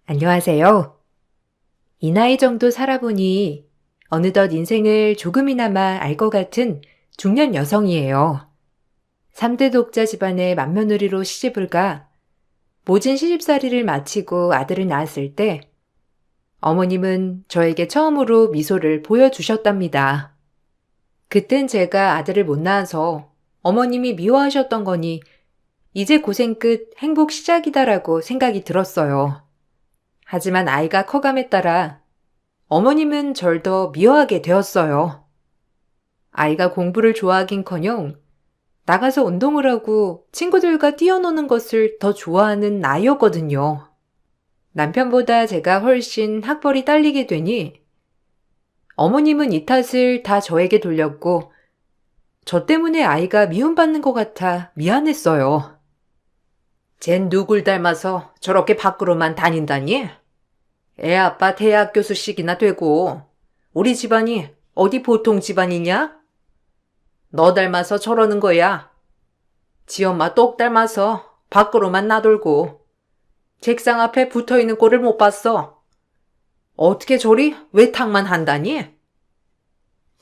안녕하세요. 이 나이 정도 살아보니 어느덧 인생을 조금이나마 알 것 같은 중년 여성이에요. 3대 독자 집안의 맏며느리로 시집을 가 모진 시집살이를 마치고 아들을 낳았을 때 어머님은 저에게 처음으로 미소를 보여주셨답니다. 그땐 제가 아들을 못 낳아서 어머님이 미워하셨던 거니 이제 고생 끝 행복 시작이다라고 생각이 들었어요. 하지만 아이가 커감에 따라 어머님은 절 더 미워하게 되었어요. 아이가 공부를 좋아하긴커녕 나가서 운동을 하고 친구들과 뛰어노는 것을 더 좋아하는 나이였거든요. 남편보다 제가 훨씬 학벌이 딸리게 되니 어머님은 이 탓을 다 저에게 돌렸고 저 때문에 아이가 미움받는 것 같아 미안했어요. 쟨 누굴 닮아서 저렇게 밖으로만 다닌다니? 애 아빠 대학 교수씩이나 되고 우리 집안이 어디 보통 집안이냐? 너 닮아서 저러는 거야. 지 엄마 똑 닮아서 밖으로만 나돌고 책상 앞에 붙어있는 꼴을 못 봤어. 어떻게 저리 외탁만 한다니?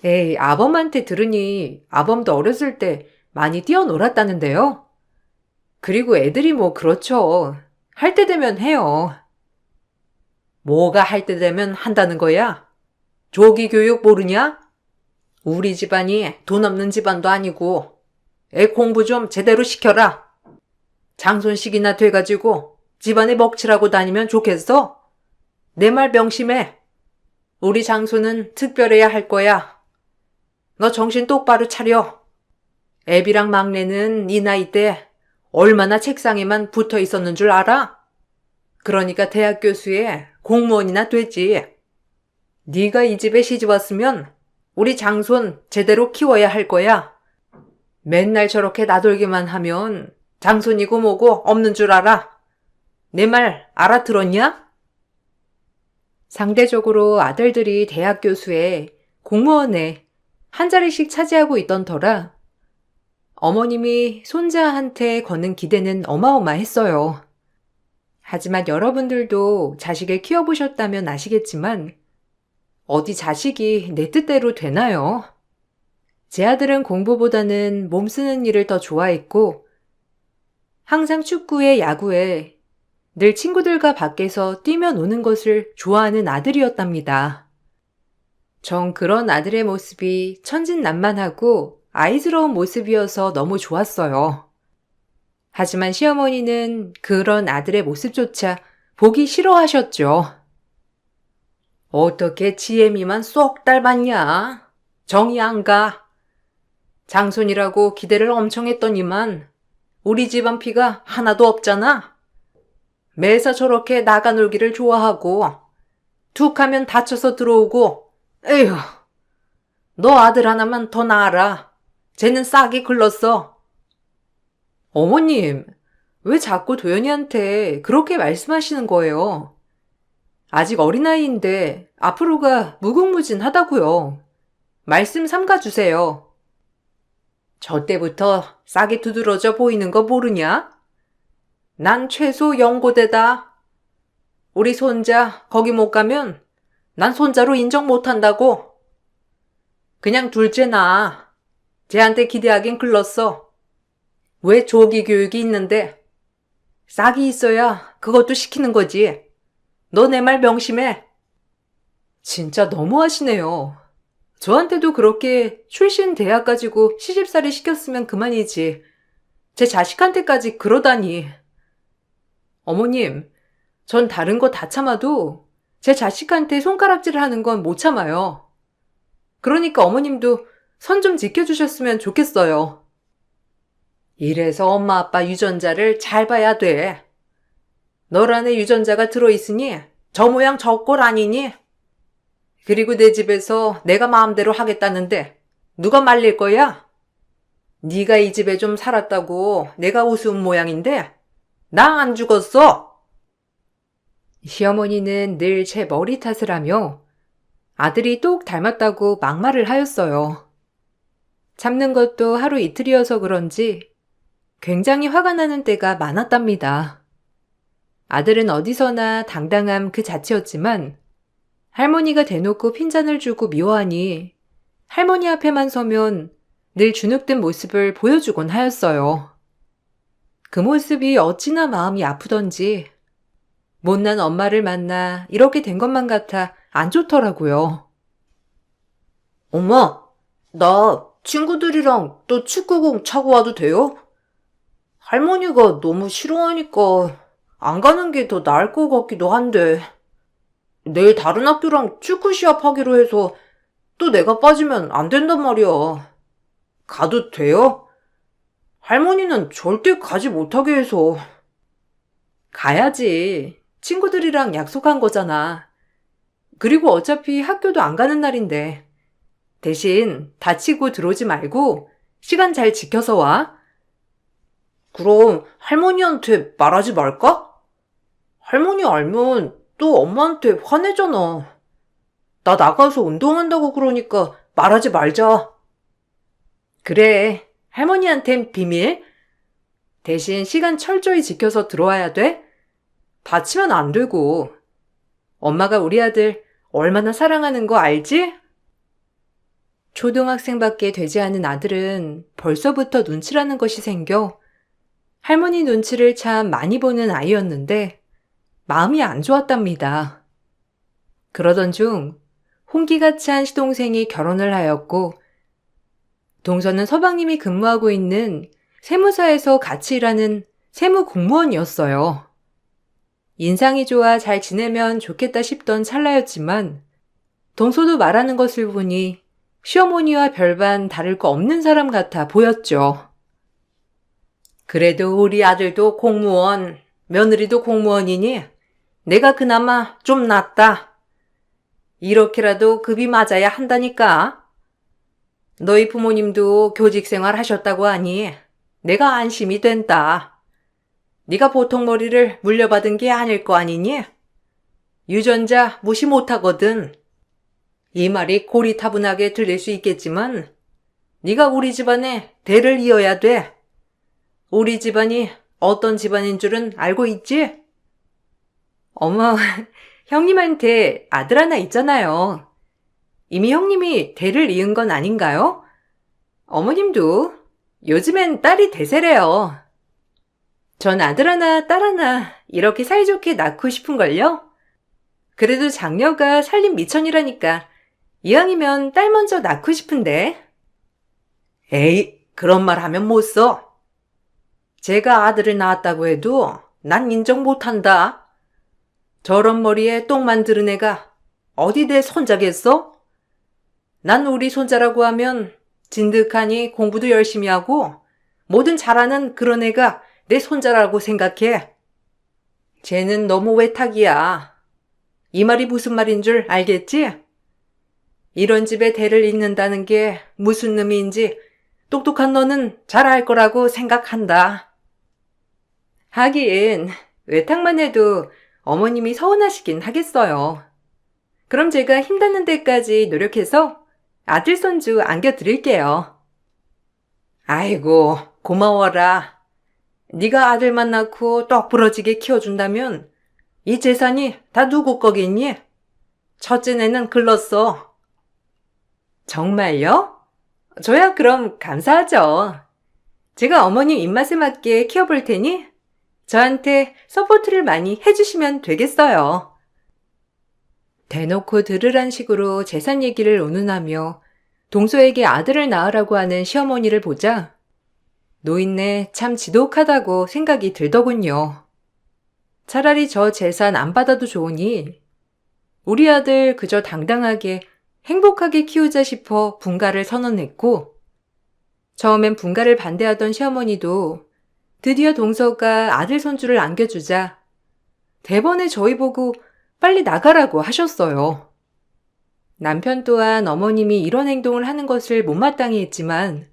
에이, 아범한테 들으니 아범도 어렸을 때 많이 뛰어놀았다는데요. 그리고 애들이 뭐 그렇죠. 할 때 되면 해요. 뭐가 할 때 되면 한다는 거야? 조기 교육 모르냐? 우리 집안이 돈 없는 집안도 아니고 애 공부 좀 제대로 시켜라. 장손식이나 돼가지고 집안에 먹칠하고 다니면 좋겠어? 내 말 명심해. 우리 장손은 특별해야 할 거야. 너 정신 똑바로 차려. 애비랑 막내는 이 나이 때 얼마나 책상에만 붙어 있었는 줄 알아? 그러니까 대학 교수에 공무원이나 되지. 네가 이 집에 시집 왔으면 우리 장손 제대로 키워야 할 거야. 맨날 저렇게 나돌기만 하면 장손이고 뭐고 없는 줄 알아. 내 말 알아들었냐? 상대적으로 아들들이 대학 교수에 공무원에 한 자리씩 차지하고 있던 터라 어머님이 손자한테 거는 기대는 어마어마했어요. 하지만 여러분들도 자식을 키워보셨다면 아시겠지만 어디 자식이 내 뜻대로 되나요? 제 아들은 공부보다는 몸 쓰는 일을 더 좋아했고 항상 축구에 야구에 늘 친구들과 밖에서 뛰며 노는 것을 좋아하는 아들이었답니다. 전 그런 아들의 모습이 천진난만하고 아이스러운 모습이어서 너무 좋았어요. 하지만 시어머니는 그런 아들의 모습조차 보기 싫어하셨죠. 어떻게 지혜미만 쏙 닮았냐? 정이 안 가. 장손이라고 기대를 엄청 했더니만 우리 집안 피가 하나도 없잖아. 매사 저렇게 나가 놀기를 좋아하고 툭 하면 다쳐서 들어오고 에휴, 너 아들 하나만 더 낳아라. 쟤는 싹이 글렀어. 어머님, 왜 자꾸 도연이한테 그렇게 말씀하시는 거예요? 아직 어린아이인데 앞으로가 무궁무진하다고요. 말씀 삼가주세요. 저 때부터 싹이 두드러져 보이는 거 모르냐? 난 최소 연고대다. 우리 손자 거기 못 가면 난 손자로 인정 못한다고. 그냥 둘째 낳아. 쟤한테 기대하긴 글렀어. 왜 조기 교육이 있는데? 싹이 있어야 그것도 시키는 거지. 너 내 말 명심해. 진짜 너무하시네요. 저한테도 그렇게 출신 대학 가지고 시집살이 시켰으면 그만이지. 제 자식한테까지 그러다니. 어머님, 전 다른 거 다 참아도 제 자식한테 손가락질을 하는 건 못 참아요. 그러니까 어머님도 선 좀 지켜주셨으면 좋겠어요. 이래서 엄마 아빠 유전자를 잘 봐야 돼. 널 안에 유전자가 들어있으니 저 모양 저 꼴 아니니? 그리고 내 집에서 내가 마음대로 하겠다는데 누가 말릴 거야? 네가 이 집에 좀 살았다고 내가 우스운 모양인데 나 안 죽었어. 시어머니는 늘 제 머리 탓을 하며 아들이 똑 닮았다고 막말을 하였어요. 참는 것도 하루 이틀이어서 그런지 굉장히 화가 나는 때가 많았답니다. 아들은 어디서나 당당함 그 자체였지만 할머니가 대놓고 핀잔을 주고 미워하니 할머니 앞에만 서면 늘 주눅든 모습을 보여주곤 하였어요. 그 모습이 어찌나 마음이 아프던지 못난 엄마를 만나 이렇게 된 것만 같아 안 좋더라고요. 엄마, 나 친구들이랑 또 축구공 차고 와도 돼요? 할머니가 너무 싫어하니까 안 가는 게 더 나을 것 같기도 한데. 내일 다른 학교랑 축구 시합하기로 해서 또 내가 빠지면 안 된단 말이야. 가도 돼요? 할머니는 절대 가지 못하게 해서. 가야지. 친구들이랑 약속한 거잖아. 그리고 어차피 학교도 안 가는 날인데. 대신 다치고 들어오지 말고 시간 잘 지켜서 와. 그럼 할머니한테 말하지 말까? 할머니 알면 또 엄마한테 화내잖아. 나 나가서 운동한다고 그러니까 말하지 말자. 그래. 할머니한텐 비밀. 대신 시간 철저히 지켜서 들어와야 돼. 다치면 안 되고. 엄마가 우리 아들 얼마나 사랑하는 거 알지? 초등학생밖에 되지 않은 아들은 벌써부터 눈치라는 것이 생겨 할머니 눈치를 참 많이 보는 아이였는데 마음이 안 좋았답니다. 그러던 중 홍기가 찬 시동생이 결혼을 하였고 동서는 서방님이 근무하고 있는 세무사에서 같이 일하는 세무 공무원이었어요. 인상이 좋아 잘 지내면 좋겠다 싶던 찰나였지만 동서도 말하는 것을 보니 시어머니와 별반 다를 거 없는 사람 같아 보였죠. 그래도 우리 아들도 공무원, 며느리도 공무원이니 내가 그나마 좀 낫다. 이렇게라도 급이 맞아야 한다니까. 너희 부모님도 교직 생활 하셨다고 하니 내가 안심이 된다. 네가 보통 머리를 물려받은 게 아닐 거 아니니? 유전자 무시 못하거든. 이 말이 고리타분하게 들릴 수 있겠지만 네가 우리 집안의 대를 이어야 돼. 우리 집안이 어떤 집안인 줄은 알고 있지? 어머, 형님한테 아들 하나 있잖아요. 이미 형님이 대를 이은 건 아닌가요? 어머님도 요즘엔 딸이 대세래요. 전 아들 하나, 딸 하나 이렇게 사이좋게 낳고 싶은걸요? 그래도 장녀가 살림 미천이라니까 이왕이면 딸 먼저 낳고 싶은데. 에이, 그런 말 하면 못 써. 제가 아들을 낳았다고 해도 난 인정 못한다. 저런 머리에 똥만 들은 애가 어디 내 손자겠어? 난 우리 손자라고 하면 진득하니 공부도 열심히 하고 뭐든 잘하는 그런 애가 내 손자라고 생각해. 쟤는 너무 외탁이야. 이 말이 무슨 말인 줄 알겠지? 이런 집에 대를 잇는다는 게 무슨 의미인지 똑똑한 너는 잘 알 거라고 생각한다. 하긴 외탁만 해도 어머님이 서운하시긴 하겠어요. 그럼 제가 힘닿는 데까지 노력해서 아들 손주 안겨드릴게요. 아이고, 고마워라. 네가 아들만 낳고 떡 부러지게 키워준다면 이 재산이 다 누구 거겠니? 첫째 내는 글렀어. 정말요? 저야 그럼 감사하죠. 제가 어머님 입맛에 맞게 키워볼 테니 저한테 서포트를 많이 해주시면 되겠어요. 대놓고 들으란 식으로 재산 얘기를 운운하며 동서에게 아들을 낳으라고 하는 시어머니를 보자 노인네 참 지독하다고 생각이 들더군요. 차라리 저 재산 안 받아도 좋으니 우리 아들 그저 당당하게 행복하게 키우자 싶어 분가를 선언했고 처음엔 분가를 반대하던 시어머니도 드디어 동서가 아들 손주를 안겨주자 대번에 저희 보고 빨리 나가라고 하셨어요. 남편 또한 어머님이 이런 행동을 하는 것을 못마땅히 했지만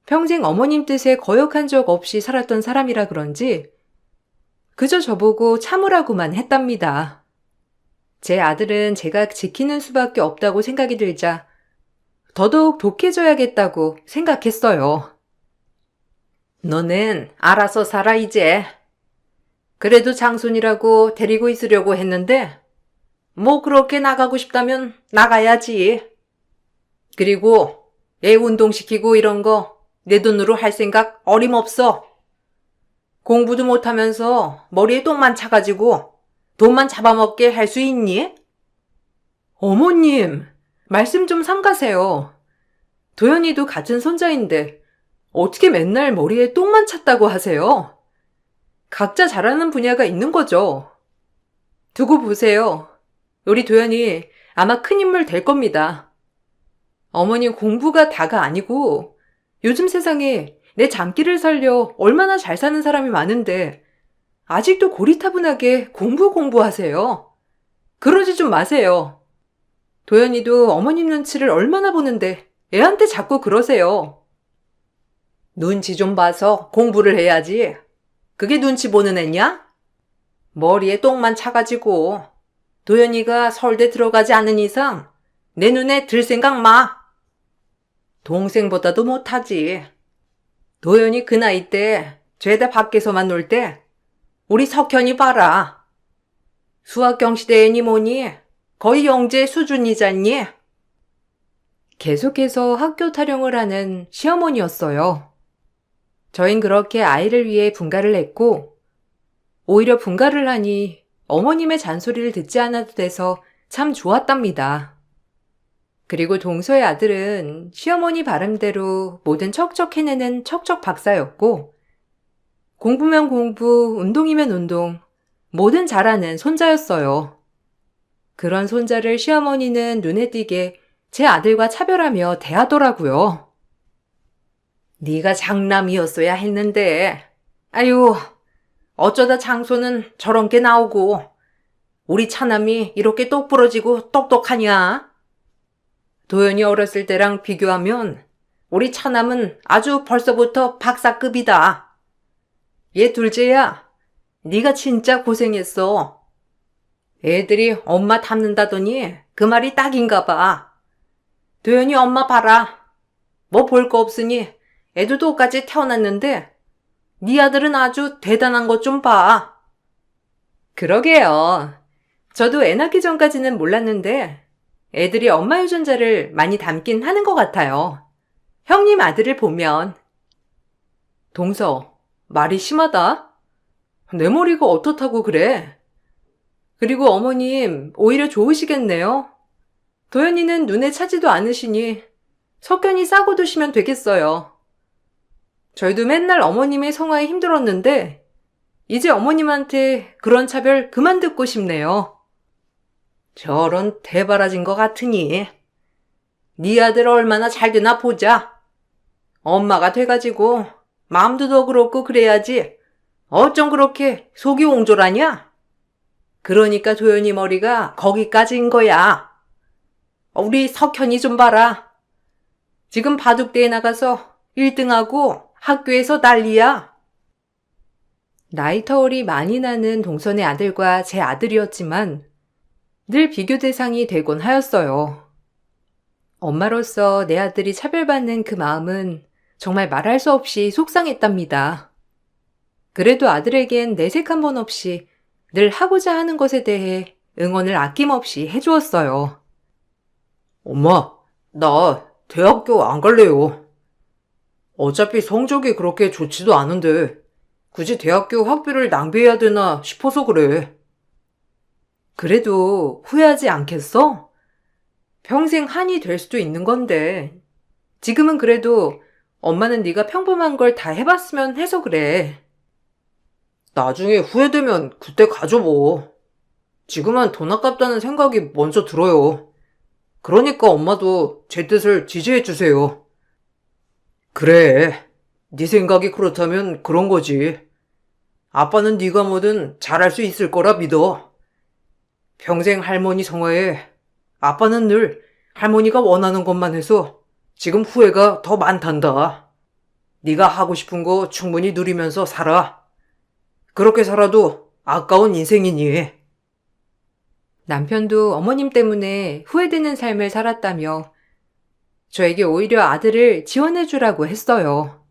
평생 어머님 뜻에 거역한 적 없이 살았던 사람이라 그런지 그저 저보고 참으라고만 했답니다. 제 아들은 제가 지키는 수밖에 없다고 생각이 들자 더더욱 독해져야겠다고 생각했어요. 너는 알아서 살아 이제. 그래도 장손이라고 데리고 있으려고 했는데 뭐 그렇게 나가고 싶다면 나가야지. 그리고 애 운동시키고 이런 거 내 돈으로 할 생각 어림없어. 공부도 못하면서 머리에 똥만 차가지고 돈만 잡아먹게 할 수 있니? 어머님, 말씀 좀 삼가세요. 도연이도 같은 손자인데 어떻게 맨날 머리에 똥만 찼다고 하세요? 각자 잘하는 분야가 있는 거죠. 두고 보세요. 우리 도연이 아마 큰 인물 될 겁니다. 어머님 공부가 다가 아니고 요즘 세상에 내 장기를 살려 얼마나 잘 사는 사람이 많은데 아직도 고리타분하게 공부하세요. 그러지 좀 마세요. 도연이도 어머님 눈치를 얼마나 보는데 애한테 자꾸 그러세요. 눈치 좀 봐서 공부를 해야지. 그게 눈치 보는 애냐? 머리에 똥만 차가지고 도연이가 서울대 들어가지 않는 이상 내 눈에 들 생각 마. 동생보다도 못하지. 도연이 그 나이 때 죄다 밖에서만 놀 때 우리 석현이 봐라. 수학경시대애니 뭐니 거의 영재 수준이잖니. 계속해서 학교 타령을 하는 시어머니였어요. 저흰 그렇게 아이를 위해 분가를 했고 오히려 분가를 하니 어머님의 잔소리를 듣지 않아도 돼서 참 좋았답니다. 그리고 동서의 아들은 시어머니 바람대로 뭐든 척척 해내는 척척 박사였고 공부면 공부, 운동이면 운동, 뭐든 잘하는 손자였어요. 그런 손자를 시어머니는 눈에 띄게 제 아들과 차별하며 대하더라고요. 네가 장남이었어야 했는데 아유 어쩌다 장소는 저런 게 나오고 우리 차남이 이렇게 똑부러지고 똑똑하냐? 도연이 어렸을 때랑 비교하면 우리 차남은 아주 벌써부터 박사급이다. 얘 둘째야, 네가 진짜 고생했어. 애들이 엄마 닮는다더니 그 말이 딱인가 봐. 도연이 엄마 봐라. 뭐 볼 거 없으니 애도 똑같이 태어났는데 네 아들은 아주 대단한 것 좀 봐. 그러게요. 저도 애 낳기 전까지는 몰랐는데 애들이 엄마 유전자를 많이 닮긴 하는 것 같아요. 형님 아들을 보면. 동서, 말이 심하다. 내 머리가 어떻다고 그래? 그리고 어머님 오히려 좋으시겠네요. 도연이는 눈에 차지도 않으시니 석현이 싸고 두시면 되겠어요. 저희도 맨날 어머님의 성화에 힘들었는데 이제 어머님한테 그런 차별 그만 듣고 싶네요. 저런 대바라진 것 같으니 네 아들 얼마나 잘 되나 보자. 엄마가 돼가지고 마음도 더 그렇고 그래야지 어쩜 그렇게 속이 옹졸하냐? 그러니까 도연이 머리가 거기까지인 거야. 우리 석현이 좀 봐라. 지금 바둑대에 나가서 1등하고 학교에서 난리야. 나이 터울이 많이 나는 동선의 아들과 제 아들이었지만 늘 비교 대상이 되곤 하였어요. 엄마로서 내 아들이 차별받는 그 마음은 정말 말할 수 없이 속상했답니다. 그래도 아들에겐 내색 한 번 없이 늘 하고자 하는 것에 대해 응원을 아낌없이 해주었어요. 엄마, 나 대학교 안 갈래요. 어차피 성적이 그렇게 좋지도 않은데 굳이 대학교 학비를 낭비해야 되나 싶어서 그래. 그래도 후회하지 않겠어? 평생 한이 될 수도 있는 건데 지금은 그래도 엄마는 네가 평범한 걸 다 해봤으면 해서 그래. 나중에 후회되면 그때 가져 뭐. 지금은 돈 아깝다는 생각이 먼저 들어요. 그러니까 엄마도 제 뜻을 지지해 주세요. 그래, 네 생각이 그렇다면 그런 거지. 아빠는 네가 뭐든 잘할 수 있을 거라 믿어. 평생 할머니 성화에 아빠는 늘 할머니가 원하는 것만 해서 지금 후회가 더 많단다. 네가 하고 싶은 거 충분히 누리면서 살아. 그렇게 살아도 아까운 인생이니. 남편도 어머님 때문에 후회되는 삶을 살았다며 저에게 오히려 아들을 지원해주라고 했어요.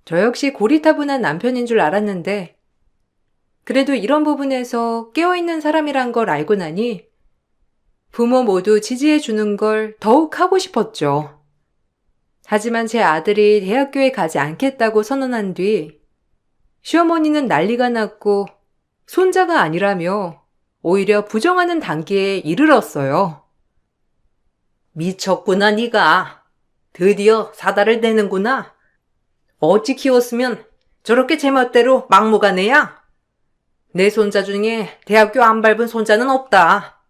저 역시 고리타분한 남편인 줄 알았는데 그래도 이런 부분에서 깨어있는 사람이란 걸 알고 나니 부모 모두 지지해 주는 걸 더욱 하고 싶었죠. 하지만 제 아들이 대학교에 가지 않겠다고 선언한 뒤 시어머니는 난리가 났고 손자가 아니라며 오히려 부정하는 단계에 이르렀어요. 미쳤구나, 네가. 드디어 사다를 내는구나. 어찌 키웠으면 저렇게 제멋대로 막무가내야? 내 손자 중에 대학교 안 밟은 손자는 없다.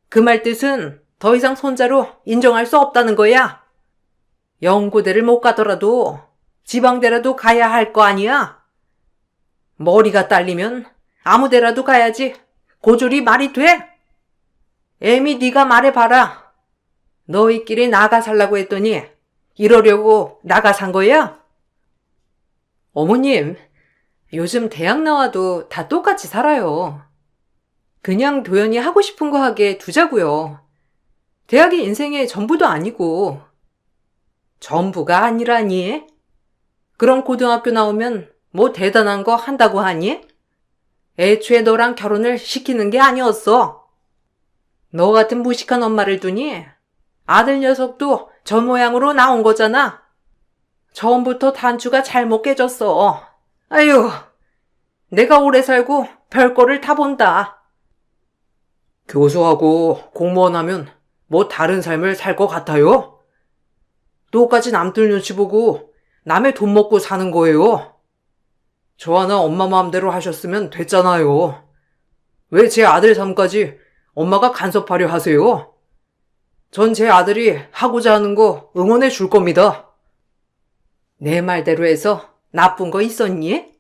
그 말 뜻은 더 이상 손자로 인정할 수 없다는 거야. 연고대를 못 가더라도 지방대라도 가야 할 거 아니야? 머리가 딸리면 아무 데라도 가야지. 고졸이 말이 돼? 애미 네가 말해봐라. 너희끼리 나가 살라고 했더니 이러려고 나가 산 거야? 어머님, 요즘 대학 나와도 다 똑같이 살아요. 그냥 도연이 하고 싶은 거 하게 두자고요. 대학이 인생의 전부도 아니고. 전부가 아니라니? 그럼 고등학교 나오면 뭐 대단한 거 한다고 하니? 애초에 너랑 결혼을 시키는 게 아니었어. 너 같은 무식한 엄마를 두니 아들 녀석도 저 모양으로 나온 거잖아. 처음부터 단추가 잘못 깨졌어. 아유, 내가 오래 살고 별거를 다 본다. 교수하고 공무원 하면 뭐 다른 삶을 살 것 같아요? 똑같이 남들 눈치 보고 남의 돈 먹고 사는 거예요. 저 하나 엄마 마음대로 하셨으면 됐잖아요. 왜 제 아들 삶까지 엄마가 간섭하려 하세요? 전 제 아들이 하고자 하는 거 응원해 줄 겁니다. 내 말대로 해서 나쁜 거 있었니?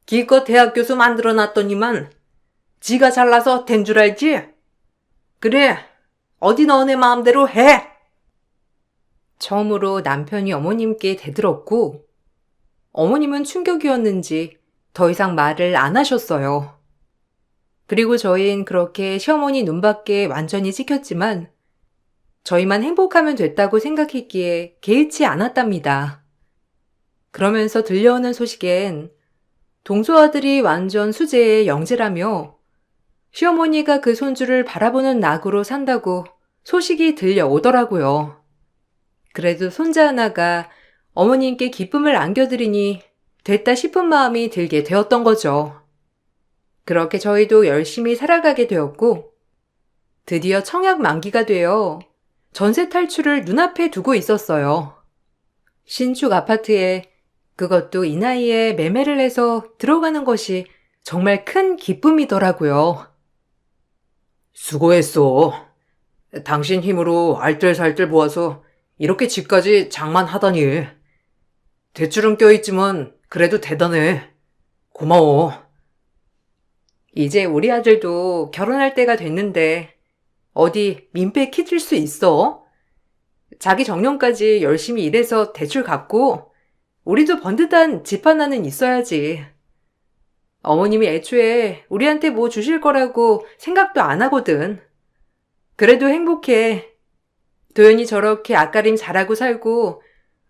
기껏 대학 교수 만들어 놨더니만 지가 잘나서 된 줄 알지? 그래, 어디 너네 마음대로 해. 처음으로 남편이 어머님께 대들었고, 어머님은 충격이었는지 더 이상 말을 안 하셨어요. 그리고 저희는 그렇게 시어머니 눈밖에 완전히 찍혔지만, 저희만 행복하면 됐다고 생각했기에 개의치 않았답니다. 그러면서 들려오는 소식엔 동서아들이 완전 수재의 영재라며 시어머니가 그 손주를 바라보는 낙으로 산다고 소식이 들려오더라고요. 그래도 손자 하나가 어머님께 기쁨을 안겨드리니 됐다 싶은 마음이 들게 되었던 거죠. 그렇게 저희도 열심히 살아가게 되었고 드디어 청약 만기가 되어 전세 탈출을 눈앞에 두고 있었어요. 신축 아파트에 그것도 이 나이에 매매를 해서 들어가는 것이 정말 큰 기쁨이더라고요. 수고했어. 당신 힘으로 알뜰살뜰 모아서 이렇게 집까지 장만하다니. 대출은 껴있지만 그래도 대단해. 고마워. 이제 우리 아들도 결혼할 때가 됐는데 어디 민폐 키질 수 있어? 자기 정년까지 열심히 일해서 대출 갚고 우리도 번듯한 집 하나는 있어야지. 어머님이 애초에 우리한테 뭐 주실 거라고 생각도 안 하거든. 그래도 행복해. 도연이 저렇게 앞가림 잘하고 살고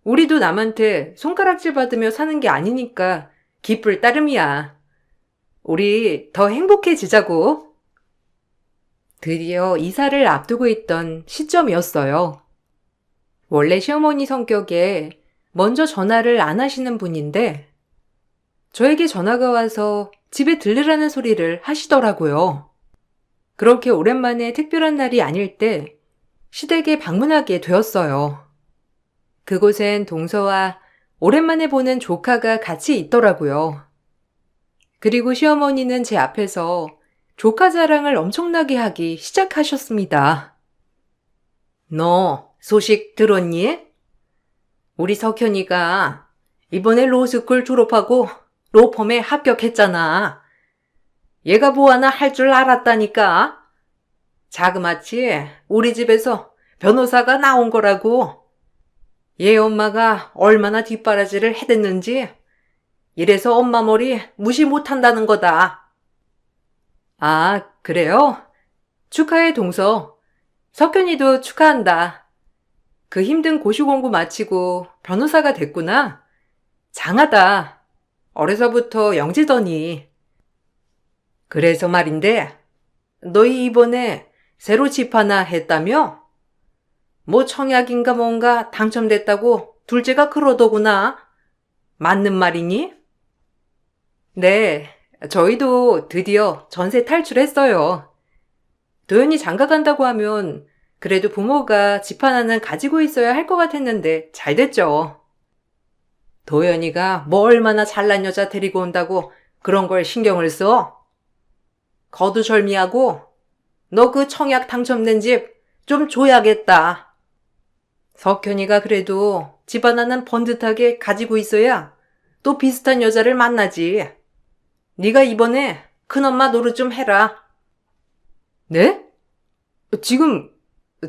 우리도 남한테 손가락질 받으며 사는 게 아니니까 기쁠 따름이야. 우리 더 행복해지자고. 드디어 이사를 앞두고 있던 시점이었어요. 원래 시어머니 성격에 먼저 전화를 안 하시는 분인데 저에게 전화가 와서 집에 들르라는 소리를 하시더라고요. 그렇게 오랜만에 특별한 날이 아닐 때 시댁에 방문하게 되었어요. 그곳엔 동서와 오랜만에 보는 조카가 같이 있더라고요. 그리고 시어머니는 제 앞에서 조카 자랑을 엄청나게 하기 시작하셨습니다. 너 소식 들었니? 우리 석현이가 이번에 로스쿨 졸업하고 로펌에 합격했잖아. 얘가 뭐 하나 할 줄 알았다니까. 자그마치 우리 집에서 변호사가 나온 거라고. 얘 엄마가 얼마나 뒷바라지를 해댔는지 이래서 엄마 머리 무시 못한다는 거다. 아, 그래요? 축하해, 동서. 석현이도 축하한다. 그 힘든 고시 공부 마치고 변호사가 됐구나. 장하다. 어려서부터 영재더니. 그래서 말인데, 너희 이번에 새로 집 하나 했다며? 뭐 청약인가 뭔가 당첨됐다고 둘째가 그러더구나. 맞는 말이니? 네, 저희도 드디어 전세 탈출했어요. 도연이 장가 간다고 하면 그래도 부모가 집 하나는 가지고 있어야 할 것 같았는데 잘 됐죠. 도연이가 뭐 얼마나 잘난 여자 데리고 온다고 그런 걸 신경을 써? 거두절미하고 너 그 청약 당첨된 집 좀 줘야겠다. 석현이가 그래도 집 하나는 번듯하게 가지고 있어야 또 비슷한 여자를 만나지. 네가 이번에 큰엄마 노릇 좀 해라. 네? 지금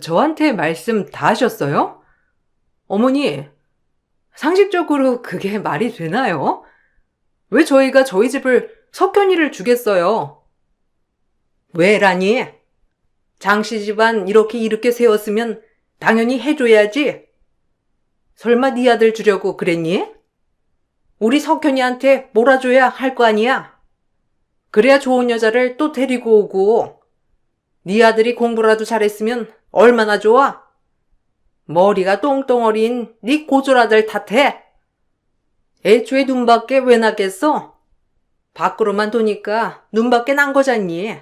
저한테 말씀 다 하셨어요? 어머니, 상식적으로 그게 말이 되나요? 왜 저희가 저희 집을 석현이를 주겠어요? 왜라니? 장씨 집안 이렇게 이렇게 세웠으면 당연히 해줘야지. 설마 네 아들 주려고 그랬니? 우리 석현이한테 몰아줘야 할 거 아니야? 그래야 좋은 여자를 또 데리고 오고 네 아들이 공부라도 잘했으면 얼마나 좋아? 머리가 똥똥 어린 네 고졸아들 탓해. 애초에 눈밖에 왜 났겠어? 밖으로만 도니까 눈밖에 난 거잖니.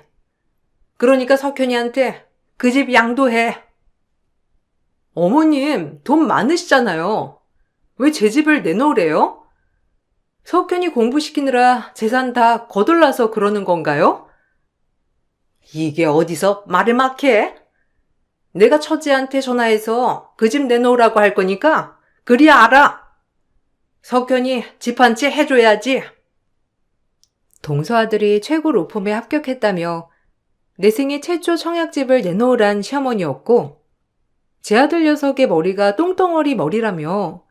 그러니까 석현이한테 그 집 양도해. 어머님, 돈 많으시잖아요. 왜 제 집을 내놓으래요? 석현이 공부시키느라 재산 다 거덜나서 그러는 건가요? 이게 어디서 말을 막 해? 내가 처제한테 전화해서 그 집 내놓으라고 할 거니까 그리 알아. 석현이 집 한 채 해줘야지. 동서아들이 최고 로펌에 합격했다며 내 생애 최초 청약집을 내놓으란 시어머니였고 제 아들 녀석의 머리가 똥덩어리 머리라며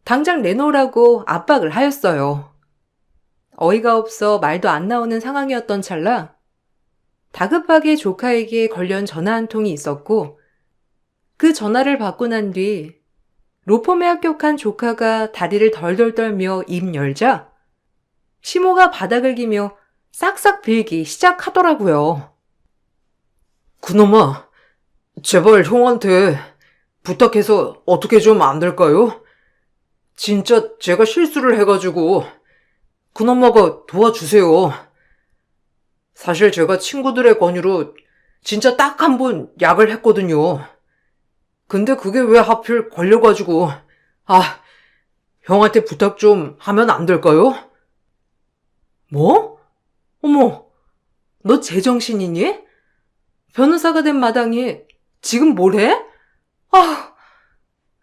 당장 내놓으라고 압박을 하였어요. 어이가 없어 말도 안 나오는 상황이었던 찰나 다급하게 조카에게 관련 전화 한 통이 있었고 그 전화를 받고 난 뒤 로펌에 합격한 조카가 다리를 덜덜 떨며 입 열자 시모가 바닥을 기며 싹싹 빌기 시작하더라고요. 그놈아, 제발 형한테 부탁해서 어떻게 좀 안 될까요? 진짜 제가 실수를 해가지고 그놈아가 도와주세요. 사실 제가 친구들의 권유로 진짜 딱 한 번 약을 했거든요. 근데 그게 왜 하필 걸려가지고 형한테 부탁 좀 하면 안 될까요? 뭐? 어머, 너 제정신이니? 변호사가 된 마당에 지금 뭘 해?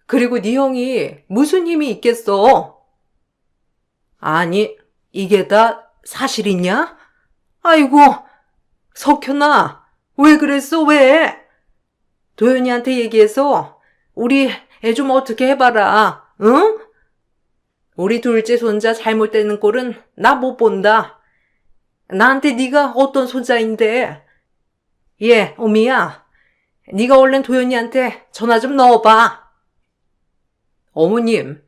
그리고 네 형이 무슨 힘이 있겠어? 아니, 이게 다 사실이냐? 아이고, 석현아, 왜 그랬어, 왜? 도연이한테 얘기해서 우리 애 좀 어떻게 해봐라, 응? 우리 둘째 손자 잘못되는 꼴은 나 못 본다. 나한테 네가 어떤 손자인데. 어미야, 네가 얼른 도연이한테 전화 좀 넣어봐. 어머님,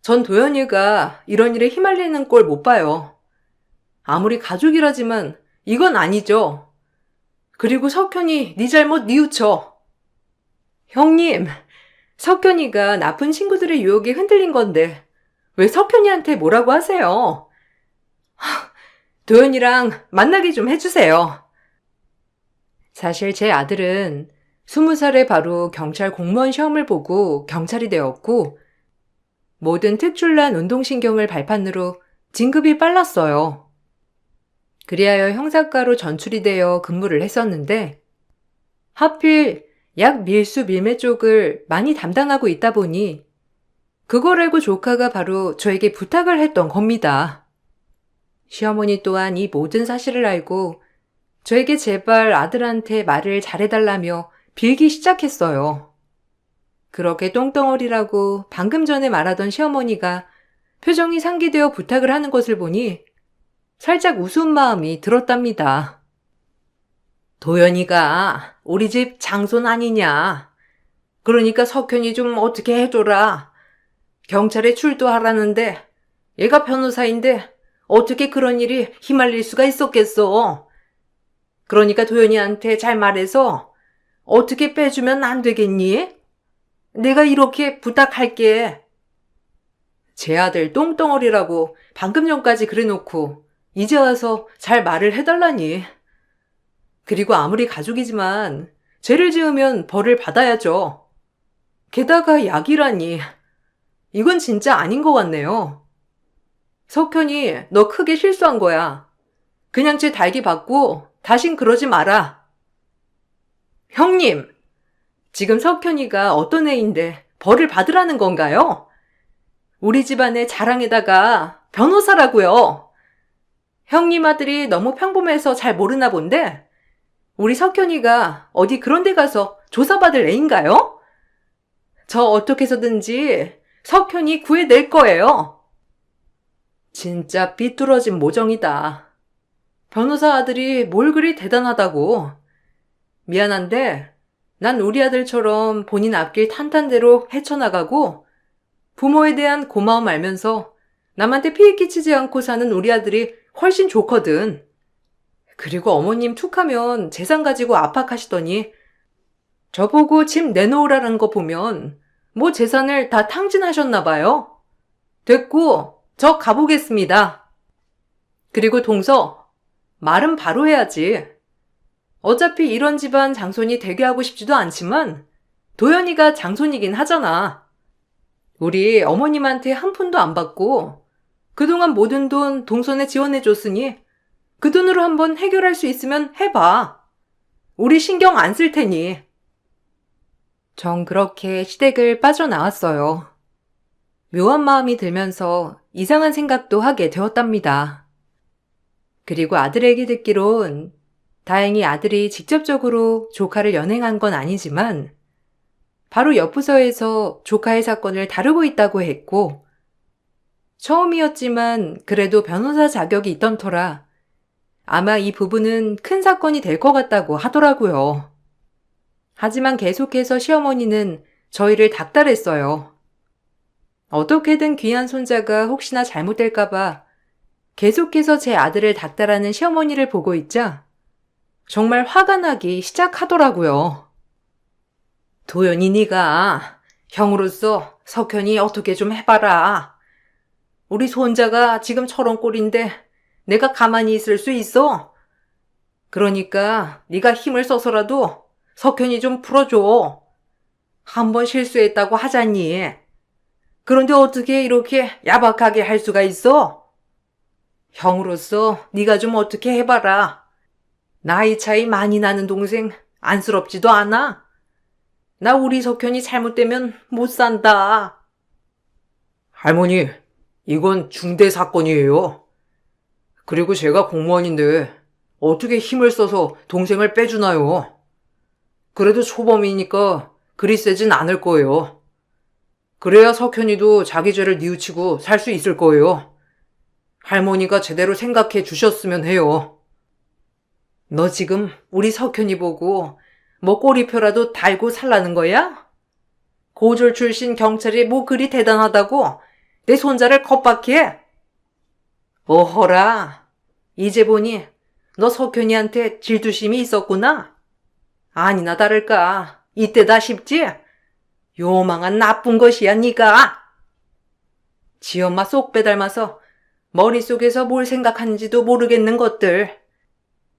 전 도연이가 이런 일에 휘말리는 꼴 못 봐요. 아무리 가족이라지만 이건 아니죠. 그리고 석현이 네 잘못 뉘우쳐. 형님, 석현이가 나쁜 친구들의 유혹에 흔들린 건데 왜 석현이한테 뭐라고 하세요? 도연이랑 만나게 좀 해주세요. 사실 제 아들은 20살에 바로 경찰 공무원 시험을 보고 경찰이 되었고 모든 특출난 운동신경을 발판으로 진급이 빨랐어요. 그리하여 형사과로 전출이 되어 근무를 했었는데 하필 약 밀수 밀매 쪽을 많이 담당하고 있다 보니 그걸 알고 조카가 바로 저에게 부탁을 했던 겁니다. 시어머니 또한 이 모든 사실을 알고 저에게 제발 아들한테 말을 잘해달라며 빌기 시작했어요. 그렇게 똥덩어리라고 방금 전에 말하던 시어머니가 표정이 상기되어 부탁을 하는 것을 보니 살짝 우스운 마음이 들었답니다. 도연이가 우리 집 장손 아니냐. 그러니까 석현이 좀 어떻게 해줘라. 경찰에 출두하라는데 얘가 변호사인데 어떻게 그런 일이 휘말릴 수가 있었겠어. 그러니까 도연이한테 잘 말해서 어떻게 빼주면 안 되겠니? 내가 이렇게 부탁할게. 제 아들 똥덩어리라고 방금 전까지 그래놓고 이제 와서 잘 말을 해달라니. 그리고 아무리 가족이지만 죄를 지으면 벌을 받아야죠. 게다가 약이라니. 이건 진짜 아닌 것 같네요. 석현이 너 크게 실수한 거야. 그냥 쟤 달기 받고 다신 그러지 마라. 형님, 지금 석현이가 어떤 애인데 벌을 받으라는 건가요? 우리 집안의 자랑에다가 변호사라고요. 형님 아들이 너무 평범해서 잘 모르나 본데 우리 석현이가 어디 그런 데 가서 조사받을 애인가요? 저 어떻게 해서든지 석현이 구해낼 거예요. 진짜 삐뚤어진 모정이다. 변호사 아들이 뭘 그리 대단하다고. 미안한데 난 우리 아들처럼 본인 앞길 탄탄대로 헤쳐나가고 부모에 대한 고마움 알면서 남한테 피해 끼치지 않고 사는 우리 아들이 훨씬 좋거든. 그리고 어머님 툭하면 재산 가지고 압박하시더니 저보고 집 내놓으라는 거 보면 뭐 재산을 다 탕진하셨나 봐요. 됐고 저 가보겠습니다. 그리고 동서, 말은 바로 해야지. 어차피 이런 집안 장손이 되게 하고 싶지도 않지만 도연이가 장손이긴 하잖아. 우리 어머님한테 한 푼도 안 받고 그동안 모든 돈 동선에 지원해줬으니 그 돈으로 한번 해결할 수 있으면 해봐. 우리 신경 안 쓸 테니. 전 그렇게 시댁을 빠져나왔어요. 묘한 마음이 들면서 이상한 생각도 하게 되었답니다. 그리고 아들에게 듣기론 다행히 아들이 직접적으로 조카를 연행한 건 아니지만 바로 옆 부서에서 조카의 사건을 다루고 있다고 했고 처음이었지만 그래도 변호사 자격이 있던 터라 아마 이 부분은 큰 사건이 될 것 같다고 하더라고요. 하지만 계속해서 시어머니는 저희를 닥달했어요. 어떻게든 귀한 손자가 혹시나 잘못될까봐 계속해서 제 아들을 닥달하는 시어머니를 보고 있자 정말 화가 나기 시작하더라고요. 도연이 네가 형으로서 석현이 어떻게 좀 해봐라. 우리 손자가 지금 저런 꼴인데 내가 가만히 있을 수 있어? 그러니까 네가 힘을 써서라도 석현이 좀 풀어줘. 한 번 실수했다고 하자니. 그런데 어떻게 이렇게 야박하게 할 수가 있어? 형으로서 네가 좀 어떻게 해봐라. 나이 차이 많이 나는 동생 안쓰럽지도 않아? 나 우리 석현이 잘못되면 못 산다. 할머니, 이건 중대 사건이에요. 그리고 제가 공무원인데 어떻게 힘을 써서 동생을 빼주나요? 그래도 초범이니까 그리 세진 않을 거예요. 그래야 석현이도 자기 죄를 뉘우치고 살 수 있을 거예요. 할머니가 제대로 생각해 주셨으면 해요. 너 지금 우리 석현이 보고 뭐 꼬리표라도 달고 살라는 거야? 고졸 출신 경찰이 뭐 그리 대단하다고 내 손자를 겁박해? 어허라, 이제 보니 너 석현이한테 질투심이 있었구나? 아니나 다를까 이때다 싶지? 요망한 나쁜 것이야 네가. 지엄마 쏙 빼닮아서 머릿속에서 뭘 생각하는지도 모르겠는 것들.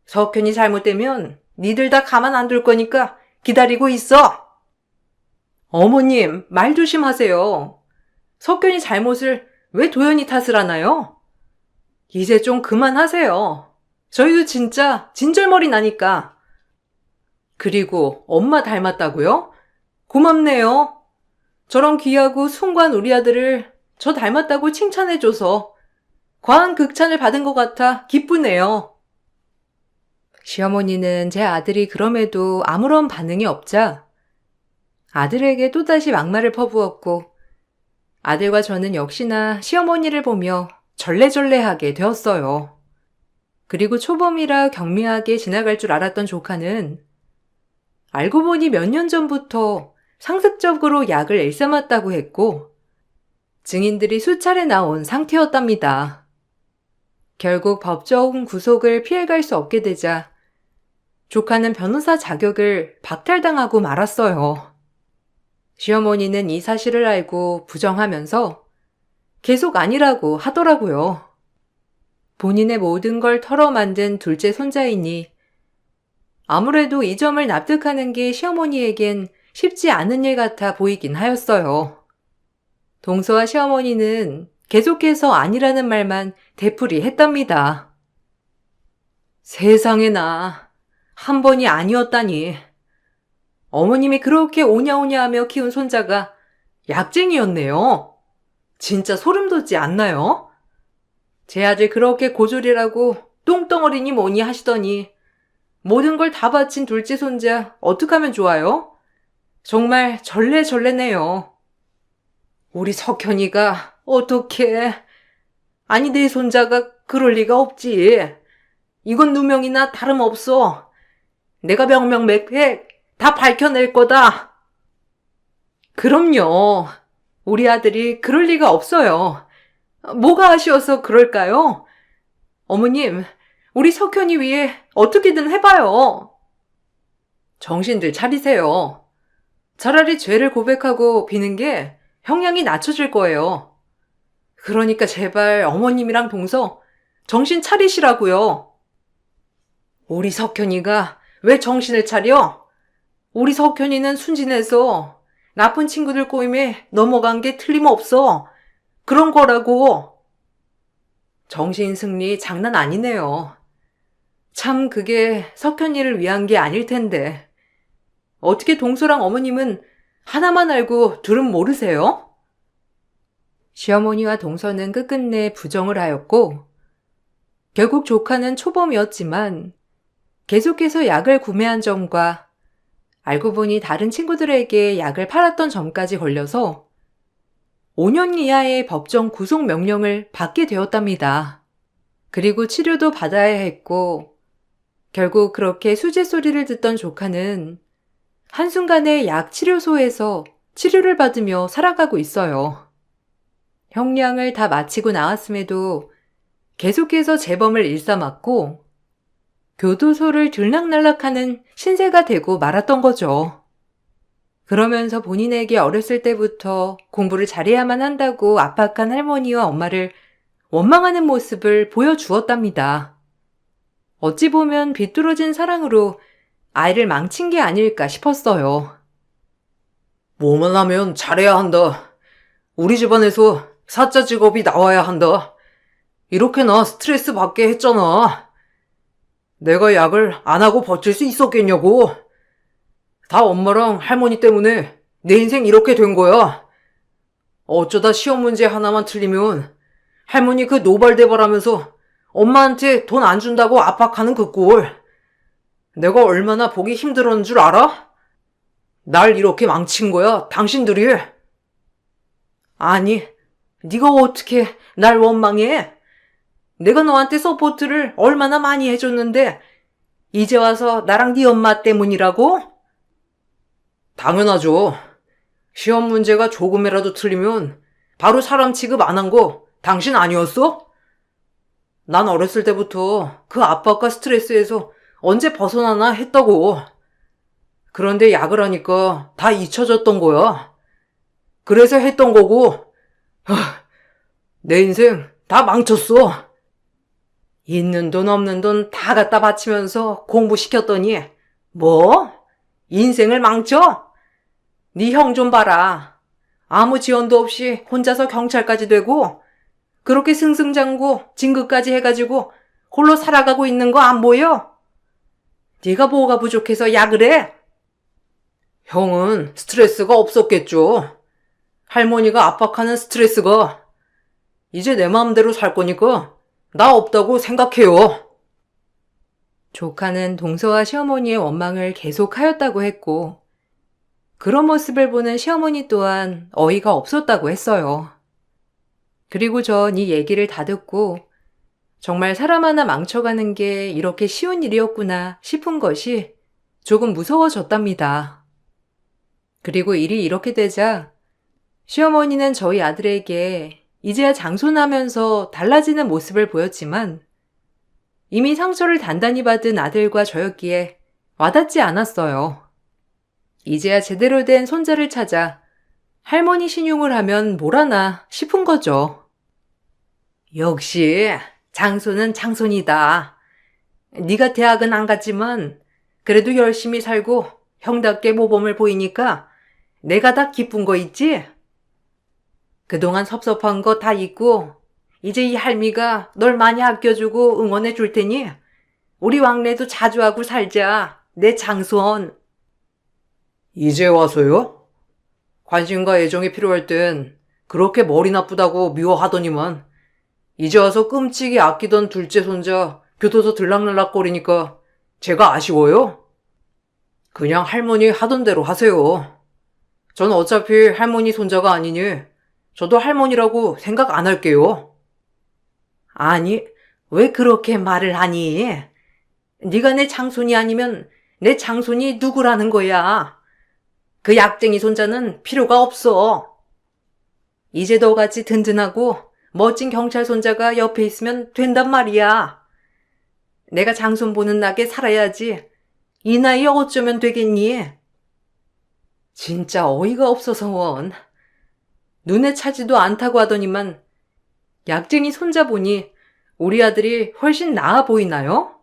석현이 잘못되면 니들 다 가만 안 둘 거니까 기다리고 있어. 어머님, 말 조심하세요. 석현이 잘못을 왜 도연이 탓을 하나요? 이제 좀 그만하세요. 저희도 진짜 진절머리 나니까. 그리고 엄마 닮았다고요? 고맙네요. 저런 귀하고 숭고한 우리 아들을 저 닮았다고 칭찬해줘서 과한 극찬을 받은 것 같아 기쁘네요. 시어머니는 제 아들이 그럼에도 아무런 반응이 없자 아들에게 또다시 막말을 퍼부었고 아들과 저는 역시나 시어머니를 보며 절레절레하게 되었어요. 그리고 초범이라 경미하게 지나갈 줄 알았던 조카는 알고 보니 몇 년 전부터 상습적으로 약을 일삼았다고 했고 증인들이 수차례 나온 상태였답니다. 결국 법정 구속을 피해갈 수 없게 되자 조카는 변호사 자격을 박탈당하고 말았어요. 시어머니는 이 사실을 알고 부정하면서 계속 아니라고 하더라고요. 본인의 모든 걸 털어 만든 둘째 손자이니 아무래도 이 점을 납득하는 게 시어머니에겐 쉽지 않은 일 같아 보이긴 하였어요. 동서와 시어머니는 계속해서 아니라는 말만 되풀이했답니다. 세상에나, 한 번이 아니었다니. 어머님이 그렇게 오냐오냐 하며 키운 손자가 약쟁이였네요. 진짜 소름 돋지 않나요? 제 아들 그렇게 고졸이라고 똥덩어리니 뭐니 하시더니 모든 걸 다 바친 둘째 손자 어떡하면 좋아요? 정말 절레절레네요. 우리 석현이가 어떡해. 아니 내 손자가 그럴 리가 없지. 이건 누명이나 다름없어. 내가 명명백백 다 밝혀낼 거다. 그럼요. 우리 아들이 그럴 리가 없어요. 뭐가 아쉬워서 그럴까요? 어머님, 우리 석현이 위해 어떻게든 해봐요. 정신들 차리세요. 차라리 죄를 고백하고 비는 게 형량이 낮춰질 거예요. 그러니까 제발 어머님이랑 동서 정신 차리시라고요. 우리 석현이가 왜 정신을 차려? 우리 석현이는 순진해서 나쁜 친구들 꼬임에 넘어간 게 틀림없어. 그런 거라고. 정신승리 장난 아니네요. 참 그게 석현이를 위한 게 아닐 텐데. 어떻게 동서랑 어머님은 하나만 알고 둘은 모르세요? 시어머니와 동서는 끝끝내 부정을 하였고 결국 조카는 초범이었지만 계속해서 약을 구매한 점과 알고 보니 다른 친구들에게 약을 팔았던 점까지 걸려서 5년 이하의 법정 구속 명령을 받게 되었답니다. 그리고 치료도 받아야 했고 결국 그렇게 수재 소리를 듣던 조카는 한순간에 약 치료소에서 치료를 받으며 살아가고 있어요. 형량을 다 마치고 나왔음에도 계속해서 재범을 일삼았고 교도소를 들락날락하는 신세가 되고 말았던 거죠. 그러면서 본인에게 어렸을 때부터 공부를 잘해야만 한다고 압박한 할머니와 엄마를 원망하는 모습을 보여주었답니다. 어찌 보면 비뚤어진 사랑으로 아이를 망친 게 아닐까 싶었어요. 뭐만 하면 잘해야 한다. 우리 집안에서 사자 직업이 나와야 한다. 이렇게나 스트레스 받게 했잖아. 내가 약을 안 하고 버틸 수 있었겠냐고. 다 엄마랑 할머니 때문에 내 인생 이렇게 된 거야. 어쩌다 시험 문제 하나만 틀리면 할머니 그 노발대발하면서 엄마한테 돈 안 준다고 압박하는 그 꼴. 내가 얼마나 보기 힘들었는 줄 알아? 날 이렇게 망친 거야, 당신들이. 아니, 네가 어떻게 날 원망해? 내가 너한테 서포트를 얼마나 많이 해줬는데 이제 와서 나랑 네 엄마 때문이라고? 당연하죠. 시험 문제가 조금이라도 틀리면 바로 사람 취급 안 한 거 당신 아니었어? 난 어렸을 때부터 그 압박과 스트레스에서 언제 벗어나나 했다고. 그런데 약을 하니까 다 잊혀졌던 거야. 그래서 했던 거고, 내 인생 다 망쳤어. 있는 돈 없는 돈 다 갖다 바치면서 공부시켰더니 뭐? 인생을 망쳐? 네 형 좀 봐라. 아무 지원도 없이 혼자서 경찰까지 되고 그렇게 승승장구 진급까지 해가지고 홀로 살아가고 있는 거 안 보여? 네가 뭐가 부족해서 약을 해? 형은 스트레스가 없었겠죠. 할머니가 압박하는 스트레스가. 이제 내 마음대로 살 거니까 나 없다고 생각해요. 조카는 동서와 시어머니의 원망을 계속하였다고 했고 그런 모습을 보는 시어머니 또한 어이가 없었다고 했어요. 그리고 전 이 얘기를 다 듣고 정말 사람 하나 망쳐가는 게 이렇게 쉬운 일이었구나 싶은 것이 조금 무서워졌답니다. 그리고 일이 이렇게 되자 시어머니는 저희 아들에게 이제야 장손하면서 달라지는 모습을 보였지만 이미 상처를 단단히 받은 아들과 저였기에 와닿지 않았어요. 이제야 제대로 된 손자를 찾아 할머니 신용을 하면 뭐라나 싶은 거죠. 역시 장손은 장손이다. 네가 대학은 안 갔지만 그래도 열심히 살고 형답게 모범을 보이니까 내가 다 기쁜 거 있지? 그동안 섭섭한 거 다 잊고 이제 이 할미가 널 많이 아껴주고 응원해 줄 테니 우리 왕래도 자주 하고 살자. 내 장손. 이제 와서요? 관심과 애정이 필요할 땐 그렇게 머리 나쁘다고 미워하더니만 이제 와서 끔찍이 아끼던 둘째 손자 교도소 들락날락거리니까 제가 아쉬워요? 그냥 할머니 하던 대로 하세요. 전 어차피 할머니 손자가 아니니 저도 할머니라고 생각 안 할게요. 아니, 왜 그렇게 말을 하니? 네가 내 장손이 아니면 내 장손이 누구라는 거야? 그 약쟁이 손자는 필요가 없어. 이제 너같이 든든하고 멋진 경찰 손자가 옆에 있으면 된단 말이야. 내가 장손 보는 낙에 살아야지. 이 나이에 어쩌면 되겠니? 진짜 어이가 없어서 원. 눈에 차지도 않다고 하더니만 약쟁이 손자 보니 우리 아들이 훨씬 나아 보이나요?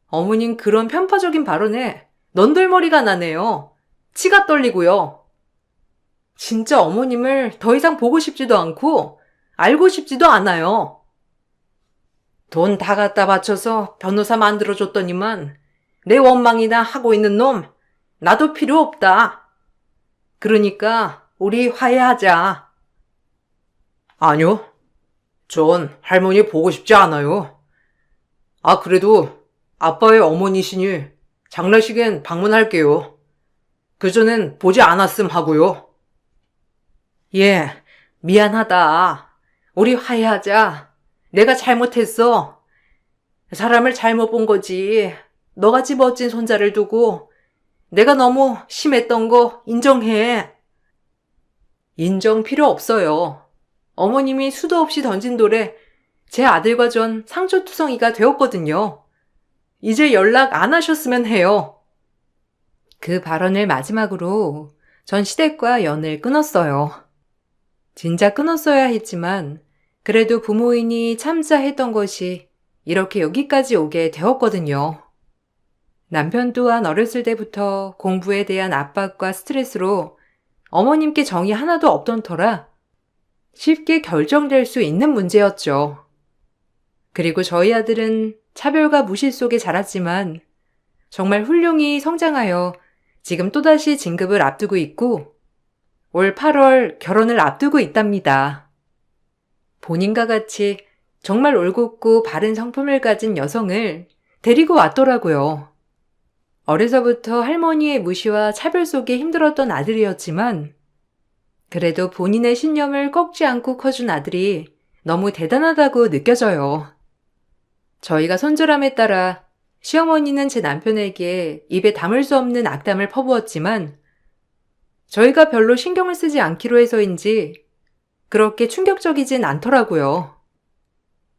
어머님 그런 편파적인 발언에 넌덜머리가 나네요. 치가 떨리고요. 진짜 어머님을 더 이상 보고 싶지도 않고 알고 싶지도 않아요. 돈 다 갖다 바쳐서 변호사 만들어줬더니만 내 원망이나 하고 있는 놈 나도 필요 없다. 그러니까 우리 화해하자. 아니요. 전 할머니 보고 싶지 않아요. 아, 그래도 아빠의 어머니시니 장례식엔 방문할게요. 그전엔 보지 않았음 하고요. 예, 미안하다. 우리 화해하자. 내가 잘못했어. 사람을 잘못 본 거지. 너같이 멋진 손자를 두고 내가 너무 심했던 거 인정해. 인정 필요 없어요. 어머님이 수도 없이 던진 돌에 제 아들과 전 상처투성이가 되었거든요. 이제 연락 안 하셨으면 해요. 그 발언을 마지막으로 전 시댁과 연을 끊었어요. 진짜 끊었어야 했지만 그래도 부모이니 참자 했던 것이 이렇게 여기까지 오게 되었거든요. 남편 또한 어렸을 때부터 공부에 대한 압박과 스트레스로 어머님께 정이 하나도 없던 터라 쉽게 결정될 수 있는 문제였죠. 그리고 저희 아들은 차별과 무시 속에 자랐지만 정말 훌륭히 성장하여 지금 또다시 진급을 앞두고 있고 올 8월 결혼을 앞두고 있답니다. 본인과 같이 정말 올곧고 바른 성품을 가진 여성을 데리고 왔더라고요. 어려서부터 할머니의 무시와 차별 속에 힘들었던 아들이었지만 그래도 본인의 신념을 꺾지 않고 커준 아들이 너무 대단하다고 느껴져요. 저희가 손절함에 따라 시어머니는 제 남편에게 입에 담을 수 없는 악담을 퍼부었지만 저희가 별로 신경을 쓰지 않기로 해서인지 그렇게 충격적이진 않더라고요.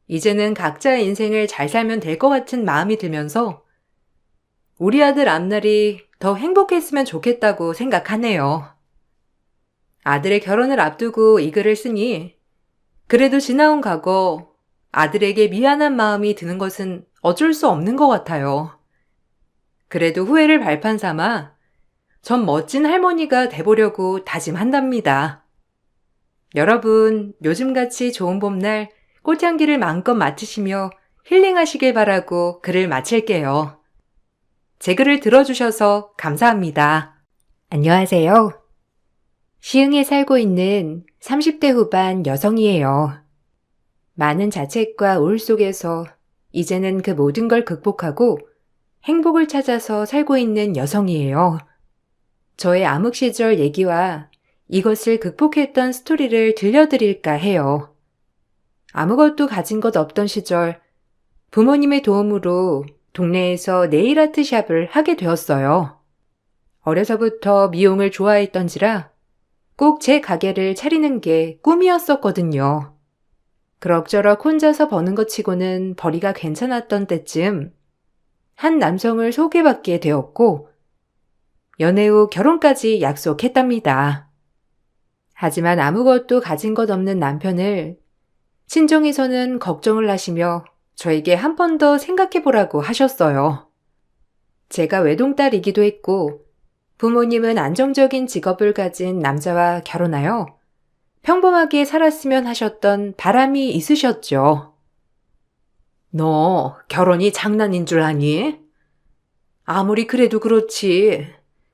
이제는 각자의 인생을 잘 살면 될 것 같은 마음이 들면서 우리 아들 앞날이 더 행복했으면 좋겠다고 생각하네요. 아들의 결혼을 앞두고 이 글을 쓰니 그래도 지나온 과거 아들에게 미안한 마음이 드는 것은 어쩔 수 없는 것 같아요. 그래도 후회를 발판 삼아 전 멋진 할머니가 돼보려고 다짐한답니다. 여러분, 요즘같이 좋은 봄날 꽃향기를 마음껏 맡으시며 힐링하시길 바라고 글을 마칠게요. 제 글을 들어주셔서 감사합니다. 안녕하세요. 시흥에 살고 있는 30대 후반 여성이에요. 많은 자책과 우울 속에서 이제는 그 모든 걸 극복하고 행복을 찾아서 살고 있는 여성이에요. 저의 암흑 시절 얘기와 이것을 극복했던 스토리를 들려드릴까 해요. 아무것도 가진 것 없던 시절 부모님의 도움으로 동네에서 네일 아트 샵을 하게 되었어요. 어려서부터 미용을 좋아했던지라 꼭 제 가게를 차리는 게 꿈이었었거든요. 그럭저럭 혼자서 버는 것 치고는 벌이가 괜찮았던 때쯤 한 남성을 소개받게 되었고, 연애 후 결혼까지 약속했답니다. 하지만 아무것도 가진 것 없는 남편을 친정에서는 걱정을 하시며 저에게 한 번 더 생각해보라고 하셨어요. 제가 외동딸이기도 했고, 부모님은 안정적인 직업을 가진 남자와 결혼하여 평범하게 살았으면 하셨던 바람이 있으셨죠. 너 결혼이 장난인 줄 아니? 아무리 그래도 그렇지.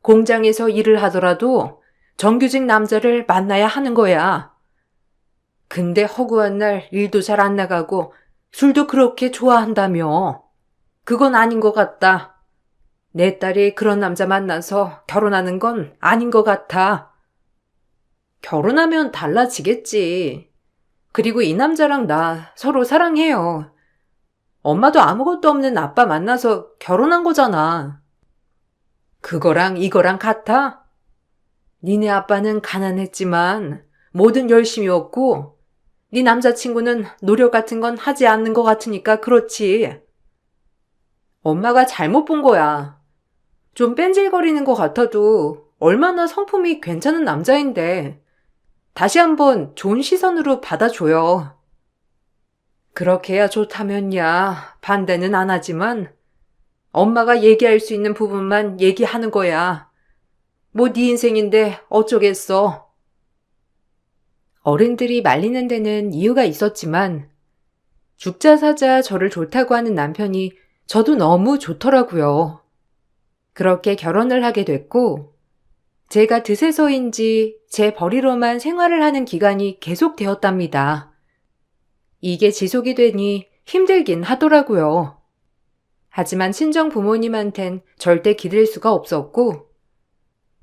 공장에서 일을 하더라도 정규직 남자를 만나야 하는 거야. 근데 허구한 날 일도 잘 안 나가고 술도 그렇게 좋아한다며. 그건 아닌 것 같다. 내 딸이 그런 남자 만나서 결혼하는 건 아닌 것 같아. 결혼하면 달라지겠지. 그리고 이 남자랑 나 서로 사랑해요. 엄마도 아무것도 없는 아빠 만나서 결혼한 거잖아. 그거랑 이거랑 같아? 니네 아빠는 가난했지만 뭐든 열심히였고 네 남자친구는 노력 같은 건 하지 않는 것 같으니까 그렇지. 엄마가 잘못 본 거야. 좀 뺀질거리는 것 같아도 얼마나 성품이 괜찮은 남자인데 다시 한번 좋은 시선으로 받아줘요. 그렇게 해야 좋다면야 반대는 안 하지만 엄마가 얘기할 수 있는 부분만 얘기하는 거야. 뭐 네 인생인데 어쩌겠어. 어른들이 말리는 데는 이유가 있었지만 죽자 사자 저를 좋다고 하는 남편이 저도 너무 좋더라고요. 그렇게 결혼을 하게 됐고 제가 드세서인지 제 벌이로만 생활을 하는 기간이 계속되었답니다. 이게 지속이 되니 힘들긴 하더라고요. 하지만 친정 부모님한텐 절대 기댈 수가 없었고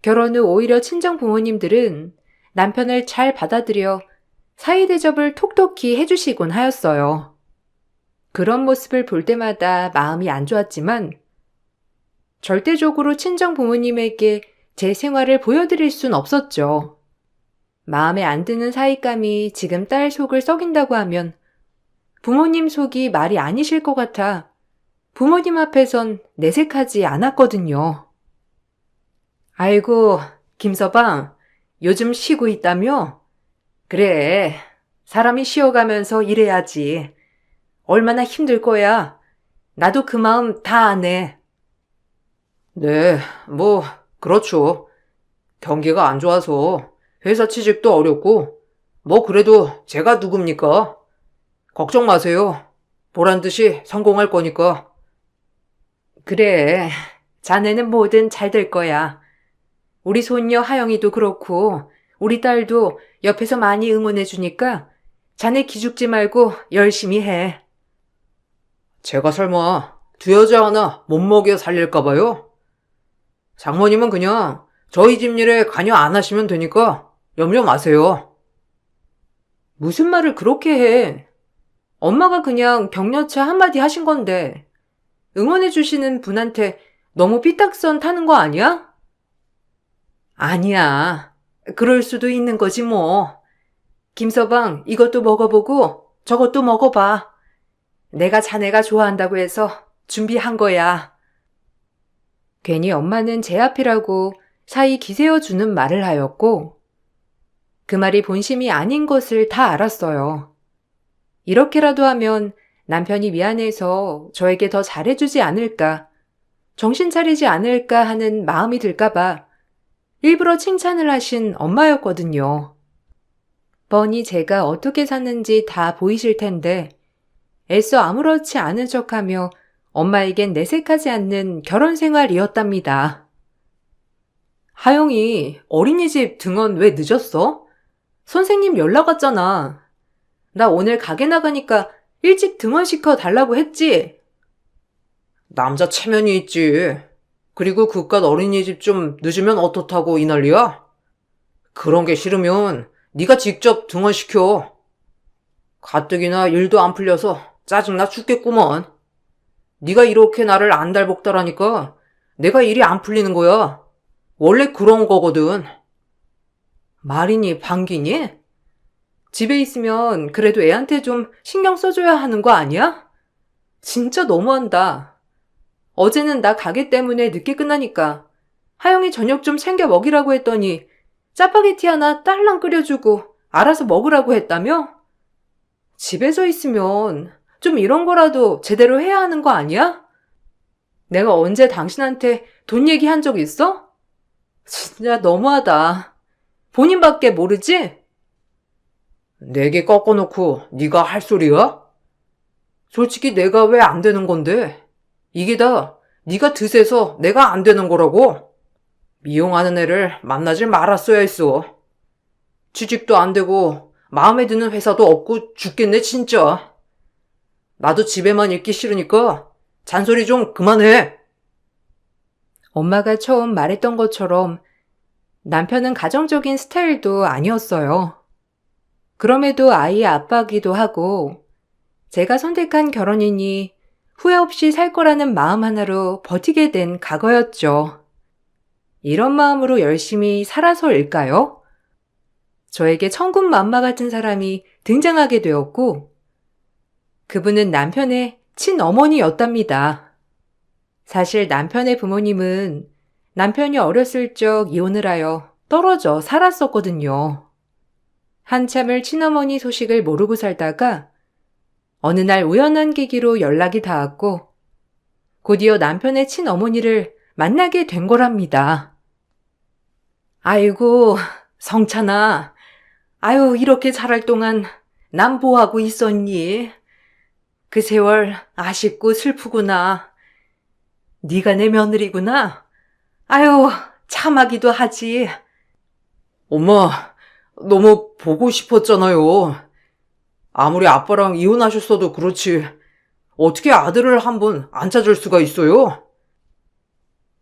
결혼 후 오히려 친정 부모님들은 남편을 잘 받아들여 사이 대접을 톡톡히 해주시곤 하였어요. 그런 모습을 볼 때마다 마음이 안 좋았지만 절대적으로 친정 부모님에게 제 생활을 보여드릴 순 없었죠. 마음에 안 드는 사윗감이 지금 딸 속을 썩인다고 하면 부모님 속이 말이 아니실 것 같아 부모님 앞에선 내색하지 않았거든요. 아이고, 김서방, 요즘 쉬고 있다며? 그래, 사람이 쉬어가면서 일해야지. 얼마나 힘들 거야. 나도 그 마음 다 아네. 네, 뭐, 그렇죠. 경기가 안 좋아서 회사 취직도 어렵고, 뭐 그래도 제가 누굽니까? 걱정 마세요. 보란 듯이 성공할 거니까. 그래, 자네는 뭐든 잘 될 거야. 우리 손녀 하영이도 그렇고 우리 딸도 옆에서 많이 응원해 주니까 자네 기죽지 말고 열심히 해. 제가 설마 두 여자 하나 못 먹여 살릴까 봐요? 장모님은 그냥 저희 집 일에 관여 안 하시면 되니까 염려 마세요. 무슨 말을 그렇게 해? 엄마가 그냥 격려차 한마디 하신 건데 응원해 주시는 분한테 너무 삐딱선 타는 거 아니야? 아니야. 그럴 수도 있는 거지 뭐. 김서방 이것도 먹어보고 저것도 먹어봐. 내가 자네가 좋아한다고 해서 준비한 거야. 괜히 엄마는 제 앞이라고 사이 기세어주는 말을 하였고 그 말이 본심이 아닌 것을 다 알았어요. 이렇게라도 하면 남편이 미안해서 저에게 더 잘해주지 않을까, 정신 차리지 않을까 하는 마음이 들까봐 일부러 칭찬을 하신 엄마였거든요. 뻔히 제가 어떻게 사는지 다 보이실 텐데 애써 아무렇지 않은 척하며 엄마에겐 내색하지 않는 결혼 생활이었답니다. 하영이 어린이집 등원 왜 늦었어? 선생님 연락 왔잖아. 나 오늘 가게 나가니까 일찍 등원시켜 달라고 했지? 남자 체면이 있지. 그리고 그깟 어린이집 좀 늦으면 어떻다고 이 난리야? 그런 게 싫으면 네가 직접 등원시켜. 가뜩이나 일도 안 풀려서 짜증나 죽겠구먼. 네가 이렇게 나를 안달복달하니까 내가 일이 안 풀리는 거야. 원래 그런 거거든. 말이니 방귀니? 집에 있으면 그래도 애한테 좀 신경 써줘야 하는 거 아니야? 진짜 너무한다. 어제는 나 가게 때문에 늦게 끝나니까 하영이 저녁 좀 챙겨 먹이라고 했더니 짜파게티 하나 딸랑 끓여주고 알아서 먹으라고 했다며? 집에서 있으면 좀 이런 거라도 제대로 해야 하는 거 아니야? 내가 언제 당신한테 돈 얘기한 적 있어? 진짜 너무하다. 본인밖에 모르지? 내게 꺾어놓고 네가 할 소리야? 솔직히 내가 왜 안 되는 건데? 이게 다 네가 드세서 내가 안 되는 거라고. 미용하는 애를 만나질 말았어야 했어. 취직도 안 되고 마음에 드는 회사도 없고 죽겠네 진짜. 나도 집에만 있기 싫으니까 잔소리 좀 그만해. 엄마가 처음 말했던 것처럼 남편은 가정적인 스타일도 아니었어요. 그럼에도 아이의 아빠기도 하고 제가 선택한 결혼이니 후회 없이 살 거라는 마음 하나로 버티게 된 과거였죠. 이런 마음으로 열심히 살아서일까요? 저에게 천군만마 같은 사람이 등장하게 되었고 그분은 남편의 친어머니였답니다. 사실 남편의 부모님은 남편이 어렸을 적 이혼을 하여 떨어져 살았었거든요. 한참을 친어머니 소식을 모르고 살다가 어느 날 우연한 계기로 연락이 닿았고 곧이어 남편의 친어머니를 만나게 된 거랍니다. 아이고, 성찬아. 아유, 이렇게 자랄 동안 난 뭐하고 있었니? 그 세월 아쉽고 슬프구나. 네가 내 며느리구나. 아유, 참하기도 하지. 엄마, 너무 보고 싶었잖아요. 아무리 아빠랑 이혼하셨어도 그렇지. 어떻게 아들을 한 번 안 찾을 수가 있어요?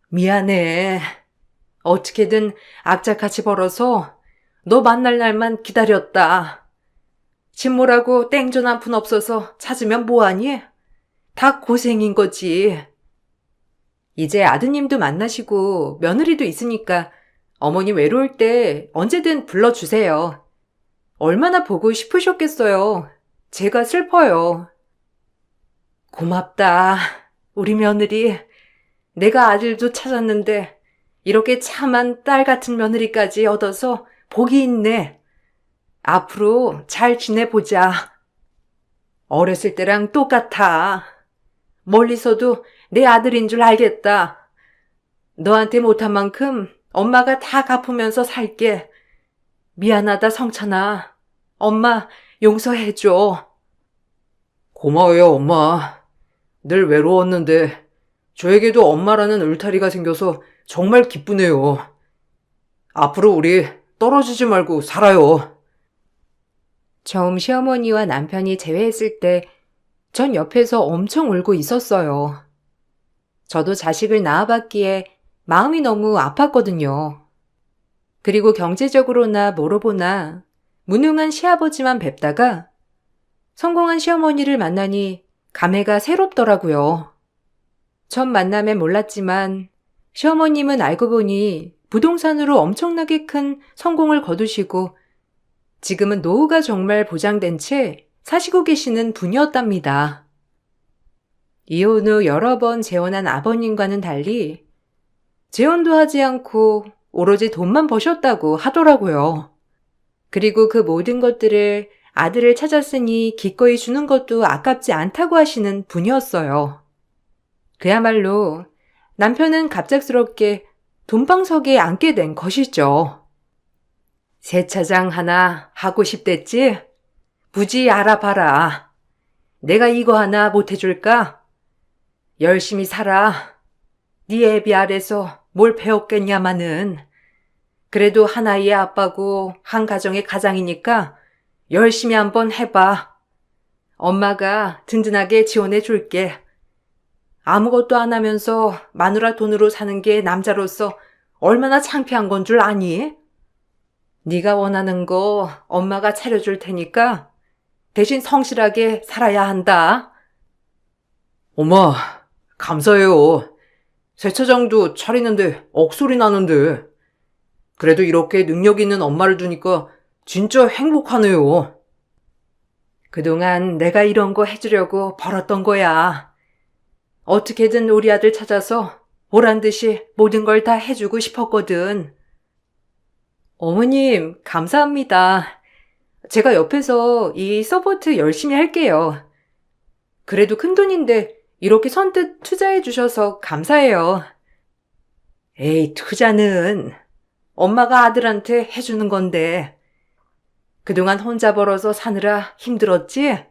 미안해. 어떻게든 악착같이 벌어서 너 만날 날만 기다렸다. 친모라고 땡전 한 푼 없어서 찾으면 뭐하니? 다 고생인 거지. 이제 아드님도 만나시고 며느리도 있으니까 어머니 외로울 때 언제든 불러주세요. 얼마나 보고 싶으셨겠어요. 제가 슬퍼요. 고맙다. 우리 며느리. 내가 아들도 찾았는데 이렇게 참한 딸 같은 며느리까지 얻어서 복이 있네. 앞으로 잘 지내보자. 어렸을 때랑 똑같아. 멀리서도 내 아들인 줄 알겠다. 너한테 못한 만큼 엄마가 다 갚으면서 살게. 미안하다, 성찬아. 엄마 용서해줘. 고마워요, 엄마. 늘 외로웠는데 저에게도 엄마라는 울타리가 생겨서 정말 기쁘네요. 앞으로 우리 떨어지지 말고 살아요. 처음 시어머니와 남편이 재회했을 때 전 옆에서 엄청 울고 있었어요. 저도 자식을 낳아봤기에 마음이 너무 아팠거든요. 그리고 경제적으로나 뭐로 보나 무능한 시아버지만 뵙다가 성공한 시어머니를 만나니 감회가 새롭더라고요. 첫 만남엔 몰랐지만 시어머님은 알고 보니 부동산으로 엄청나게 큰 성공을 거두시고 지금은 노후가 정말 보장된 채 사시고 계시는 분이었답니다. 이혼 후 여러 번 재혼한 아버님과는 달리 재혼도 하지 않고 오로지 돈만 버셨다고 하더라고요. 그리고 그 모든 것들을 아들을 찾았으니 기꺼이 주는 것도 아깝지 않다고 하시는 분이었어요. 그야말로 남편은 갑작스럽게 돈방석에 앉게 된 것이죠. 세차장 하나 하고 싶댔지? 부지 알아봐라. 내가 이거 하나 못해줄까? 열심히 살아. 네 애비 아래서 뭘 배웠겠냐마는. 그래도 하나의 아빠고 한 가정의 가장이니까 열심히 한번 해봐. 엄마가 든든하게 지원해줄게. 아무것도 안 하면서 마누라 돈으로 사는 게 남자로서 얼마나 창피한 건 줄 아니? 네가 원하는 거 엄마가 차려줄 테니까 대신 성실하게 살아야 한다. 엄마, 감사해요. 세차장도 차리는데 억소리 나는데. 그래도 이렇게 능력 있는 엄마를 두니까 진짜 행복하네요. 그동안 내가 이런 거 해주려고 벌었던 거야. 어떻게든 우리 아들 찾아서 보란 듯이 모든 걸 다 해주고 싶었거든. 어머님, 감사합니다. 제가 옆에서 이 서포트 열심히 할게요. 그래도 큰돈인데 이렇게 선뜻 투자해 주셔서 감사해요. 에이, 투자는 엄마가 아들한테 해주는 건데 그동안 혼자 벌어서 사느라 힘들었지?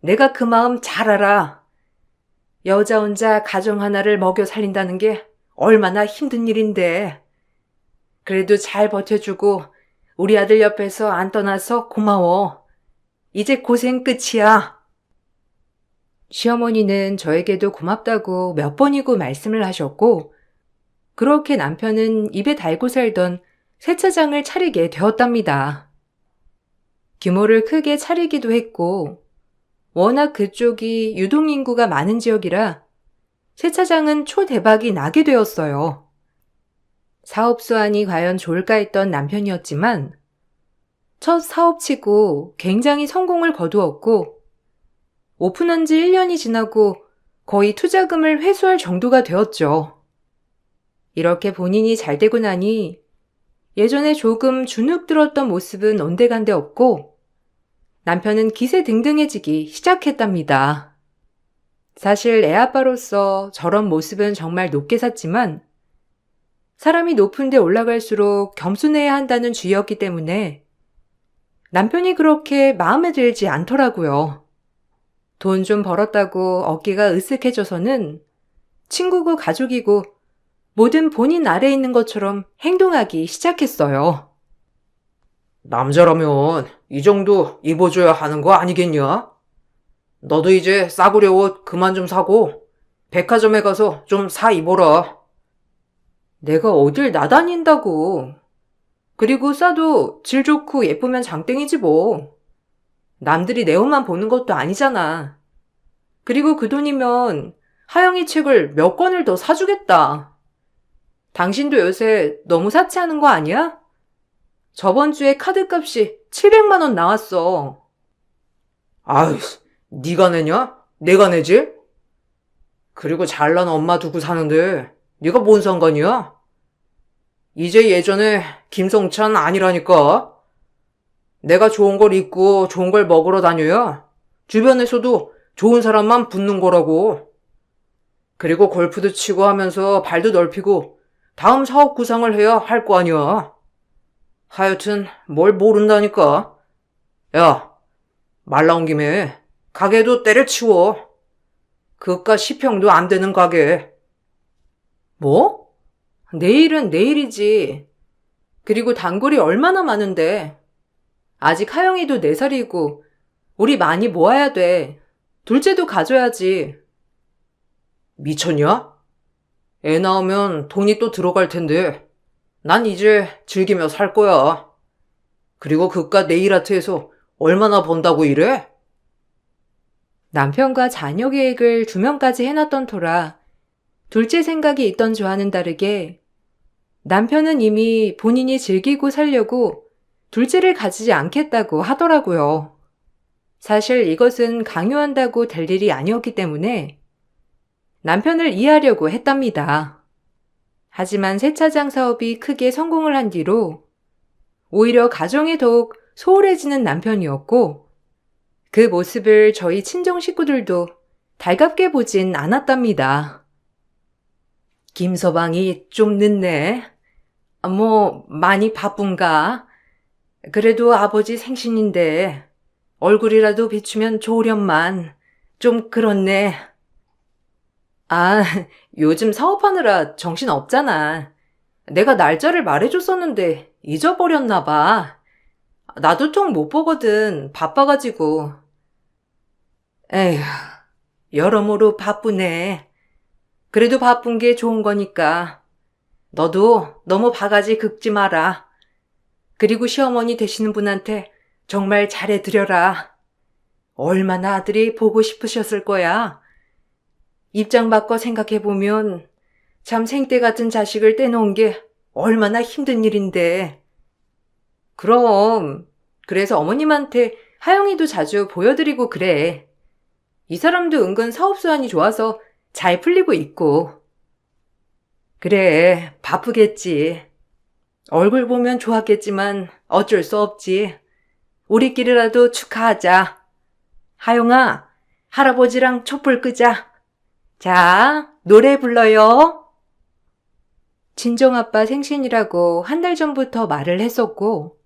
내가 그 마음 잘 알아. 여자 혼자 가정 하나를 먹여 살린다는 게 얼마나 힘든 일인데. 그래도 잘 버텨주고 우리 아들 옆에서 안 떠나서 고마워. 이제 고생 끝이야. 시어머니는 저에게도 고맙다고 몇 번이고 말씀을 하셨고, 그렇게 남편은 입에 달고 살던 세차장을 차리게 되었답니다. 규모를 크게 차리기도 했고, 워낙 그쪽이 유동인구가 많은 지역이라 세차장은 초대박이 나게 되었어요. 사업 수완이 과연 좋을까 했던 남편이었지만, 첫 사업치고 굉장히 성공을 거두었고, 오픈한 지 1년이 지나고 거의 투자금을 회수할 정도가 되었죠. 이렇게 본인이 잘 되고 나니 예전에 조금 주눅 들었던 모습은 온데간데 없고 남편은 기세등등해지기 시작했답니다. 사실 애아빠로서 저런 모습은 정말 높게 샀지만 사람이 높은 데 올라갈수록 겸손해야 한다는 주의였기 때문에 남편이 그렇게 마음에 들지 않더라고요. 돈 좀 벌었다고 어깨가 으쓱해져서는 친구고 가족이고 뭐든 본인 아래에 있는 것처럼 행동하기 시작했어요. 남자라면 이 정도 입어줘야 하는 거 아니겠냐? 너도 이제 싸구려 옷 그만 좀 사고 백화점에 가서 좀 사 입어라. 내가 어딜 나다닌다고. 그리고 싸도 질 좋고 예쁘면 장땡이지 뭐. 남들이 내 옷만 보는 것도 아니잖아. 그리고 그 돈이면 하영이 책을 몇 권을 더 사주겠다. 당신도 요새 너무 사치하는 거 아니야? 저번 주에 카드값이 700만 원 나왔어. 아유, 네가 내냐? 내가 내지? 그리고 잘난 엄마 두고 사는데 네가 뭔 상관이야? 이제 예전에 김성찬 아니라니까. 내가 좋은 걸 입고 좋은 걸 먹으러 다녀야 주변에서도 좋은 사람만 붙는 거라고. 그리고 골프도 치고 하면서 발도 넓히고 다음 사업 구상을 해야 할 거 아니야. 하여튼 뭘 모른다니까. 야, 말 나온 김에 가게도 때려치워. 그깟 10평도 안 되는 가게. 뭐? 내일은 내일이지. 그리고 단골이 얼마나 많은데. 아직 하영이도 4살이고 우리 많이 모아야 돼. 둘째도 가져야지. 미쳤냐? 애 낳으면 돈이 또 들어갈 텐데 난 이제 즐기며 살 거야. 그리고 그깟 네일아트에서 얼마나 번다고 이래? 남편과 자녀 계획을 2명까지 해놨던 터라 둘째 생각이 있던 저와는 다르게 남편은 이미 본인이 즐기고 살려고 둘째를 가지지 않겠다고 하더라고요. 사실 이것은 강요한다고 될 일이 아니었기 때문에 남편을 이해하려고 했답니다. 하지만 세차장 사업이 크게 성공을 한 뒤로 오히려 가정이 더욱 소홀해지는 남편이었고 그 모습을 저희 친정 식구들도 달갑게 보진 않았답니다. 김서방이 좀 늦네. 뭐 많이 바쁜가? 그래도 아버지 생신인데 얼굴이라도 비추면 좋으련만. 좀 그렇네. 아, 요즘 사업하느라 정신 없잖아. 내가 날짜를 말해줬었는데 잊어버렸나 봐. 나도 통 못 보거든. 바빠가지고. 에휴, 여러모로 바쁘네. 그래도 바쁜 게 좋은 거니까. 너도 너무 바가지 긁지 마라. 그리고 시어머니 되시는 분한테 정말 잘해드려라. 얼마나 아들이 보고 싶으셨을 거야. 입장 바꿔 생각해보면 참 생떼 같은 자식을 떼놓은 게 얼마나 힘든 일인데. 그럼 그래서 어머님한테 하영이도 자주 보여드리고 그래. 이 사람도 은근 사업 수완이 좋아서 잘 풀리고 있고. 그래, 바쁘겠지. 얼굴 보면 좋았겠지만 어쩔 수 없지. 우리끼리라도 축하하자. 하영아, 할아버지랑 촛불 끄자. 자, 노래 불러요. 친정아빠 생신이라고 한 달 전부터 말을 했었고,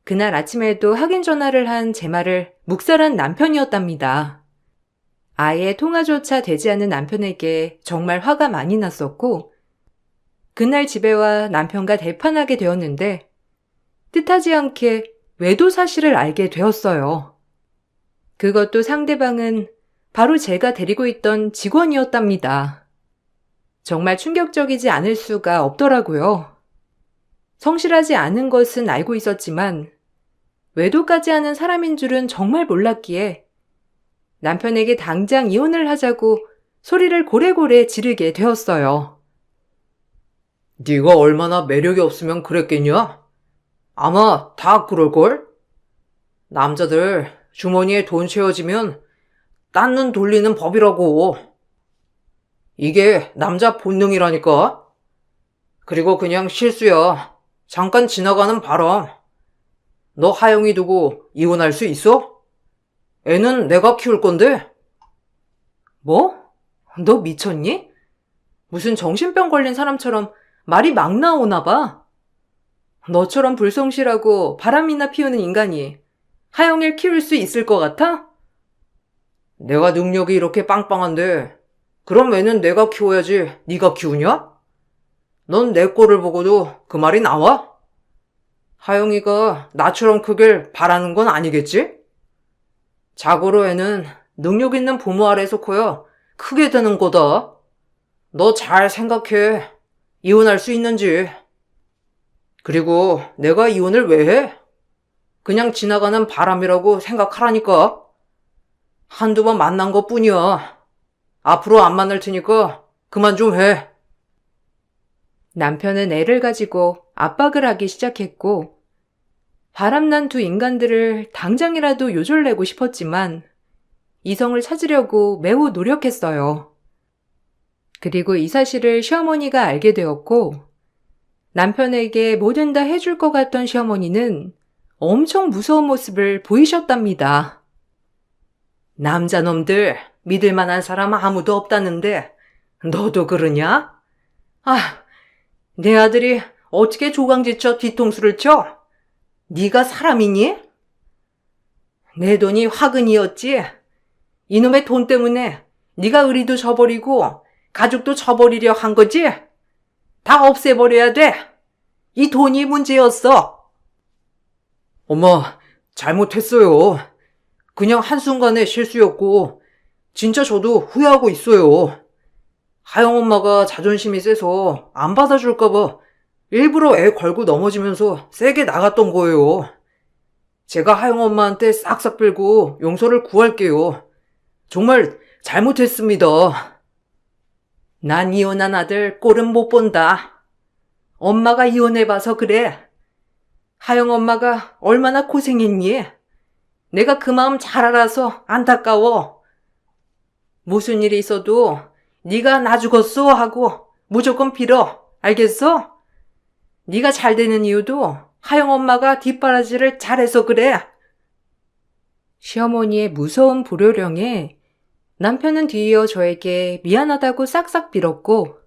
그날 아침에도 확인 전화를 한 제 말을 묵살한 남편이었답니다. 아예 통화조차 되지 않는 남편에게 정말 화가 많이 났었고, 그날 집에 와 남편과 대판하게 되었는데, 뜻하지 않게 외도 사실을 알게 되었어요. 그것도 상대방은 바로 제가 데리고 있던 직원이었답니다. 정말 충격적이지 않을 수가 없더라고요. 성실하지 않은 것은 알고 있었지만 외도까지 하는 사람인 줄은 정말 몰랐기에 남편에게 당장 이혼을 하자고 소리를 고래고래 지르게 되었어요. 네가 얼마나 매력이 없으면 그랬겠냐? 아마 다 그럴걸? 남자들 주머니에 돈 채워지면 딴 눈 돌리는 법이라고. 이게 남자 본능이라니까? 그리고 그냥 실수야. 잠깐 지나가는 바람. 너 하영이 두고 이혼할 수 있어? 애는 내가 키울 건데? 뭐? 너 미쳤니? 무슨 정신병 걸린 사람처럼 말이 막 나오나 봐. 너처럼 불성실하고 바람이나 피우는 인간이 하영이를 키울 수 있을 것 같아? 내가 능력이 이렇게 빵빵한데 그럼 애는 내가 키워야지 네가 키우냐? 넌 내 꼴을 보고도 그 말이 나와? 하영이가 나처럼 크길 바라는 건 아니겠지? 자고로 애는 능력 있는 부모 아래에서 커야 크게 되는 거다. 너 잘 생각해. 이혼할 수 있는지. 그리고 내가 이혼을 왜 해? 그냥 지나가는 바람이라고 생각하라니까. 한두 번 만난 것 뿐이야. 앞으로 안 만날 테니까 그만 좀 해. 남편은 애를 가지고 압박을 하기 시작했고, 바람난 두 인간들을 당장이라도 요절내고 싶었지만 이성을 찾으려고 매우 노력했어요. 그리고 이 사실을 시어머니가 알게 되었고, 남편에게 뭐든 다 해줄 것 같던 시어머니는 엄청 무서운 모습을 보이셨답니다. 남자놈들 믿을 만한 사람 아무도 없다는데 너도 그러냐? 아, 내 아들이 어떻게 조강지쳐 뒤통수를 쳐? 네가 사람이니? 내 돈이 화근이었지? 이놈의 돈 때문에 네가 의리도 저버리고 가족도 저버리려 한 거지? 다 없애버려야 돼. 이 돈이 문제였어. 엄마, 잘못했어요. 그냥 한순간의 실수였고 진짜 저도 후회하고 있어요. 하영 엄마가 자존심이 세서 안 받아줄까봐 일부러 애 걸고 넘어지면서 세게 나갔던 거예요. 제가 하영 엄마한테 싹싹 빌고 용서를 구할게요. 정말 잘못했습니다. 난 이혼한 아들 꼴은 못 본다. 엄마가 이혼해봐서 그래. 하영 엄마가 얼마나 고생했니? 내가 그 마음 잘 알아서 안타까워. 무슨 일이 있어도 네가 나 죽었어 하고 무조건 빌어. 알겠어? 네가 잘 되는 이유도 하영 엄마가 뒷바라지를 잘해서 그래. 시어머니의 무서운 불효령에 남편은 뒤이어 저에게 미안하다고 싹싹 빌었고,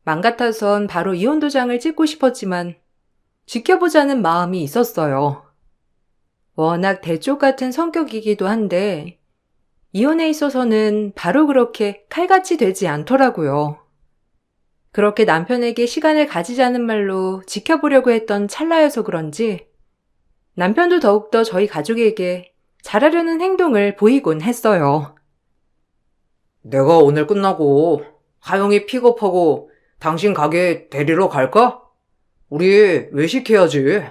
맘 같아선 바로 이혼 도장을 찍고 싶었지만 지켜보자는 마음이 있었어요. 워낙 대쪽 같은 성격이기도 한데 이혼에 있어서는 바로 그렇게 칼같이 되지 않더라고요. 그렇게 남편에게 시간을 가지자는 말로 지켜보려고 했던 찰나여서 그런지 남편도 더욱더 저희 가족에게 잘하려는 행동을 보이곤 했어요. 내가 오늘 끝나고 하영이 픽업하고 당신 가게 데리러 갈까? 우리 외식해야지.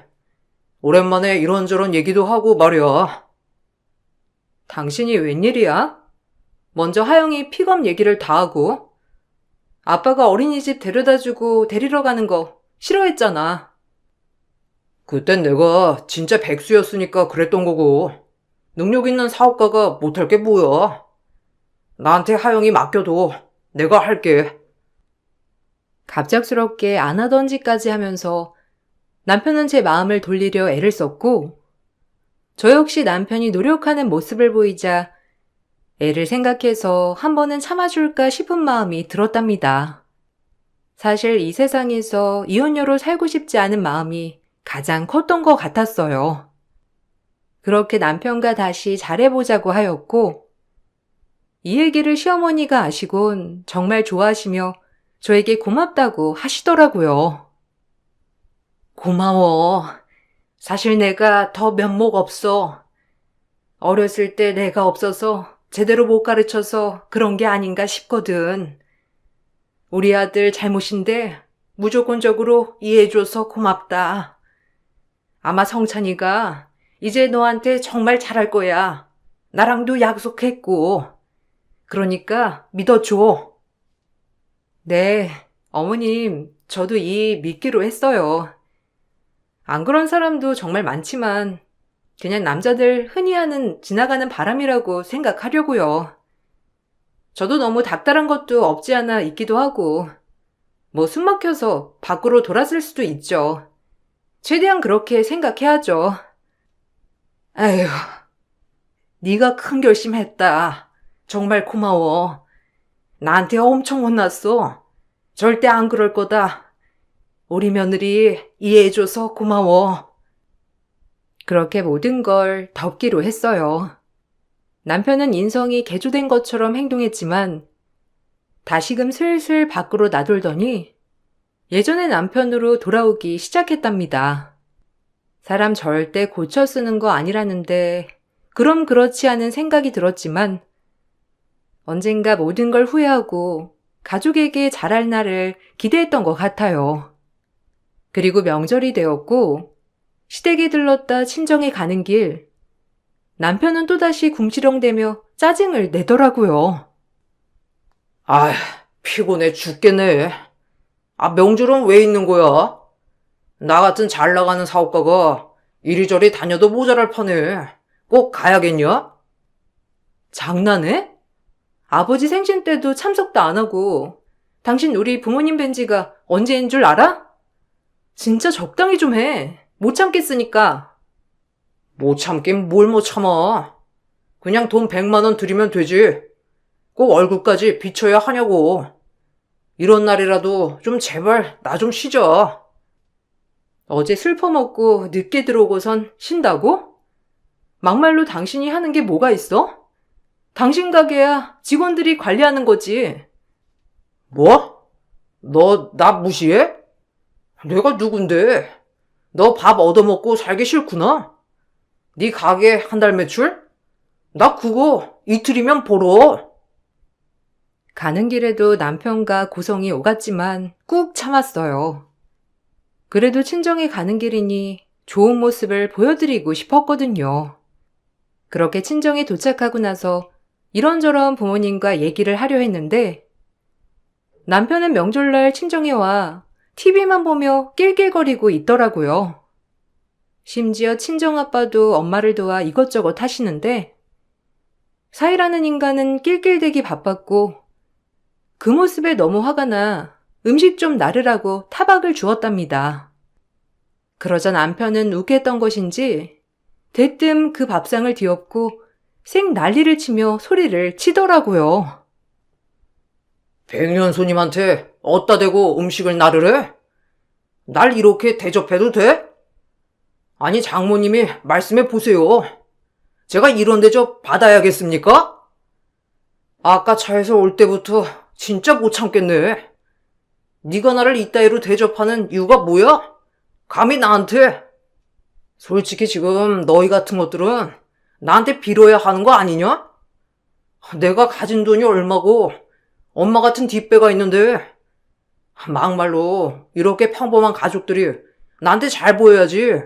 오랜만에 이런저런 얘기도 하고 말이야. 당신이 웬일이야? 먼저 하영이 픽업 얘기를 다 하고 아빠가 어린이집 데려다주고 데리러 가는 거 싫어했잖아. 그땐 내가 진짜 백수였으니까 그랬던 거고 능력 있는 사업가가 못할 게 뭐야. 나한테 하영이 맡겨둬. 내가 할게. 갑작스럽게 안 하던 짓까지 하면서 남편은 제 마음을 돌리려 애를 썼고, 저 역시 남편이 노력하는 모습을 보이자 애를 생각해서 한 번은 참아줄까 싶은 마음이 들었답니다. 사실 이 세상에서 이혼녀로 살고 싶지 않은 마음이 가장 컸던 것 같았어요. 그렇게 남편과 다시 잘해보자고 하였고, 이 얘기를 시어머니가 아시곤 정말 좋아하시며 저에게 고맙다고 하시더라고요. 고마워. 사실 내가 더 면목 없어. 어렸을 때 내가 없어서 제대로 못 가르쳐서 그런 게 아닌가 싶거든. 우리 아들 잘못인데 무조건적으로 이해해줘서 고맙다. 아마 성찬이가 이제 너한테 정말 잘할 거야. 나랑도 약속했고. 그러니까 믿어줘. 네, 어머님, 저도 이 믿기로 했어요. 안 그런 사람도 정말 많지만 그냥 남자들 흔히 하는 지나가는 바람이라고 생각하려고요. 저도 너무 닥달한 것도 없지 않아 있기도 하고, 뭐 숨 막혀서 밖으로 돌았을 수도 있죠. 최대한 그렇게 생각해야죠. 아휴, 네가 큰 결심했다. 정말 고마워. 나한테 엄청 혼났어. 절대 안 그럴 거다. 우리 며느리 이해해줘서 고마워. 그렇게 모든 걸 덮기로 했어요. 남편은 인성이 개조된 것처럼 행동했지만 다시금 슬슬 밖으로 나돌더니 예전의 남편으로 돌아오기 시작했답니다. 사람 절대 고쳐 쓰는 거 아니라는데 그럼 그렇지 않은 생각이 들었지만 언젠가 모든 걸 후회하고 가족에게 잘할 날을 기대했던 것 같아요. 그리고 명절이 되었고 시댁에 들렀다 친정에 가는 길 남편은 또다시 궁시렁대며 짜증을 내더라고요. 아휴, 피곤해 죽겠네. 명절은 왜 있는 거야? 나 같은 잘 나가는 사업가가 이리저리 다녀도 모자랄 판에 꼭 가야겠냐? 장난해? 아버지 생신 때도 참석도 안 하고 당신 우리 부모님 뵌 지가 언제인 줄 알아? 진짜 적당히 좀 해. 못 참겠으니까. 못 참긴 뭘 못 참아. 그냥 돈 100만 원 드리면 되지. 꼭 얼굴까지 비춰야 하냐고. 이런 날이라도 좀 제발 나 좀 쉬자. 어제 슬퍼 먹고 늦게 들어오고선 쉰다고? 막말로 당신이 하는 게 뭐가 있어? 당신 가게야 직원들이 관리하는 거지. 뭐? 너 나 무시해? 내가 누군데? 너 밥 얻어먹고 살기 싫구나? 네 가게 한 달 매출? 나 그거 이틀이면 벌어. 가는 길에도 남편과 고성이 오갔지만 꾹 참았어요. 그래도 친정에 가는 길이니 좋은 모습을 보여드리고 싶었거든요. 그렇게 친정에 도착하고 나서 이런저런 부모님과 얘기를 하려 했는데 남편은 명절날 친정에 와 TV만 보며 낄낄거리고 있더라고요. 심지어 친정아빠도 엄마를 도와 이것저것 하시는데 사이라는 인간은 낄낄대기 바빴고 그 모습에 너무 화가 나 음식 좀 나르라고 타박을 주었답니다. 그러자 남편은 욱했던 것인지 대뜸 그 밥상을 뒤엎고 생 난리를 치며 소리를 치더라고요. 백년 손님한테 어디다 대고 음식을 나르래? 날 이렇게 대접해도 돼? 아니 장모님이 말씀해 보세요. 제가 이런 대접 받아야겠습니까? 아까 차에서 올 때부터 진짜 못 참겠네. 네가 나를 이따위로 대접하는 이유가 뭐야? 감히 나한테? 솔직히 지금 너희 같은 것들은 나한테 빌어야 하는 거 아니냐? 내가 가진 돈이 얼마고 엄마 같은 뒷배가 있는데 막말로 이렇게 평범한 가족들이 나한테 잘 보여야지.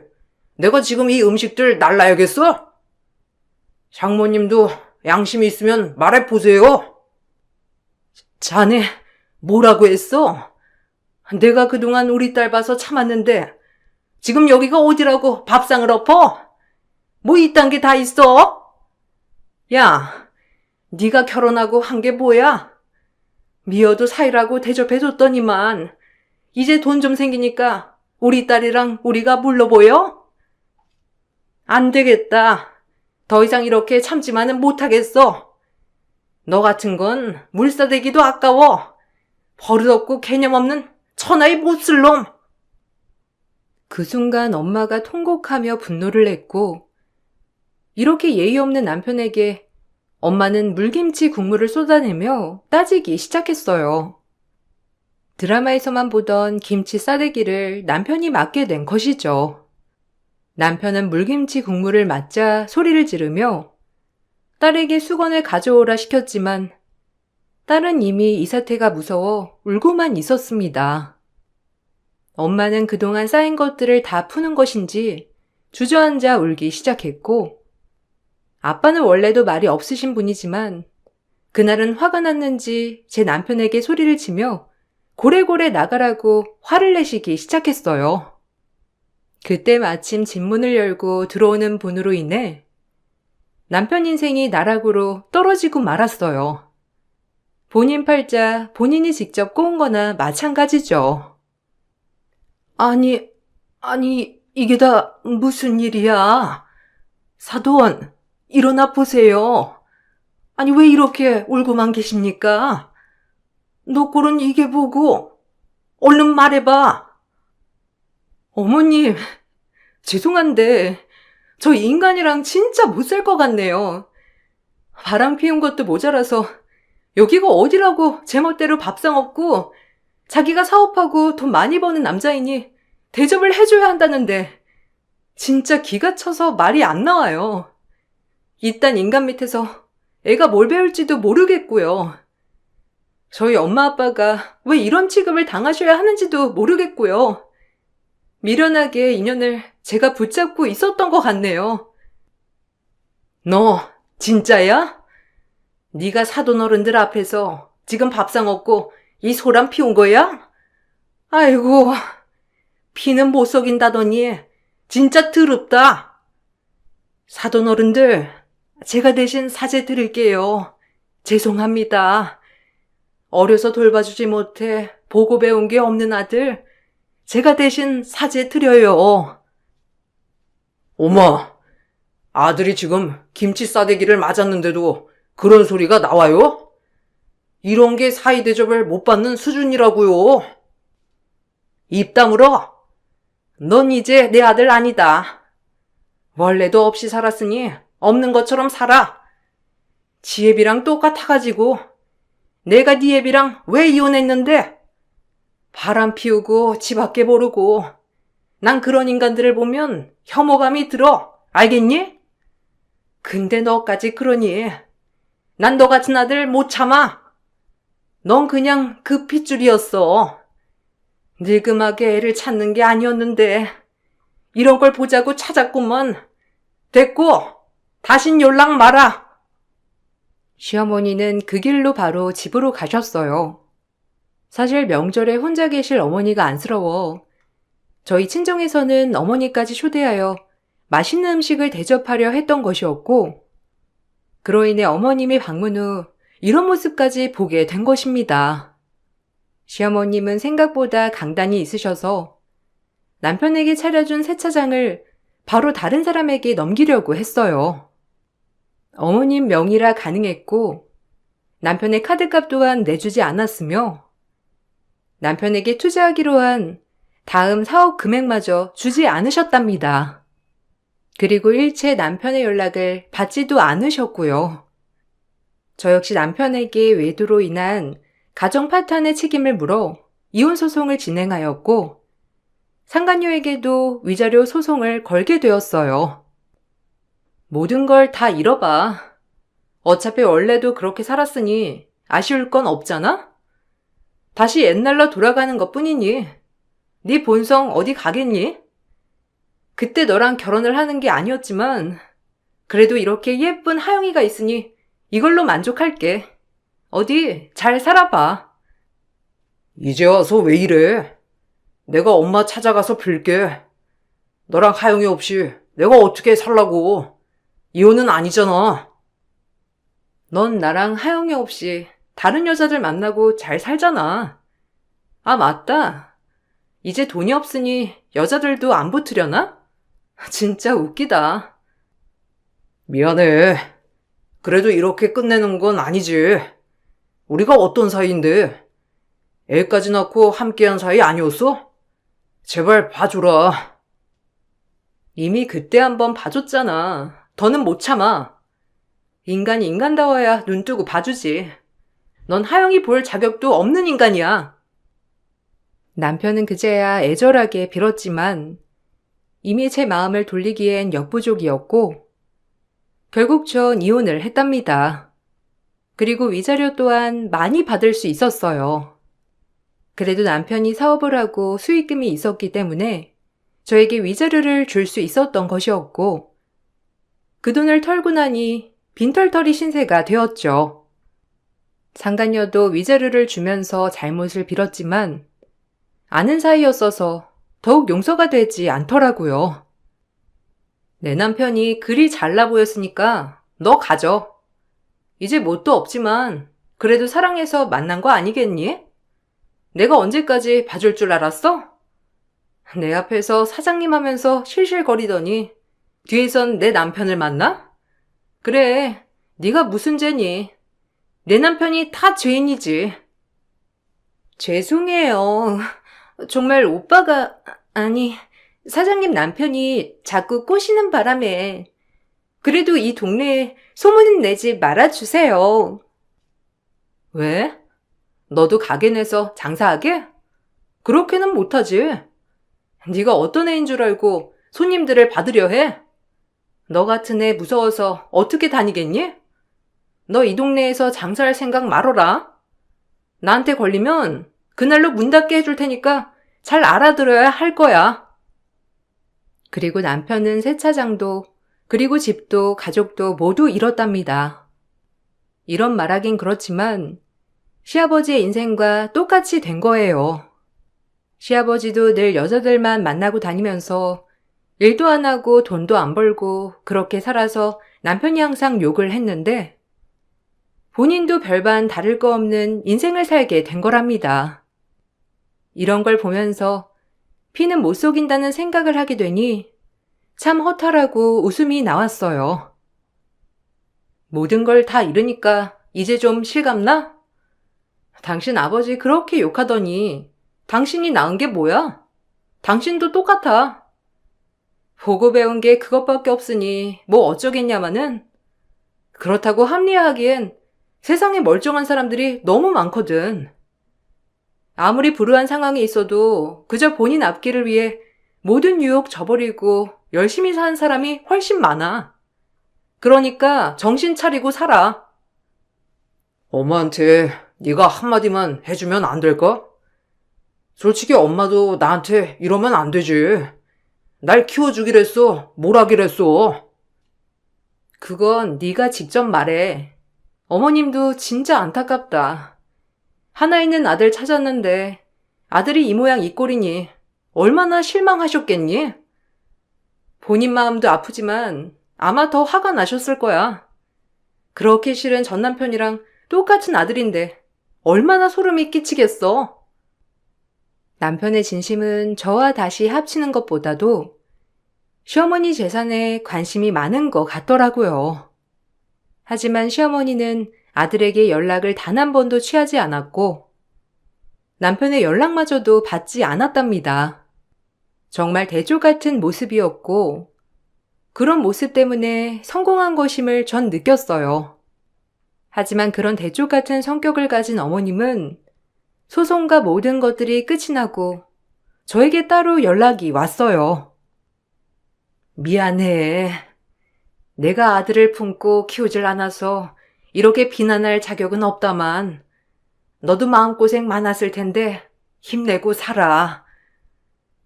내가 지금 이 음식들 날라야겠어? 장모님도 양심이 있으면 말해보세요. 자네 뭐라고 했어? 내가 그동안 우리 딸 봐서 참았는데 지금 여기가 어디라고 밥상을 엎어? 뭐 이딴 게 다 있어? 야, 네가 결혼하고 한 게 뭐야? 미어도 사이라고 대접해줬더니만 이제 돈 좀 생기니까 우리 딸이랑 우리가 물러 보여? 안 되겠다. 더 이상 이렇게 참지만은 못하겠어. 너 같은 건 물사대기도 아까워. 버릇없고 개념 없는 천하의 못쓸 놈. 그 순간 엄마가 통곡하며 분노를 냈고, 이렇게 예의 없는 남편에게 엄마는 물김치 국물을 쏟아내며 따지기 시작했어요. 드라마에서만 보던 김치 싸대기를 남편이 맞게 된 것이죠. 남편은 물김치 국물을 맞자 소리를 지르며 딸에게 수건을 가져오라 시켰지만 딸은 이미 이 사태가 무서워 울고만 있었습니다. 엄마는 그동안 쌓인 것들을 다 푸는 것인지 주저앉아 울기 시작했고, 아빠는 원래도 말이 없으신 분이지만 그날은 화가 났는지 제 남편에게 소리를 치며 고래고래 나가라고 화를 내시기 시작했어요. 그때 마침 집문을 열고 들어오는 분으로 인해 남편 인생이 나락으로 떨어지고 말았어요. 본인 팔자 본인이 직접 꼬은 거나 마찬가지죠. 아니, 이게 다 무슨 일이야? 사돈, 일어나 보세요. 아니, 왜 이렇게 울고만 계십니까? 너 꼴은 이게 뭐고? 얼른 말해봐. 어머님, 죄송한데 저 이 인간이랑 진짜 못 살 것 같네요. 바람 피운 것도 모자라서 여기가 어디라고 제멋대로 밥상 없고 자기가 사업하고 돈 많이 버는 남자이니 대접을 해줘야 한다는데 진짜 기가 차서 말이 안 나와요. 이딴 인간 밑에서 애가 뭘 배울지도 모르겠고요. 저희 엄마 아빠가 왜 이런 취급을 당하셔야 하는지도 모르겠고요. 미련하게 인연을 제가 붙잡고 있었던 것 같네요. 너 진짜야? 네가 사돈 어른들 앞에서 지금 밥상 없고 이 소란 피운 거야? 아이고, 피는 못 속인다더니 진짜 더럽다. 사돈 어른들, 제가 대신 사죄 드릴게요. 죄송합니다. 어려서 돌봐주지 못해 보고 배운 게 없는 아들, 제가 대신 사죄 드려요. 엄마, 아들이 지금 김치 싸대기를 맞았는데도 그런 소리가 나와요? 이런 게 사이 대접을 못 받는 수준이라고요. 입 다물어. 넌 이제 내 아들 아니다. 원래도 없이 살았으니 없는 것처럼 살아. 지혜비랑 똑같아가지고 내가 네 애비랑 왜 이혼했는데? 바람 피우고 집 밖에 모르고 난 그런 인간들을 보면 혐오감이 들어. 알겠니? 근데 너까지 그러니 난 너 같은 아들 못 참아. 넌 그냥 그 핏줄이었어. 늙음하게 애를 찾는 게 아니었는데 이런 걸 보자고 찾았구먼. 됐고 다신 연락 마라. 시어머니는 그 길로 바로 집으로 가셨어요. 사실 명절에 혼자 계실 어머니가 안쓰러워 저희 친정에서는 어머니까지 초대하여 맛있는 음식을 대접하려 했던 것이었고, 그로 인해 어머님이 방문 후 이런 모습까지 보게 된 것입니다. 시어머님은 생각보다 강단이 있으셔서 남편에게 차려준 세차장을 바로 다른 사람에게 넘기려고 했어요. 어머님 명의라 가능했고 남편의 카드값 또한 내주지 않았으며 남편에게 투자하기로 한 다음 사업 금액마저 주지 않으셨답니다. 그리고 일체 남편의 연락을 받지도 않으셨고요. 저 역시 남편에게 외도로 인한 가정 파탄의 책임을 물어 이혼소송을 진행하였고 상간녀에게도 위자료 소송을 걸게 되었어요. 모든 걸 다 잃어봐. 어차피 원래도 그렇게 살았으니 아쉬울 건 없잖아? 다시 옛날로 돌아가는 것뿐이니 네 본성 어디 가겠니? 그때 너랑 결혼을 하는 게 아니었지만 그래도 이렇게 예쁜 하영이가 있으니 이걸로 만족할게. 어디 잘 살아봐. 이제 와서 왜 이래? 내가 엄마 찾아가서 빌게. 너랑 하영이 없이 내가 어떻게 살라고. 이혼은 아니잖아. 넌 나랑 하영이 없이 다른 여자들 만나고 잘 살잖아. 아, 맞다. 이제 돈이 없으니 여자들도 안 붙으려나? 진짜 웃기다. 미안해. 그래도 이렇게 끝내는 건 아니지. 우리가 어떤 사이인데? 애까지 낳고 함께한 사이 아니었어? 제발 봐주라. 이미 그때 한번 봐줬잖아. 더는 못 참아. 인간이 인간다워야 눈 뜨고 봐주지. 넌 하영이 볼 자격도 없는 인간이야. 남편은 그제야 애절하게 빌었지만 이미 제 마음을 돌리기엔 역부족이었고 결국 전 이혼을 했답니다. 그리고 위자료 또한 많이 받을 수 있었어요. 그래도 남편이 사업을 하고 수익금이 있었기 때문에 저에게 위자료를 줄 수 있었던 것이었고 그 돈을 털고 나니 빈털터리 신세가 되었죠. 상간녀도 위자료를 주면서 잘못을 빌었지만 아는 사이였어서 더욱 용서가 되지 않더라고요. 내 남편이 그리 잘나 보였으니까 너 가져. 이제 뭣도 없지만 그래도 사랑해서 만난 거 아니겠니? 내가 언제까지 봐줄 줄 알았어? 내 앞에서 사장님 하면서 실실거리더니 뒤에선 내 남편을 만나? 그래, 네가 무슨 죄니? 내 남편이 다 죄인이지. 죄송해요. 정말 오빠가, 아니, 사장님 남편이 자꾸 꼬시는 바람에 그래도 이 동네에 소문 내지 말아주세요. 왜? 너도 가게 내서 장사하게? 그렇게는 못하지. 네가 어떤 애인 줄 알고 손님들을 받으려 해? 너 같은 애 무서워서 어떻게 다니겠니? 너 이 동네에서 장사할 생각 말어라. 나한테 걸리면 그날로 문 닫게 해줄 테니까 잘 알아들어야 할 거야. 그리고 남편은 세차장도 그리고 집도 가족도 모두 잃었답니다. 이런 말하긴 그렇지만 시아버지의 인생과 똑같이 된 거예요. 시아버지도 늘 여자들만 만나고 다니면서 일도 안 하고 돈도 안 벌고 그렇게 살아서 남편이 항상 욕을 했는데 본인도 별반 다를 거 없는 인생을 살게 된 거랍니다. 이런 걸 보면서 피는 못 속인다는 생각을 하게 되니 참 허탈하고 웃음이 나왔어요. 모든 걸 다 잃으니까 이제 좀 실감나? 당신 아버지 그렇게 욕하더니 당신이 낳은 게 뭐야? 당신도 똑같아. 보고 배운 게 그것밖에 없으니 뭐 어쩌겠냐마는 그렇다고 합리화하기엔 세상에 멀쩡한 사람들이 너무 많거든. 아무리 불우한 상황이 있어도 그저 본인 앞길을 위해 모든 유혹 저버리고 열심히 사는 사람이 훨씬 많아. 그러니까 정신 차리고 살아. 엄마한테 네가 한마디만 해주면 안 될까? 솔직히 엄마도 나한테 이러면 안 되지. 날 키워주기랬어. 뭘 하기랬어. 그건 네가 직접 말해. 어머님도 진짜 안타깝다. 하나 있는 아들 찾았는데 아들이 이 모양 이 꼴이니 얼마나 실망하셨겠니? 본인 마음도 아프지만 아마 더 화가 나셨을 거야. 그렇게 싫은 전 남편이랑 똑같은 아들인데 얼마나 소름이 끼치겠어. 남편의 진심은 저와 다시 합치는 것보다도 시어머니 재산에 관심이 많은 것 같더라고요. 하지만 시어머니는 아들에게 연락을 단 한 번도 취하지 않았고 남편의 연락마저도 받지 않았답니다. 정말 대조 같은 모습이었고 그런 모습 때문에 성공한 것임을 전 느꼈어요. 하지만 그런 대조 같은 성격을 가진 어머님은 소송과 모든 것들이 끝이 나고 저에게 따로 연락이 왔어요. 미안해. 내가 아들을 품고 키우질 않아서 이렇게 비난할 자격은 없다만 너도 마음고생 많았을 텐데 힘내고 살아.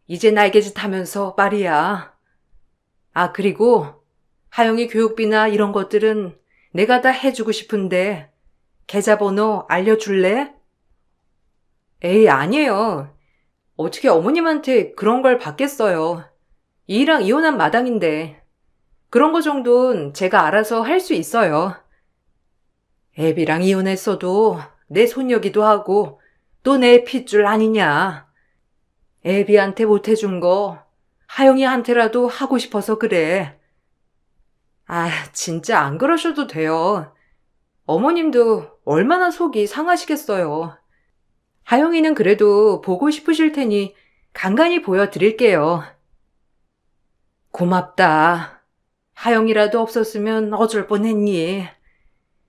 이제 날개짓 하면서 말이야. 아, 그리고 하영이 교육비나 이런 것들은 내가 다 해주고 싶은데 계좌번호 알려줄래? 에이, 아니에요. 어떻게 어머님한테 그런 걸 받겠어요. 이랑 이혼한 마당인데 그런 거 정도는 제가 알아서 할 수 있어요. 애비랑 이혼했어도 내 손녀기도 하고 또 내 핏줄 아니냐. 애비한테 못해준 거 하영이한테라도 하고 싶어서 그래. 아, 진짜 안 그러셔도 돼요. 어머님도 얼마나 속이 상하시겠어요. 하영이는 그래도 보고 싶으실 테니 간간히 보여드릴게요. 고맙다. 하영이라도 없었으면 어쩔 뻔했니.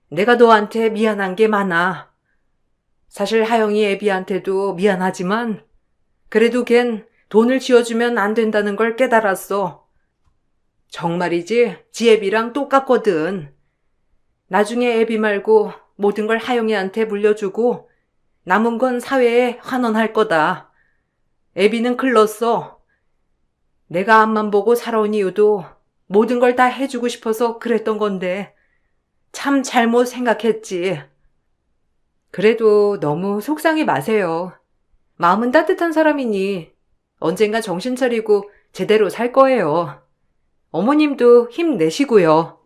내가 너한테 미안한 게 많아. 사실 하영이 애비한테도 미안하지만 그래도 걘 돈을 쥐어주면 안 된다는 걸 깨달았어. 정말이지 지 애비랑 똑같거든. 나중에 애비 말고 모든 걸 하영이한테 물려주고 남은 건 사회에 환원할 거다. 애비는 글렀어. 내가 앞만 보고 살아온 이유도 모든 걸 다 해주고 싶어서 그랬던 건데 참 잘못 생각했지. 그래도 너무 속상해 마세요. 마음은 따뜻한 사람이니 언젠가 정신 차리고 제대로 살 거예요. 어머님도 힘내시고요.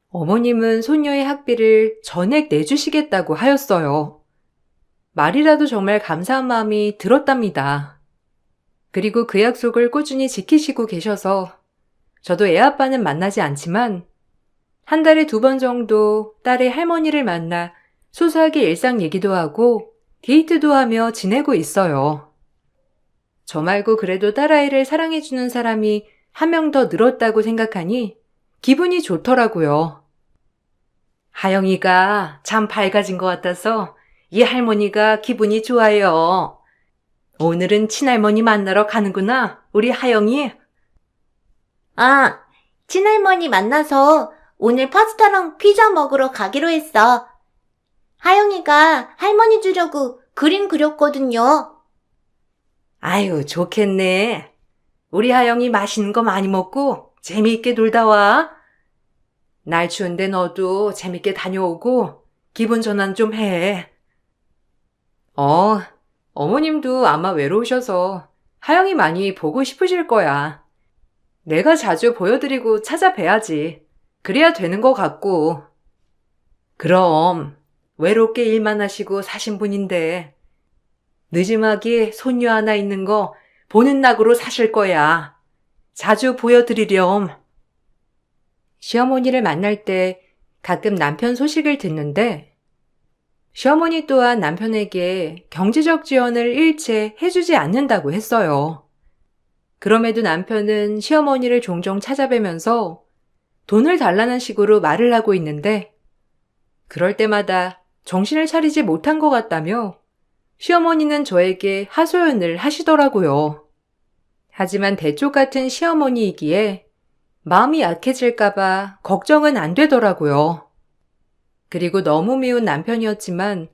어머님은 손녀의 학비를 전액 내주시겠다고 하였어요. 말이라도 정말 감사한 마음이 들었답니다. 그리고 그 약속을 꾸준히 지키시고 계셔서 저도 애아빠는 만나지 않지만 한 달에 2번 정도 딸의 할머니를 만나 소소하게 일상 얘기도 하고 데이트도 하며 지내고 있어요. 저 말고 그래도 딸아이를 사랑해주는 사람이 한 명 더 늘었다고 생각하니 기분이 좋더라고요. 하영이가 참 밝아진 것 같아서 이 할머니가 기분이 좋아요. 오늘은 친할머니 만나러 가는구나, 우리 하영이. 아, 친할머니 만나서 오늘 파스타랑 피자 먹으러 가기로 했어. 하영이가 할머니 주려고 그림 그렸거든요. 아유, 좋겠네. 우리 하영이 맛있는 거 많이 먹고 재미있게 놀다 와. 날 추운데 너도 재밌게 다녀오고 기분 전환 좀 해. 어머님도 아마 외로우셔서 하영이 많이 보고 싶으실 거야. 내가 자주 보여드리고 찾아뵈야지. 그래야 되는 것 같고. 그럼 외롭게 일만 하시고 사신 분인데 늦지막이 손녀 하나 있는 거 보는 낙으로 사실 거야. 자주 보여드리렴. 시어머니를 만날 때 가끔 남편 소식을 듣는데 시어머니 또한 남편에게 경제적 지원을 일체 해주지 않는다고 했어요. 그럼에도 남편은 시어머니를 종종 찾아뵈면서 돈을 달라는 식으로 말을 하고 있는데 그럴 때마다 정신을 차리지 못한 것 같다며 시어머니는 저에게 하소연을 하시더라고요. 하지만 대쪽 같은 시어머니이기에 마음이 약해질까봐 걱정은 안 되더라고요. 그리고 너무 미운 남편이었지만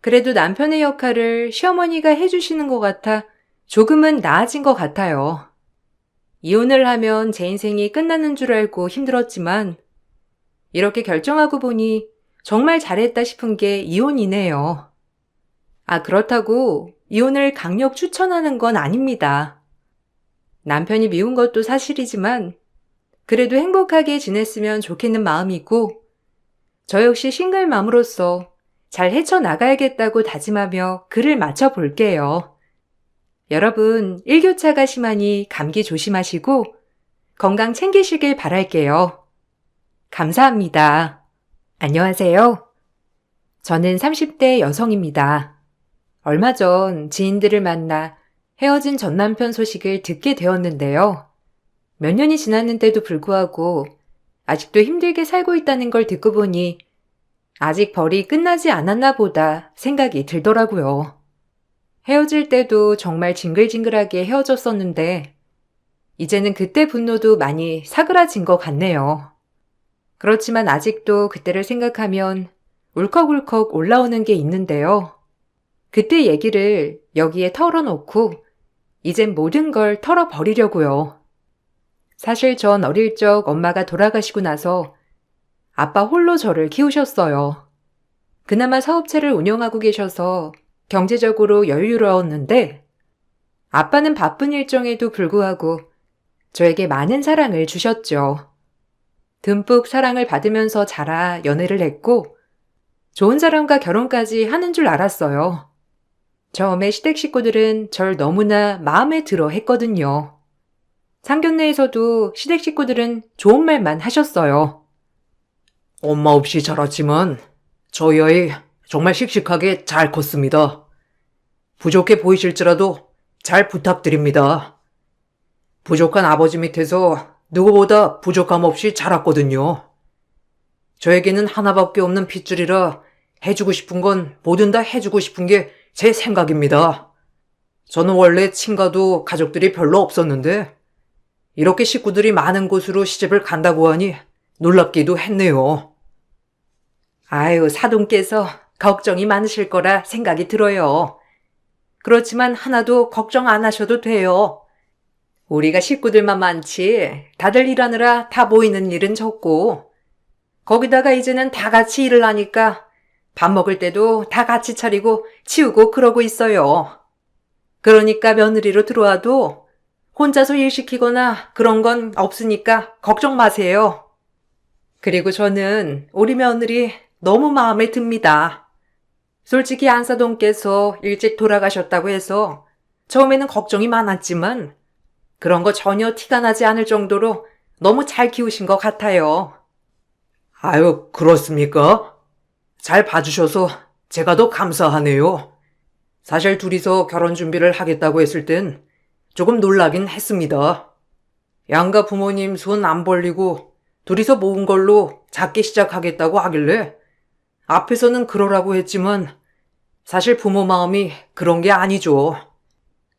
그래도 남편의 역할을 시어머니가 해주시는 것 같아 조금은 나아진 것 같아요. 이혼을 하면 제 인생이 끝나는 줄 알고 힘들었지만 이렇게 결정하고 보니 정말 잘했다 싶은 게 이혼이네요. 아, 그렇다고 이혼을 강력 추천하는 건 아닙니다. 남편이 미운 것도 사실이지만 그래도 행복하게 지냈으면 좋겠는 마음이고 저 역시 싱글맘으로서 잘 헤쳐나가야겠다고 다짐하며 글을 마쳐볼게요. 여러분, 일교차가 심하니 감기 조심하시고 건강 챙기시길 바랄게요. 감사합니다. 안녕하세요. 저는 30대 여성입니다. 얼마 전 지인들을 만나 헤어진 전 남편 소식을 듣게 되었는데요. 몇 년이 지났는데도 불구하고 아직도 힘들게 살고 있다는 걸 듣고 보니 아직 벌이 끝나지 않았나 보다 생각이 들더라고요. 헤어질 때도 정말 징글징글하게 헤어졌었는데 이제는 그때 분노도 많이 사그라진 것 같네요. 그렇지만 아직도 그때를 생각하면 울컥울컥 올라오는 게 있는데요. 그때 얘기를 여기에 털어놓고 이젠 모든 걸 털어버리려고요. 사실 전 어릴 적 엄마가 돌아가시고 나서 아빠 홀로 저를 키우셨어요. 그나마 사업체를 운영하고 계셔서 경제적으로 여유로웠는데 아빠는 바쁜 일정에도 불구하고 저에게 많은 사랑을 주셨죠. 듬뿍 사랑을 받으면서 자라 연애를 했고 좋은 사람과 결혼까지 하는 줄 알았어요. 처음에 시댁 식구들은 절 너무나 마음에 들어 했거든요. 상견례에서도 시댁 식구들은 좋은 말만 하셨어요. 엄마 없이 자랐지만 저희 아이 정말 씩씩하게 잘 컸습니다. 부족해 보이실지라도 잘 부탁드립니다. 부족한 아버지 밑에서 누구보다 부족함 없이 자랐거든요. 저에게는 하나밖에 없는 핏줄이라 해주고 싶은 건 뭐든 다 해주고 싶은 게 제 생각입니다. 저는 원래 친가도 가족들이 별로 없었는데 이렇게 식구들이 많은 곳으로 시집을 간다고 하니 놀랍기도 했네요. 아유, 사돈께서 걱정이 많으실 거라 생각이 들어요. 그렇지만 하나도 걱정 안 하셔도 돼요. 우리가 식구들만 많지 다들 일하느라 다 모이는 일은 적고 거기다가 이제는 다 같이 일을 하니까 밥 먹을 때도 다 같이 차리고 치우고 그러고 있어요. 그러니까 며느리로 들어와도 혼자서 일 시키거나 그런 건 없으니까 걱정 마세요. 그리고 저는 우리 며느리 너무 마음에 듭니다. 솔직히 안사돈께서 일찍 돌아가셨다고 해서 처음에는 걱정이 많았지만 그런 거 전혀 티가 나지 않을 정도로 너무 잘 키우신 것 같아요. 아유, 그렇습니까? 잘 봐주셔서 제가 더 감사하네요. 사실 둘이서 결혼 준비를 하겠다고 했을 땐 조금 놀라긴 했습니다. 양가 부모님 손 안 벌리고 둘이서 모은 걸로 작게 시작하겠다고 하길래 앞에서는 그러라고 했지만 사실 부모 마음이 그런 게 아니죠.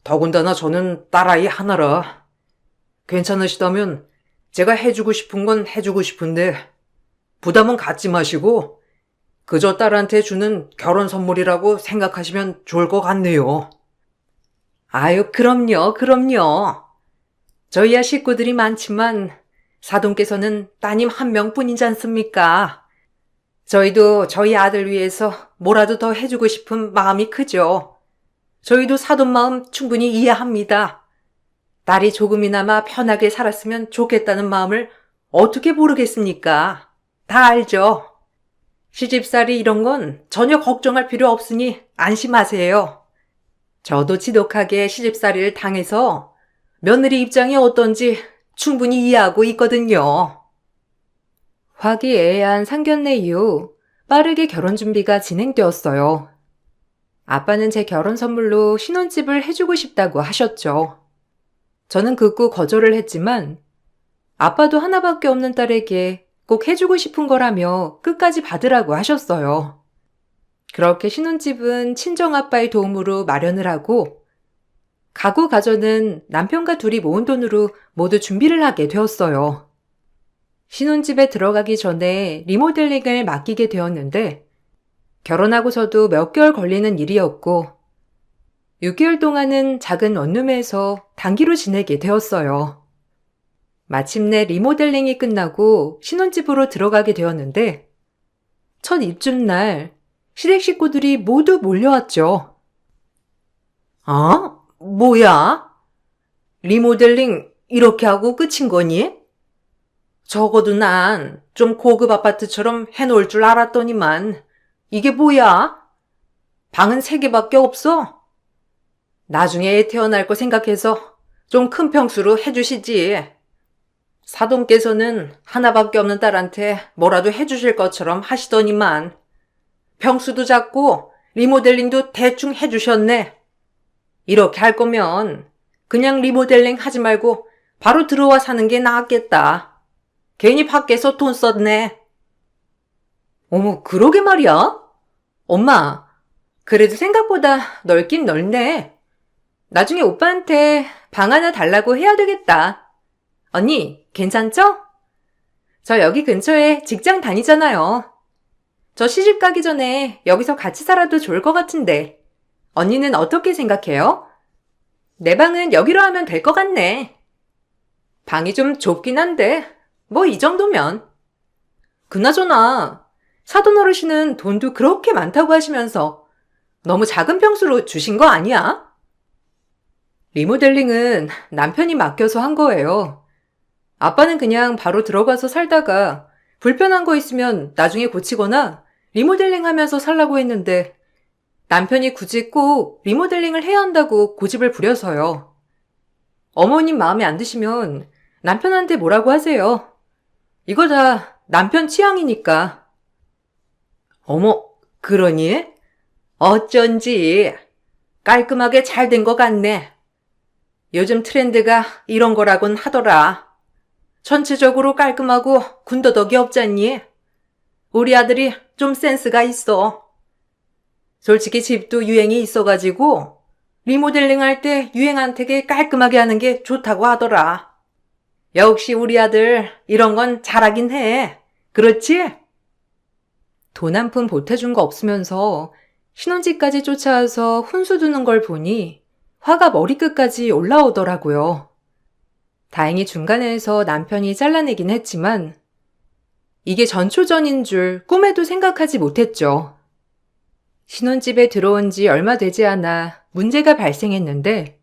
더군다나 저는 딸아이 하나라. 괜찮으시다면 제가 해주고 싶은 건 해주고 싶은데 부담은 갖지 마시고 그저 딸한테 주는 결혼 선물이라고 생각하시면 좋을 것 같네요. 아유, 그럼요. 저희야 식구들이 많지만 사돈께서는 따님 한 명뿐이지 않습니까? 저희도 저희 아들 위해서 뭐라도 더 해주고 싶은 마음이 크죠. 저희도 사돈 마음 충분히 이해합니다. 딸이 조금이나마 편하게 살았으면 좋겠다는 마음을 어떻게 모르겠습니까? 다 알죠. 시집살이 이런 건 전혀 걱정할 필요 없으니 안심하세요. 저도 지독하게 시집살이를 당해서 며느리 입장이 어떤지 충분히 이해하고 있거든요. 화기애애한 상견례 이후 빠르게 결혼 준비가 진행되었어요. 아빠는 제 결혼 선물로 신혼집을 해주고 싶다고 하셨죠. 저는 극구 거절을 했지만 아빠도 하나밖에 없는 딸에게 꼭 해주고 싶은 거라며 끝까지 받으라고 하셨어요. 그렇게 신혼집은 친정아빠의 도움으로 마련을 하고 가구 가전은 남편과 둘이 모은 돈으로 모두 준비를 하게 되었어요. 신혼집에 들어가기 전에 리모델링을 맡기게 되었는데 결혼하고서도 몇 개월 걸리는 일이었고 6개월 동안은 작은 원룸에서 단기로 지내게 되었어요. 마침내 리모델링이 끝나고 신혼집으로 들어가게 되었는데 첫 입주날 시댁 식구들이 모두 몰려왔죠. 뭐야? 리모델링 이렇게 하고 끝인 거니? 적어도 난 좀 고급 아파트처럼 해놓을 줄 알았더니만 이게 뭐야? 방은 3개밖에 없어? 나중에 애 태어날 거 생각해서 좀 큰 평수로 해주시지. 사돈께서는 하나밖에 없는 딸한테 뭐라도 해주실 것처럼 하시더니만 평수도 작고 리모델링도 대충 해주셨네. 이렇게 할 거면 그냥 리모델링 하지 말고 바로 들어와 사는 게 나았겠다. 괜히 밖에서 돈 썼네. 어머, 그러게 말이야. 엄마, 그래도 생각보다 넓긴 넓네. 나중에 오빠한테 방 하나 달라고 해야 되겠다. 언니, 괜찮죠? 저 여기 근처에 직장 다니잖아요. 저 시집 가기 전에 여기서 같이 살아도 좋을 것 같은데. 언니는 어떻게 생각해요? 내 방은 여기로 하면 될 것 같네. 방이 좀 좁긴 한데 뭐 이 정도면. 그나저나 사돈 어르신은 돈도 그렇게 많다고 하시면서 너무 작은 평수로 주신 거 아니야? 리모델링은 남편이 맡겨서 한 거예요. 아빠는 그냥 바로 들어가서 살다가 불편한 거 있으면 나중에 고치거나 리모델링 하면서 살라고 했는데 남편이 굳이 꼭 리모델링을 해야 한다고 고집을 부려서요. 어머님 마음에 안 드시면 남편한테 뭐라고 하세요. 이거 다 남편 취향이니까. 어머, 그러니? 어쩐지 깔끔하게 잘 된 것 같네. 요즘 트렌드가 이런 거라곤 하더라. 전체적으로 깔끔하고 군더더기 없잖니? 우리 아들이 좀 센스가 있어. 솔직히 집도 유행이 있어가지고 리모델링 할 때 유행한 되게 깔끔하게 하는 게 좋다고 하더라. 역시 우리 아들 이런 건 잘하긴 해. 그렇지? 돈 한 푼 보태준 거 없으면서 신혼집까지 쫓아와서 훈수 두는 걸 보니 화가 머리끝까지 올라오더라고요. 다행히 중간에서 남편이 잘라내긴 했지만 이게 전초전인 줄 꿈에도 생각하지 못했죠. 신혼집에 들어온 지 얼마 되지 않아 문제가 발생했는데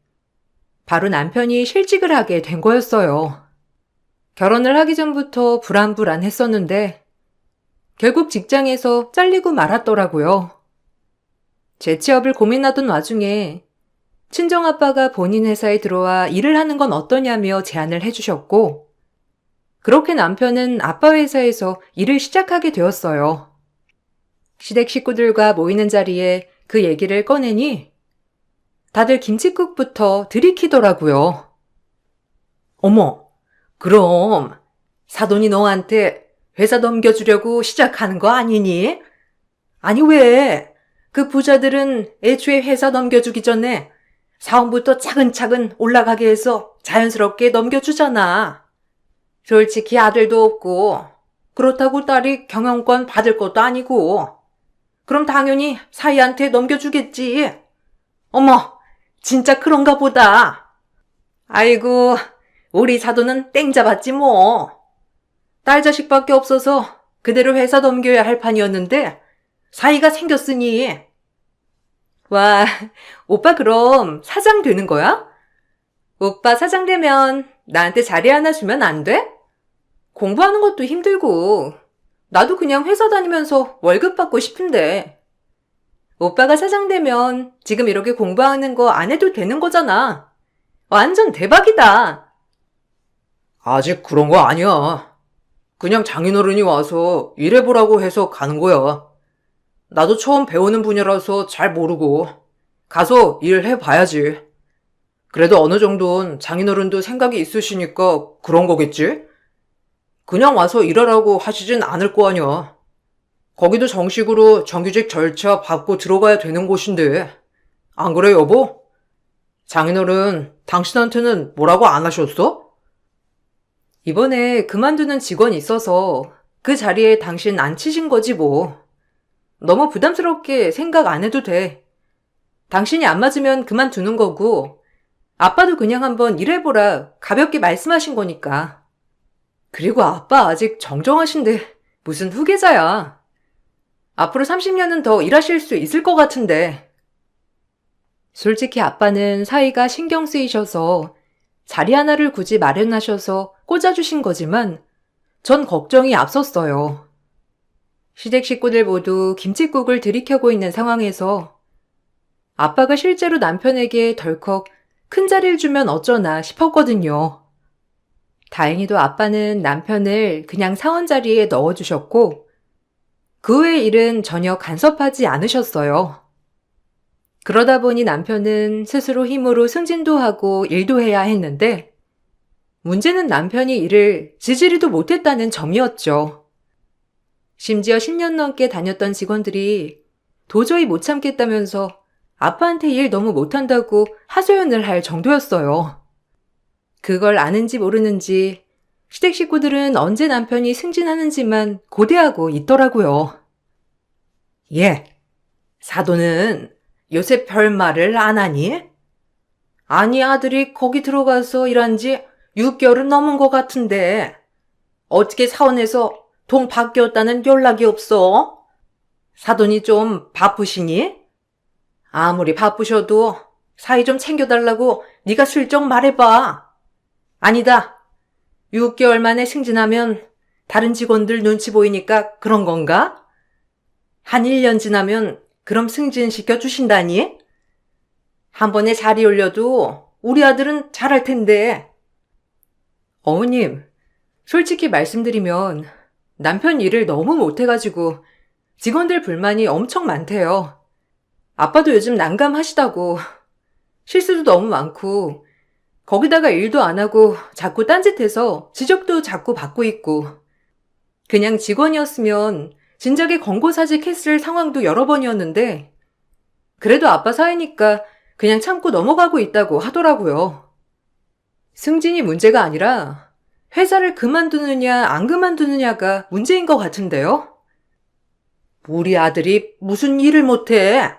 바로 남편이 실직을 하게 된 거였어요. 결혼을 하기 전부터 불안불안했었는데 결국 직장에서 잘리고 말았더라고요. 재취업을 고민하던 와중에 친정아빠가 본인 회사에 들어와 일을 하는 건 어떠냐며 제안을 해주셨고 그렇게 남편은 아빠 회사에서 일을 시작하게 되었어요. 시댁 식구들과 모이는 자리에 그 얘기를 꺼내니 다들 김칫국부터 들이키더라고요. 어머, 그럼 사돈이 너한테 회사 넘겨주려고 시작하는 거 아니니? 아니 왜? 그 부자들은 애초에 회사 넘겨주기 전에 사원부터 차근차근 올라가게 해서 자연스럽게 넘겨주잖아. 솔직히 아들도 없고 그렇다고 딸이 경영권 받을 것도 아니고 그럼 당연히 사위한테 넘겨주겠지. 어머, 진짜 그런가 보다. 아이고, 우리 사돈은 땡 잡았지 뭐. 딸 자식밖에 없어서 그대로 회사 넘겨야 할 판이었는데 사위가 생겼으니. 와, 오빠 그럼 사장 되는 거야? 오빠 사장 되면 나한테 자리 하나 주면 안 돼? 공부하는 것도 힘들고 나도 그냥 회사 다니면서 월급 받고 싶은데. 오빠가 사장 되면 지금 이렇게 공부하는 거 안 해도 되는 거잖아. 완전 대박이다. 아직 그런 거 아니야. 그냥 장인어른이 와서 일해보라고 해서 가는 거야. 나도 처음 배우는 분야라서 잘 모르고 가서 일해봐야지. 그래도 어느 정도는 장인어른도 생각이 있으시니까 그런 거겠지? 그냥 와서 일하라고 하시진 않을 거 아니야. 거기도 정식으로 정규직 절차 밟고 들어가야 되는 곳인데. 안 그래, 여보? 장인어른 당신한테는 뭐라고 안 하셨어? 이번에 그만두는 직원이 있어서 그 자리에 당신 앉히신 거지 뭐. 너무 부담스럽게 생각 안 해도 돼. 당신이 안 맞으면 그만두는 거고 아빠도 그냥 한번 일해보라 가볍게 말씀하신 거니까. 그리고 아빠 아직 정정하신데 무슨 후계자야. 앞으로 30년은 더 일하실 수 있을 것 같은데. 솔직히 아빠는 사이가 신경 쓰이셔서 자리 하나를 굳이 마련하셔서 꽂아주신 거지만 전 걱정이 앞섰어요. 시댁 식구들 모두 김칫국을 들이켜고 있는 상황에서 아빠가 실제로 남편에게 덜컥 큰 자리를 주면 어쩌나 싶었거든요. 다행히도 아빠는 남편을 그냥 사원 자리에 넣어주셨고 그 외의 일은 전혀 간섭하지 않으셨어요. 그러다 보니 남편은 스스로 힘으로 승진도 하고 일도 해야 했는데 문제는 남편이 일을 지지리도 못했다는 점이었죠. 심지어 10년 넘게 다녔던 직원들이 도저히 못 참겠다면서 아빠한테 일 너무 못한다고 하소연을 할 정도였어요. 그걸 아는지 모르는지 시댁 식구들은 언제 남편이 승진하는지만 고대하고 있더라고요. 예, 사돈은 요새 별말을 안 하니? 아니, 아들이 거기 들어가서 일한 지 6개월은 넘은 것 같은데 어떻게 사원에서 동 바뀌었다는 연락이 없어? 사돈이 좀 바쁘시니? 아무리 바쁘셔도 사이 좀 챙겨달라고 네가 슬쩍 말해봐. 아니다. 6개월 만에 승진하면 다른 직원들 눈치 보이니까 그런 건가? 한 1년 지나면 그럼 승진시켜 주신다니? 한 번에 자리 올려도 우리 아들은 잘할 텐데. 어머님, 솔직히 말씀드리면 남편 일을 너무 못해가지고 직원들 불만이 엄청 많대요. 아빠도 요즘 난감하시다고. 실수도 너무 많고, 거기다가 일도 안 하고 자꾸 딴짓해서 지적도 자꾸 받고 있고. 그냥 직원이었으면 진작에 권고사직 했을 상황도 여러 번이었는데, 그래도 아빠 사이니까 그냥 참고 넘어가고 있다고 하더라고요. 승진이 문제가 아니라 회사를 그만두느냐 안 그만두느냐가 문제인 것 같은데요? 우리 아들이 무슨 일을 못해?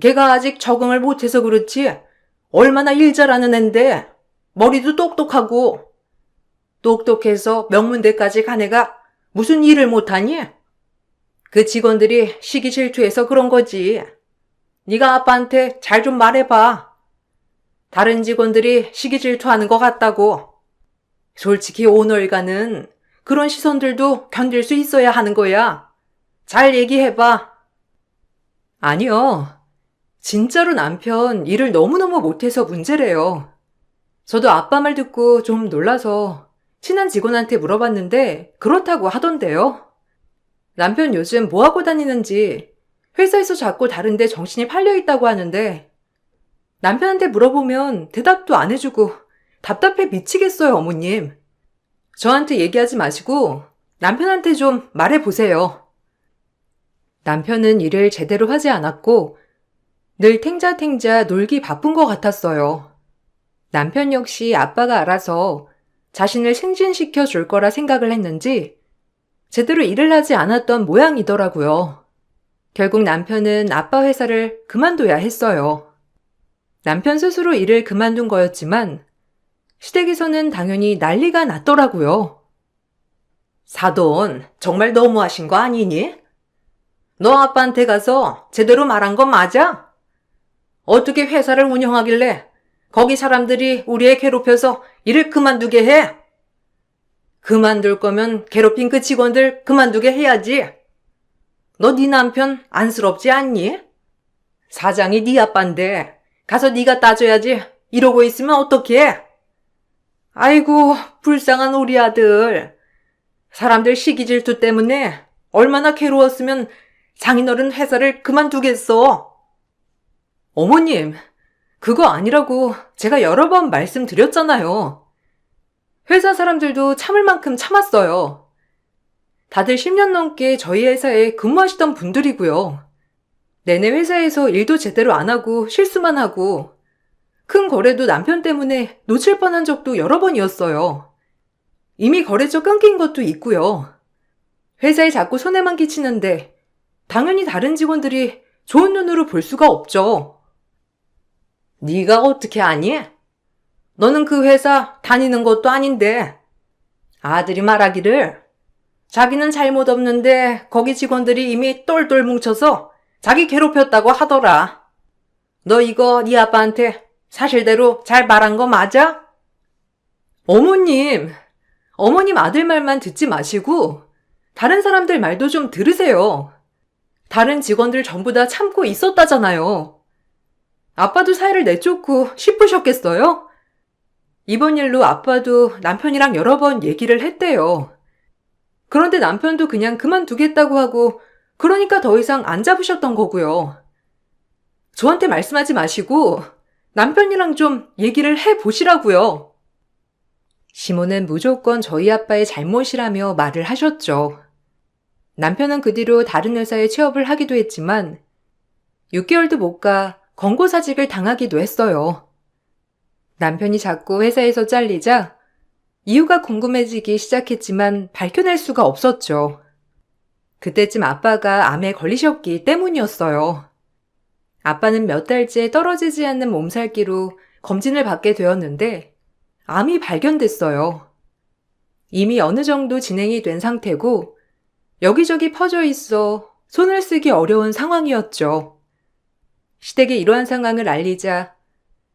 걔가 아직 적응을 못해서 그렇지 얼마나 일 잘하는 앤데 머리도 똑똑하고 똑똑해서 명문대까지 간 애가 무슨 일을 못하니? 그 직원들이 시기 질투해서 그런 거지. 네가 아빠한테 잘 좀 말해봐. 다른 직원들이 시기 질투하는 것 같다고. 솔직히 오너일가는 그런 시선들도 견딜 수 있어야 하는 거야. 잘 얘기해봐. 아니요. 진짜로 남편 일을 너무너무 못해서 문제래요. 저도 아빠 말 듣고 좀 놀라서 친한 직원한테 물어봤는데 그렇다고 하던데요. 남편 요즘 뭐하고 다니는지 회사에서 자꾸 다른데 정신이 팔려있다고 하는데 남편한테 물어보면 대답도 안 해주고 답답해 미치겠어요, 어머님. 저한테 얘기하지 마시고 남편한테 좀 말해보세요. 남편은 일을 제대로 하지 않았고 늘 탱자탱자 놀기 바쁜 것 같았어요. 남편 역시 아빠가 알아서 자신을 승진시켜 줄 거라 생각을 했는지 제대로 일을 하지 않았던 모양이더라고요. 결국 남편은 아빠 회사를 그만둬야 했어요. 남편 스스로 일을 그만둔 거였지만 시댁에서는 당연히 난리가 났더라고요. 사돈, 정말 너무하신 거 아니니? 너 아빠한테 가서 제대로 말한 건 맞아? 어떻게 회사를 운영하길래 거기 사람들이 우리 애 괴롭혀서 일을 그만두게 해? 그만둘 거면 괴롭힌 그 직원들 그만두게 해야지. 너 네 남편 안쓰럽지 않니? 사장이 네 아빠인데 가서 네가 따져야지. 이러고 있으면 어떡해? 아이고, 불쌍한 우리 아들. 사람들 시기 질투 때문에 얼마나 괴로웠으면 장인어른 회사를 그만두겠어. 어머님, 그거 아니라고 제가 여러 번 말씀드렸잖아요. 회사 사람들도 참을 만큼 참았어요. 다들 10년 넘게 저희 회사에 근무하시던 분들이고요. 내내 회사에서 일도 제대로 안 하고 실수만 하고 큰 거래도 남편 때문에 놓칠 뻔한 적도 여러 번이었어요. 이미 거래처 끊긴 것도 있고요. 회사에 자꾸 손해만 끼치는데 당연히 다른 직원들이 좋은 눈으로 볼 수가 없죠. 네가 어떻게 아니? 너는 그 회사 다니는 것도 아닌데. 아들이 말하기를 자기는 잘못 없는데 거기 직원들이 이미 똘똘 뭉쳐서 자기 괴롭혔다고 하더라. 너 이거 네 아빠한테 사실대로 잘 말한 거 맞아? 어머님 아들 말만 듣지 마시고 다른 사람들 말도 좀 들으세요. 다른 직원들 전부 다 참고 있었다잖아요. 아빠도 사이를 내쫓고 싶으셨겠어요? 이번 일로 아빠도 남편이랑 여러 번 얘기를 했대요. 그런데 남편도 그냥 그만두겠다고 하고 그러니까 더 이상 안 잡으셨던 거고요. 저한테 말씀하지 마시고 남편이랑 좀 얘기를 해보시라고요. 시모는 무조건 저희 아빠의 잘못이라며 말을 하셨죠. 남편은 그 뒤로 다른 회사에 취업을 하기도 했지만 6개월도 못 가 권고사직을 당하기도 했어요. 남편이 자꾸 회사에서 잘리자 이유가 궁금해지기 시작했지만 밝혀낼 수가 없었죠. 그때쯤 아빠가 암에 걸리셨기 때문이었어요. 아빠는 몇 달째 떨어지지 않는 몸살기로 검진을 받게 되었는데 암이 발견됐어요. 이미 어느 정도 진행이 된 상태고 여기저기 퍼져 있어 손을 쓰기 어려운 상황이었죠. 시댁에 이러한 상황을 알리자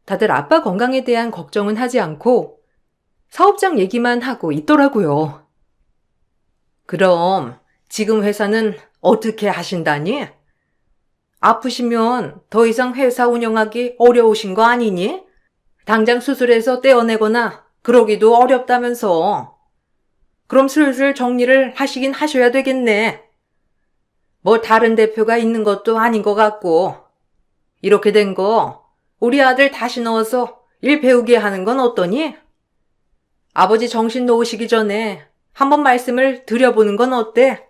다들 아빠 건강에 대한 걱정은 하지 않고 사업장 얘기만 하고 있더라고요. 그럼 지금 회사는 어떻게 하신다니? 아프시면 더 이상 회사 운영하기 어려우신 거 아니니? 당장 수술해서 떼어내거나 그러기도 어렵다면서. 그럼 슬슬 정리를 하시긴 하셔야 되겠네. 뭐 다른 대표가 있는 것도 아닌 것 같고. 이렇게 된 거 우리 아들 다시 넣어서 일 배우게 하는 건 어떠니? 아버지 정신 놓으시기 전에 한번 말씀을 드려보는 건 어때?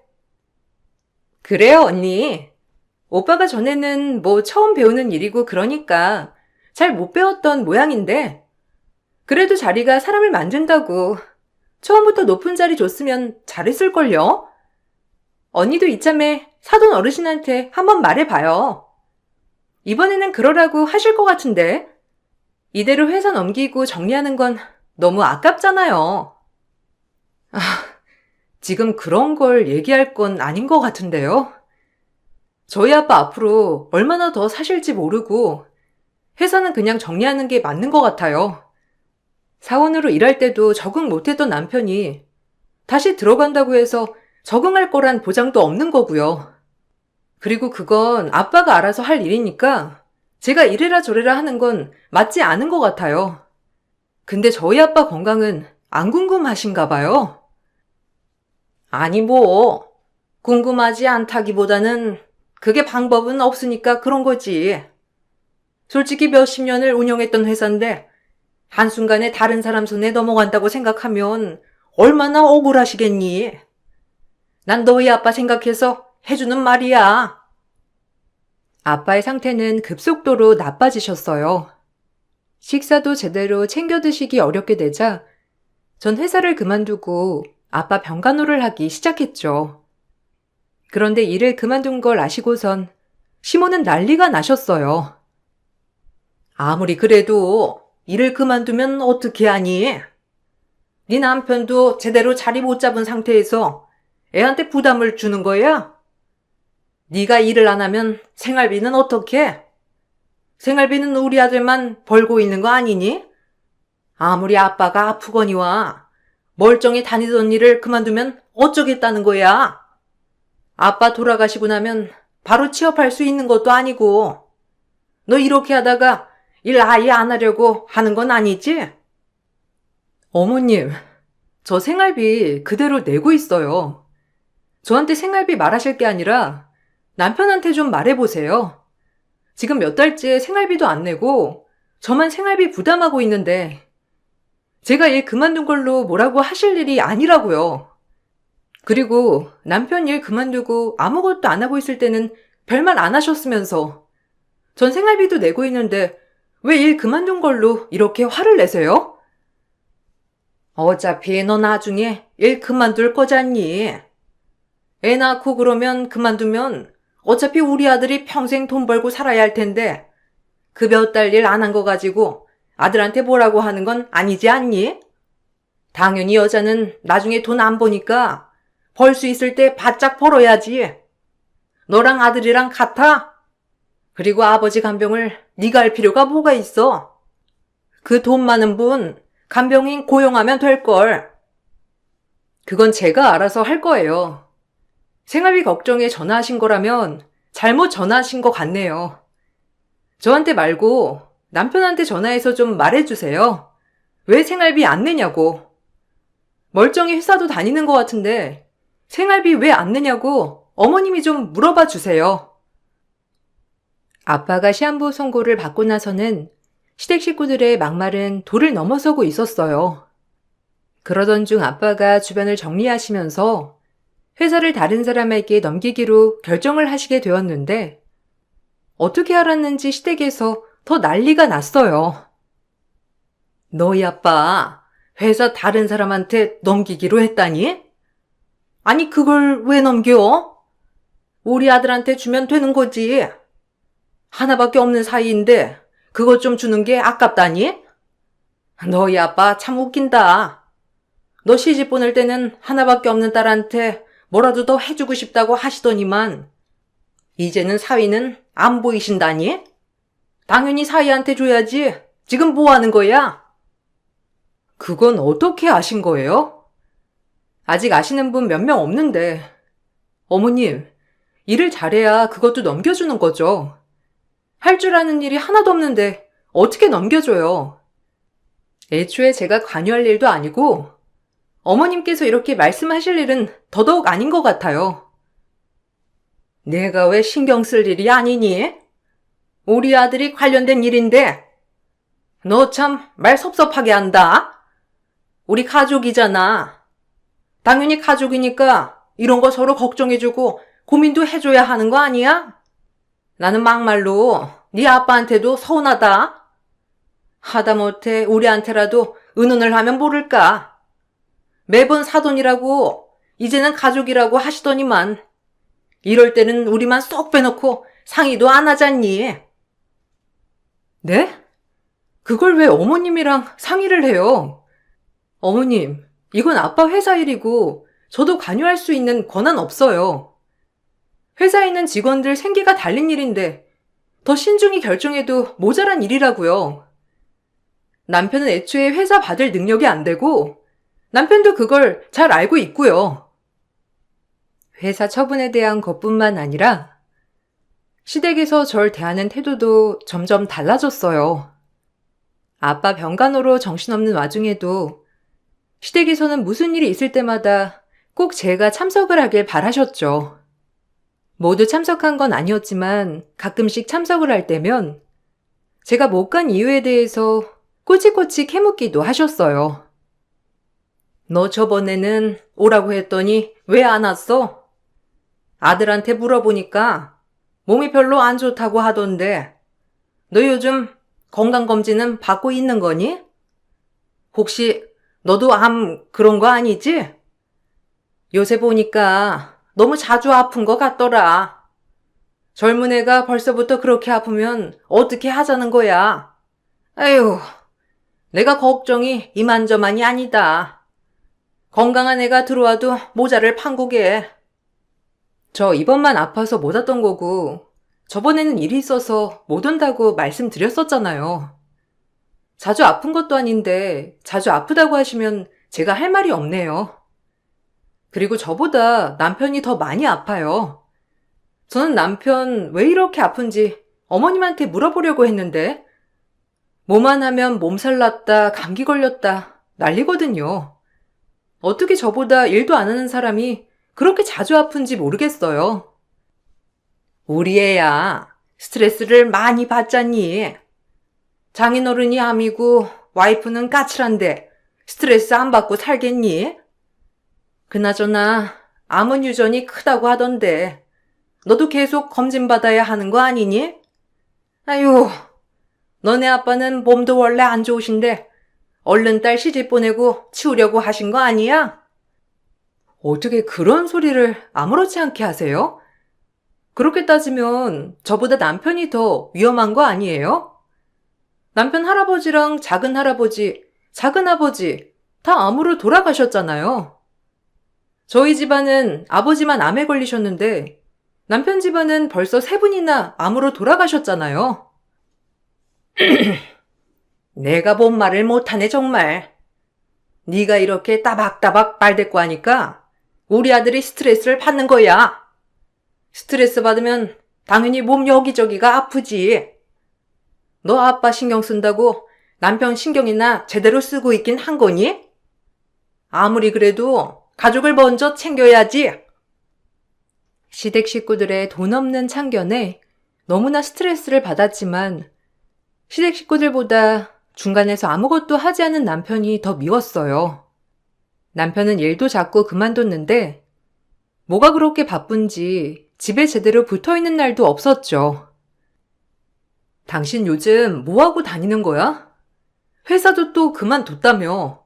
그래요, 언니. 오빠가 전에는 뭐 처음 배우는 일이고 그러니까 잘 못 배웠던 모양인데 그래도 자리가 사람을 만든다고 처음부터 높은 자리 줬으면 잘했을걸요? 언니도 이참에 사돈 어르신한테 한번 말해봐요. 이번에는 그러라고 하실 것 같은데 이대로 회사 넘기고 정리하는 건 너무 아깝잖아요. 지금 그런 걸 얘기할 건 아닌 것 같은데요. 저희 아빠 앞으로 얼마나 더 사실지 모르고 회사는 그냥 정리하는 게 맞는 것 같아요. 사원으로 일할 때도 적응 못했던 남편이 다시 들어간다고 해서 적응할 거란 보장도 없는 거고요. 그리고 그건 아빠가 알아서 할 일이니까 제가 이래라 저래라 하는 건 맞지 않은 것 같아요. 근데 저희 아빠 건강은 안 궁금하신가 봐요. 아니 뭐 궁금하지 않다기보다는 그게 방법은 없으니까 그런 거지. 솔직히 몇십 년을 운영했던 회사인데 한순간에 다른 사람 손에 넘어간다고 생각하면 얼마나 억울하시겠니? 난 너희 아빠 생각해서 해주는 말이야. 아빠의 상태는 급속도로 나빠지셨어요. 식사도 제대로 챙겨 드시기 어렵게 되자 전 회사를 그만두고 아빠 병간호를 하기 시작했죠. 그런데 일을 그만둔 걸 아시고선 시모는 난리가 나셨어요. 아무리 그래도 일을 그만두면 어떻게 하니? 네 남편도 제대로 자리 못 잡은 상태에서 애한테 부담을 주는 거야? 네가 일을 안 하면 생활비는 어떻게? 생활비는 우리 아들만 벌고 있는 거 아니니? 아무리 아빠가 아프거니와 멀쩡히 다니던 일을 그만두면 어쩌겠다는 거야? 아빠 돌아가시고 나면 바로 취업할 수 있는 것도 아니고 너 이렇게 하다가 일 아예 안 하려고 하는 건 아니지? 어머님, 저 생활비 그대로 내고 있어요. 저한테 생활비 말하실 게 아니라 남편한테 좀 말해보세요. 지금 몇 달째 생활비도 안 내고 저만 생활비 부담하고 있는데 제가 일 그만둔 걸로 뭐라고 하실 일이 아니라고요. 그리고 남편 일 그만두고 아무것도 안 하고 있을 때는 별말 안 하셨으면서 전 생활비도 내고 있는데 왜 일 그만둔 걸로 이렇게 화를 내세요? 어차피 너 나중에 일 그만둘 거잖니. 애 낳고 그러면 그만두면 어차피 우리 아들이 평생 돈 벌고 살아야 할 텐데 그 몇 달 일 안 한 거 가지고 아들한테 뭐라고 하는 건 아니지 않니? 당연히 여자는 나중에 돈 안 버니까 벌 수 있을 때 바짝 벌어야지. 너랑 아들이랑 같아? 그리고 아버지 간병을 네가 할 필요가 뭐가 있어? 그 돈 많은 분 간병인 고용하면 될걸. 그건 제가 알아서 할 거예요. 생활비 걱정에 전화하신 거라면 잘못 전화하신 것 같네요. 저한테 말고 남편한테 전화해서 좀 말해주세요. 왜 생활비 안 내냐고. 멀쩡히 회사도 다니는 것 같은데 생활비 왜 안 내냐고 어머님이 좀 물어봐 주세요. 아빠가 시한부 선고를 받고 나서는 시댁 식구들의 막말은 도를 넘어서고 있었어요. 그러던 중 아빠가 주변을 정리하시면서 회사를 다른 사람에게 넘기기로 결정을 하시게 되었는데 어떻게 알았는지 시댁에서 더 난리가 났어요. 너희 아빠 회사 다른 사람한테 넘기기로 했다니? 아니 그걸 왜 넘겨? 우리 아들한테 주면 되는 거지. 하나밖에 없는 사이인데 그것 좀 주는 게 아깝다니? 너희 아빠 참 웃긴다. 너 시집 보낼 때는 하나밖에 없는 딸한테 뭐라도 더 해주고 싶다고 하시더니만 이제는 사위는 안 보이신다니? 당연히 사위한테 줘야지. 지금 뭐 하는 거야? 그건 어떻게 아신 거예요? 아직 아시는 분 몇 명 없는데. 어머님, 일을 잘해야 그것도 넘겨주는 거죠. 할 줄 아는 일이 하나도 없는데 어떻게 넘겨줘요? 애초에 제가 관여할 일도 아니고 어머님께서 이렇게 말씀하실 일은 더더욱 아닌 것 같아요. 내가 왜 신경 쓸 일이 아니니? 우리 아들이 관련된 일인데 너 참 말 섭섭하게 한다. 우리 가족이잖아. 당연히 가족이니까 이런 거 서로 걱정해주고 고민도 해줘야 하는 거 아니야? 나는 막말로 네 아빠한테도 서운하다. 하다못해 우리한테라도 의논을 하면 모를까. 매번 사돈이라고 이제는 가족이라고 하시더니만 이럴 때는 우리만 쏙 빼놓고 상의도 안 하잖니. 네? 그걸 왜 어머님이랑 상의를 해요? 어머님, 이건 아빠 회사 일이고 저도 관여할 수 있는 권한 없어요. 회사에 있는 직원들 생계가 달린 일인데 더 신중히 결정해도 모자란 일이라고요. 남편은 애초에 회사 받을 능력이 안 되고 남편도 그걸 잘 알고 있고요. 회사 처분에 대한 것뿐만 아니라 시댁에서 절 대하는 태도도 점점 달라졌어요. 아빠 병간호로 정신없는 와중에도 시댁에서는 무슨 일이 있을 때마다 꼭 제가 참석을 하길 바라셨죠. 모두 참석한 건 아니었지만 가끔씩 참석을 할 때면 제가 못 간 이유에 대해서 꼬치꼬치 캐묻기도 하셨어요. 너 저번에는 오라고 했더니 왜 안 왔어? 아들한테 물어보니까 몸이 별로 안 좋다고 하던데 너 요즘 건강검진은 받고 있는 거니? 혹시 너도 암 그런 거 아니지? 요새 보니까 너무 자주 아픈 것 같더라. 젊은 애가 벌써부터 그렇게 아프면 어떻게 하자는 거야? 아휴, 내가 걱정이 이만저만이 아니다. 건강한 애가 들어와도 모자를 판국에. 저 이번만 아파서 못 왔던 거고 저번에는 일이 있어서 못 온다고 말씀드렸었잖아요. 자주 아픈 것도 아닌데 자주 아프다고 하시면 제가 할 말이 없네요. 그리고 저보다 남편이 더 많이 아파요. 저는 남편 왜 이렇게 아픈지 어머님한테 물어보려고 했는데 뭐만 하면 몸살 났다, 감기 걸렸다 난리거든요. 어떻게 저보다 일도 안 하는 사람이 그렇게 자주 아픈지 모르겠어요. 우리 애야 스트레스를 많이 받잖니. 장인어른이 암이고 와이프는 까칠한데 스트레스 안 받고 살겠니? 그나저나 암은 유전이 크다고 하던데 너도 계속 검진받아야 하는 거 아니니? 아유, 너네 아빠는 몸도 원래 안 좋으신데 얼른 딸 시집 보내고 치우려고 하신 거 아니야? 어떻게 그런 소리를 아무렇지 않게 하세요? 그렇게 따지면 저보다 남편이 더 위험한 거 아니에요? 남편 할아버지랑 작은 할아버지, 작은 아버지 다 암으로 돌아가셨잖아요. 저희 집안은 아버지만 암에 걸리셨는데 남편 집안은 벌써 3분이나 암으로 돌아가셨잖아요. 내가 뭔 말을 못하네 정말. 네가 이렇게 따박따박 말대꾸 하니까 우리 아들이 스트레스를 받는 거야. 스트레스 받으면 당연히 몸 여기저기가 아프지. 너 아빠 신경 쓴다고 남편 신경이나 제대로 쓰고 있긴 한 거니? 아무리 그래도 가족을 먼저 챙겨야지. 시댁 식구들의 돈 없는 참견에 너무나 스트레스를 받았지만 시댁 식구들보다 중간에서 아무것도 하지 않은 남편이 더 미웠어요. 남편은 일도 자꾸 그만뒀는데 뭐가 그렇게 바쁜지 집에 제대로 붙어있는 날도 없었죠. 당신 요즘 뭐하고 다니는 거야? 회사도 또 그만뒀다며.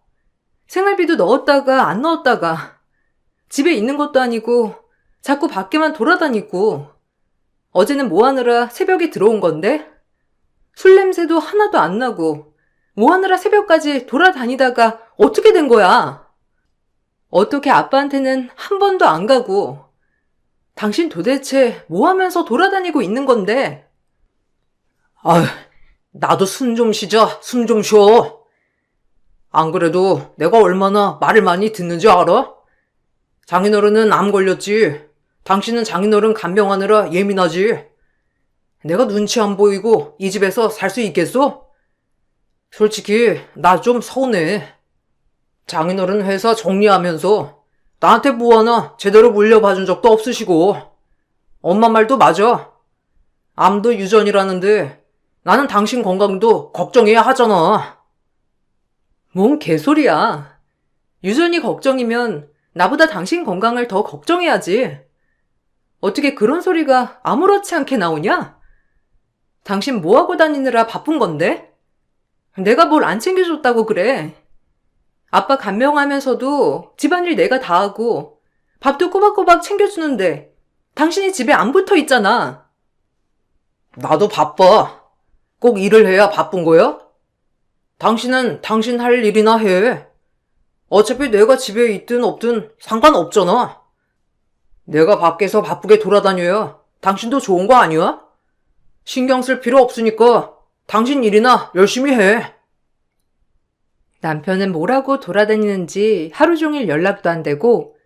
생활비도 넣었다가 안 넣었다가 집에 있는 것도 아니고 자꾸 밖에만 돌아다니고 어제는 뭐 하느라 새벽에 들어온 건데? 술 냄새도 하나도 안 나고 뭐 하느라 새벽까지 돌아다니다가 어떻게 된 거야? 어떻게 아빠한테는 한 번도 안 가고 당신 도대체 뭐 하면서 돌아다니고 있는 건데? 아휴, 나도 숨 좀 쉬자, 숨 좀 쉬어. 안 그래도 내가 얼마나 말을 많이 듣는지 알아? 장인어른은 암 걸렸지. 당신은 장인어른 간병하느라 예민하지. 내가 눈치 안 보이고 이 집에서 살 수 있겠어? 솔직히 나 좀 서운해. 장인어른 회사 정리하면서 나한테 뭐 하나 제대로 물려봐준 적도 없으시고 엄마 말도 맞아. 암도 유전이라는데 나는 당신 건강도 걱정해야 하잖아. 뭔 개소리야. 유전이 걱정이면 나보다 당신 건강을 더 걱정해야지. 어떻게 그런 소리가 아무렇지 않게 나오냐? 당신 뭐하고 다니느라 바쁜 건데? 내가 뭘 안 챙겨줬다고 그래. 아빠 간병하면서도 집안일 내가 다 하고 밥도 꼬박꼬박 챙겨주는데 당신이 집에 안 붙어 있잖아. 나도 바빠. 꼭 일을 해야 바쁜 거야? 당신은 당신 할 일이나 해. 어차피 내가 집에 있든 없든 상관없잖아. 내가 밖에서 바쁘게 돌아다녀야 당신도 좋은 거 아니야? 신경 쓸 필요 없으니까 당신 일이나 열심히 해. 남편은 뭐라고 돌아다니는지 하루 종일 연락도 안 되고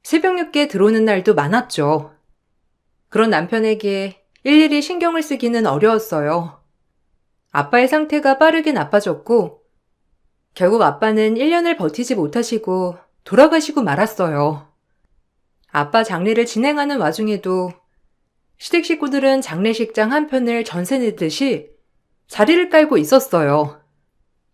새벽 늦게 들어오는 날도 많았죠. 그런 남편에게 일일이 신경을 쓰기는 어려웠어요. 아빠의 상태가 빠르게 나빠졌고 결국 아빠는 1년을 버티지 못하시고 돌아가시고 말았어요. 아빠 장례를 진행하는 와중에도 시댁 식구들은 장례식장 한편을 전세 내듯이 자리를 깔고 있었어요.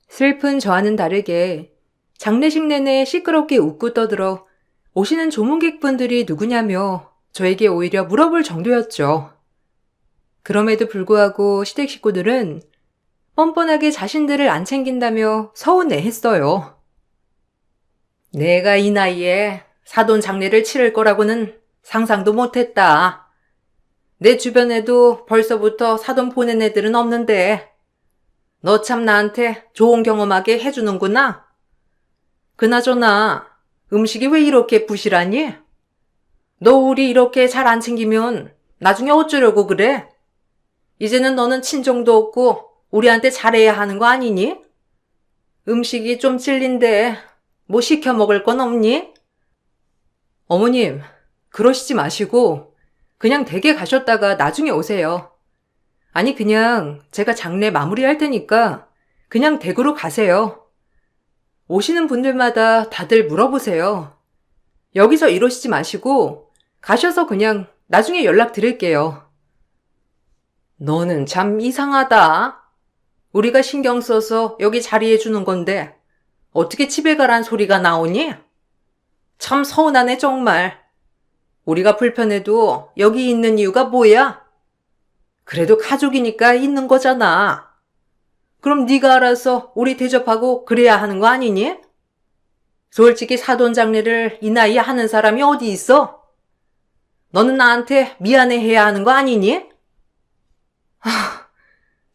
슬픈 저와는 다르게 장례식 내내 시끄럽게 웃고 떠들어 오시는 조문객분들이 누구냐며 저에게 오히려 물어볼 정도였죠. 그럼에도 불구하고 시댁 식구들은 뻔뻔하게 자신들을 안 챙긴다며 서운해했어요. 내가 이 나이에 사돈 장례를 치를 거라고는 상상도 못했다. 내 주변에도 벌써부터 사돈 보낸 애들은 없는데 너 참 나한테 좋은 경험하게 해주는구나. 그나저나 음식이 왜 이렇게 부실하니? 너 우리 이렇게 잘 안 챙기면 나중에 어쩌려고 그래? 이제는 너는 친정도 없고 우리한테 잘해야 하는 거 아니니? 음식이 좀 찔린데 뭐 시켜 먹을 건 없니? 어머님, 그러시지 마시고 그냥 댁에 가셨다가 나중에 오세요. 아니 그냥 제가 장례 마무리할 테니까 그냥 댁으로 가세요. 오시는 분들마다 다들 물어보세요. 여기서 이러시지 마시고 가셔서 그냥 나중에 연락드릴게요. 너는 참 이상하다. 우리가 신경 써서 여기 자리해 주는 건데 어떻게 집에 가란 소리가 나오니? 참 서운하네 정말. 우리가 불편해도 여기 있는 이유가 뭐야? 그래도 가족이니까 있는 거잖아. 그럼 네가 알아서 우리 대접하고 그래야 하는 거 아니니? 솔직히 사돈 장례를 이 나이에 하는 사람이 어디 있어? 너는 나한테 미안해해야 하는 거 아니니?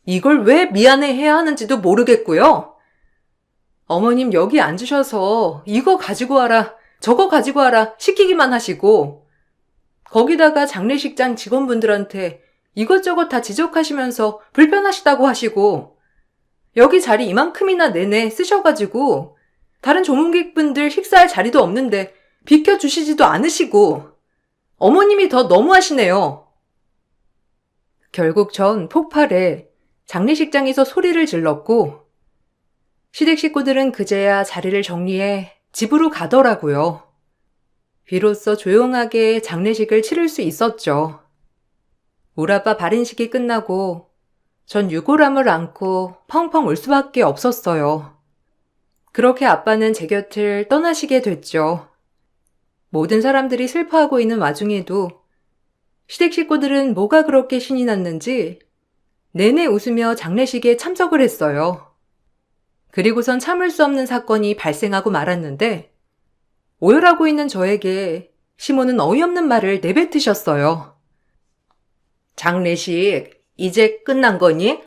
이걸 왜 미안해해야 하는지도 모르겠고요. 어머님 여기 앉으셔서 이거 가지고 와라, 저거 가지고 와라 시키기만 하시고 거기다가 장례식장 직원분들한테 이것저것 다 지적하시면서 불편하시다고 하시고 여기 자리 이만큼이나 내내 쓰셔가지고 다른 조문객분들 식사할 자리도 없는데 비켜주시지도 않으시고 어머님이 더 너무하시네요. 결국 전 폭발해 장례식장에서 소리를 질렀고 시댁 식구들은 그제야 자리를 정리해 집으로 가더라고요. 비로소 조용하게 장례식을 치를 수 있었죠. 우라빠 발인식이 끝나고 전 유골함을 안고 펑펑 울 수밖에 없었어요. 그렇게 아빠는 제 곁을 떠나시게 됐죠. 모든 사람들이 슬퍼하고 있는 와중에도 시댁 식구들은 뭐가 그렇게 신이 났는지 내내 웃으며 장례식에 참석을 했어요. 그리고선 참을 수 없는 사건이 발생하고 말았는데 오열하고 있는 저에게 시모는 어이없는 말을 내뱉으셨어요. 장례식 이제 끝난 거니?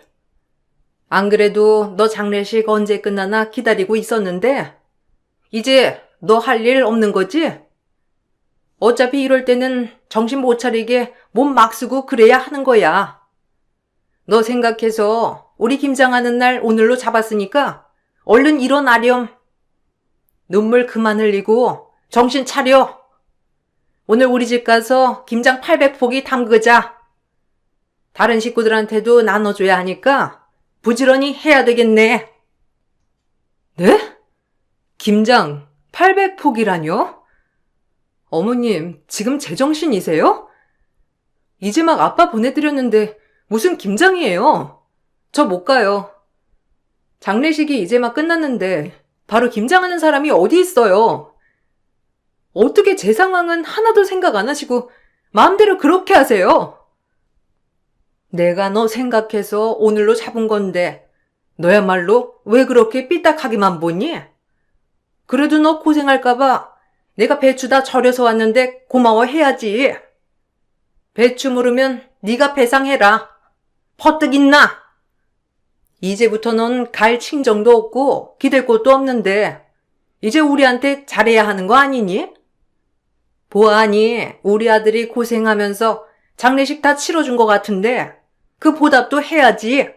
안 그래도 너 장례식 언제 끝나나 기다리고 있었는데 이제 너 할 일 없는 거지? 어차피 이럴 때는 정신 못 차리게 몸 막 쓰고 그래야 하는 거야. 너 생각해서 우리 김장하는 날 오늘로 잡았으니까 얼른 일어나렴. 눈물 그만 흘리고 정신 차려. 오늘 우리 집 가서 김장 800포기 담그자. 다른 식구들한테도 나눠줘야 하니까 부지런히 해야 되겠네. 네? 김장 800포기라뇨? 어머님, 지금 제정신이세요? 이제 막 아빠 보내드렸는데 무슨 김장이에요? 저 못 가요. 장례식이 이제 막 끝났는데 바로 김장하는 사람이 어디 있어요? 어떻게 제 상황은 하나도 생각 안 하시고 마음대로 그렇게 하세요? 내가 너 생각해서 오늘로 잡은 건데 너야말로 왜 그렇게 삐딱하게만 보니? 그래도 너 고생할까봐 내가 배추 다 절여서 왔는데 고마워해야지. 배추 물으면 네가 배상해라. 퍼뜩 있나? 이제부터 넌 갈 친정도 없고 기댈 곳도 없는데 이제 우리한테 잘해야 하는 거 아니니? 보아하니 우리 아들이 고생하면서 장례식 다 치러준 것 같은데 그 보답도 해야지.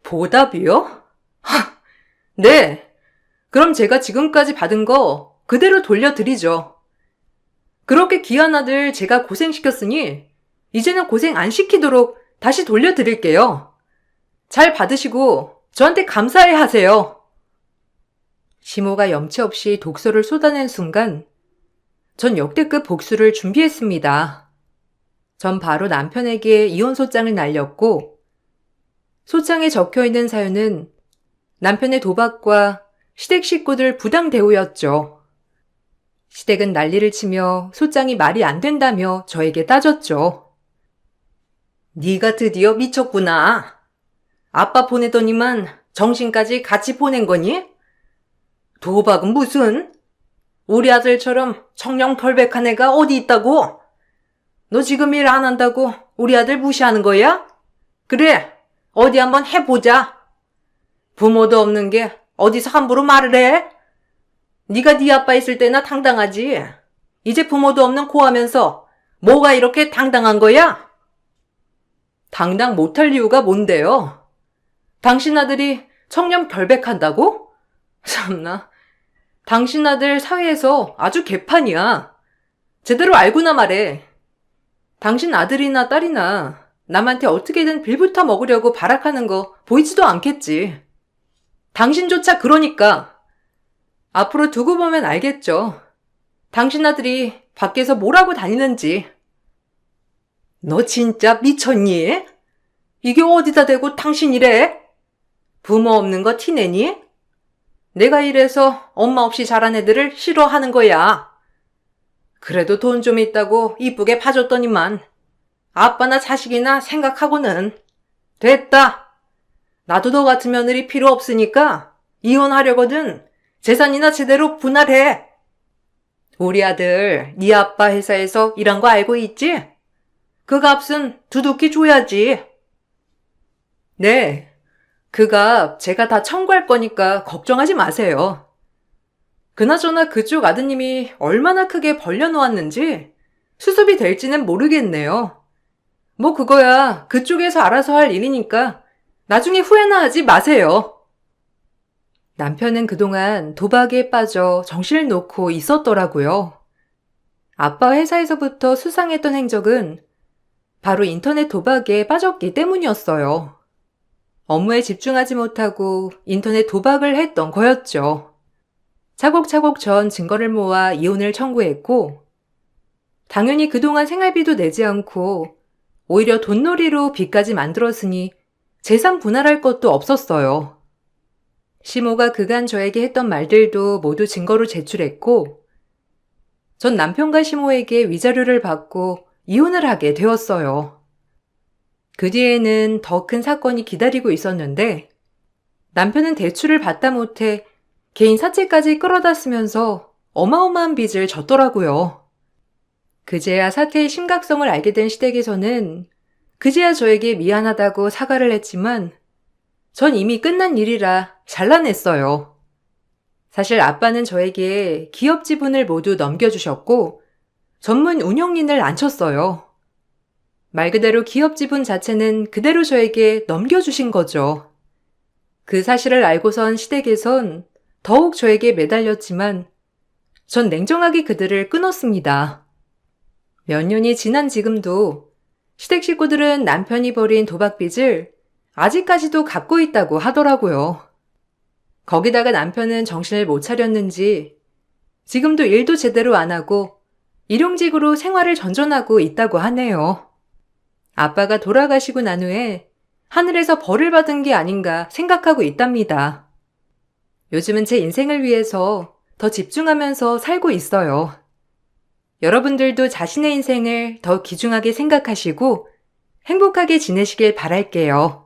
보답이요? 하, 네. 그럼 제가 지금까지 받은 거 그대로 돌려드리죠. 그렇게 귀한 아들 제가 고생시켰으니 이제는 고생 안 시키도록 다시 돌려드릴게요. 잘 받으시고 저한테 감사해 하세요. 시모가 염치 없이 독서를 쏟아낸 순간 전 역대급 복수를 준비했습니다. 전 바로 남편에게 이혼 소장을 날렸고 소장에 적혀있는 사연은 남편의 도박과 시댁 식구들 부당 대우였죠. 시댁은 난리를 치며 소장이 말이 안 된다며 저에게 따졌죠. 네가 드디어 미쳤구나. 아빠 보내더니만 정신까지 같이 보낸 거니? 도박은 무슨? 우리 아들처럼 청렴결백한 애가 어디 있다고? 너 지금 일 안 한다고 우리 아들 무시하는 거야? 그래, 어디 한번 해보자. 부모도 없는 게 어디서 함부로 말을 해? 네가 네 아빠 있을 때나 당당하지. 이제 부모도 없는 고하면서 뭐가 이렇게 당당한 거야? 당당 못할 이유가 뭔데요? 당신 아들이 청렴결백한다고? 참나, 당신 아들 사회에서 아주 개판이야. 제대로 알고나 말해. 당신 아들이나 딸이나 남한테 어떻게든 빌붙어 먹으려고 발악하는 거 보이지도 않겠지. 당신조차 그러니까. 앞으로 두고 보면 알겠죠. 당신 아들이 밖에서 뭐라고 다니는지. 너 진짜 미쳤니? 이게 어디다 대고 당신이래? 부모 없는 거 티내니? 내가 이래서 엄마 없이 자란 애들을 싫어하는 거야. 그래도 돈 좀 있다고 이쁘게 봐줬더니만 아빠나 자식이나 생각하고는. 됐다. 나도 너 같은 며느리 필요 없으니까 이혼하려거든 재산이나 제대로 분할해. 우리 아들 네 아빠 회사에서 일한 거 알고 있지? 그 값은 두둑히 줘야지. 네. 그 값 제가 다 청구할 거니까 걱정하지 마세요. 그나저나 그쪽 아드님이 얼마나 크게 벌려놓았는지 수습이 될지는 모르겠네요. 뭐 그거야 그쪽에서 알아서 할 일이니까 나중에 후회나 하지 마세요. 남편은 그동안 도박에 빠져 정신을 놓고 있었더라고요. 아빠 회사에서부터 수상했던 행적은 바로 인터넷 도박에 빠졌기 때문이었어요. 업무에 집중하지 못하고 인터넷 도박을 했던 거였죠. 차곡차곡 전 증거를 모아 이혼을 청구했고 당연히 그동안 생활비도 내지 않고 오히려 돈놀이로 빚까지 만들었으니 재산 분할할 것도 없었어요. 시모가 그간 저에게 했던 말들도 모두 증거로 제출했고 전 남편과 시모에게 위자료를 받고 이혼을 하게 되었어요. 그 뒤에는 더 큰 사건이 기다리고 있었는데 남편은 대출을 받다 못해 개인 사채까지 끌어다 쓰면서 어마어마한 빚을 졌더라고요. 그제야 사태의 심각성을 알게 된 시댁에서는 그제야 저에게 미안하다고 사과를 했지만 전 이미 끝난 일이라 잘라냈어요. 사실 아빠는 저에게 기업 지분을 모두 넘겨주셨고 전문 운영인을 앉혔어요. 말 그대로 기업 지분 자체는 그대로 저에게 넘겨주신 거죠. 그 사실을 알고선 시댁에선 더욱 저에게 매달렸지만 전 냉정하게 그들을 끊었습니다. 몇 년이 지난 지금도 시댁 식구들은 남편이 벌인 도박빚을 아직까지도 갚고 있다고 하더라고요. 거기다가 남편은 정신을 못 차렸는지 지금도 일도 제대로 안 하고 일용직으로 생활을 전전하고 있다고 하네요. 아빠가 돌아가시고 난 후에 하늘에서 벌을 받은 게 아닌가 생각하고 있답니다. 요즘은 제 인생을 위해서 더 집중하면서 살고 있어요. 여러분들도 자신의 인생을 더 귀중하게 생각하시고 행복하게 지내시길 바랄게요.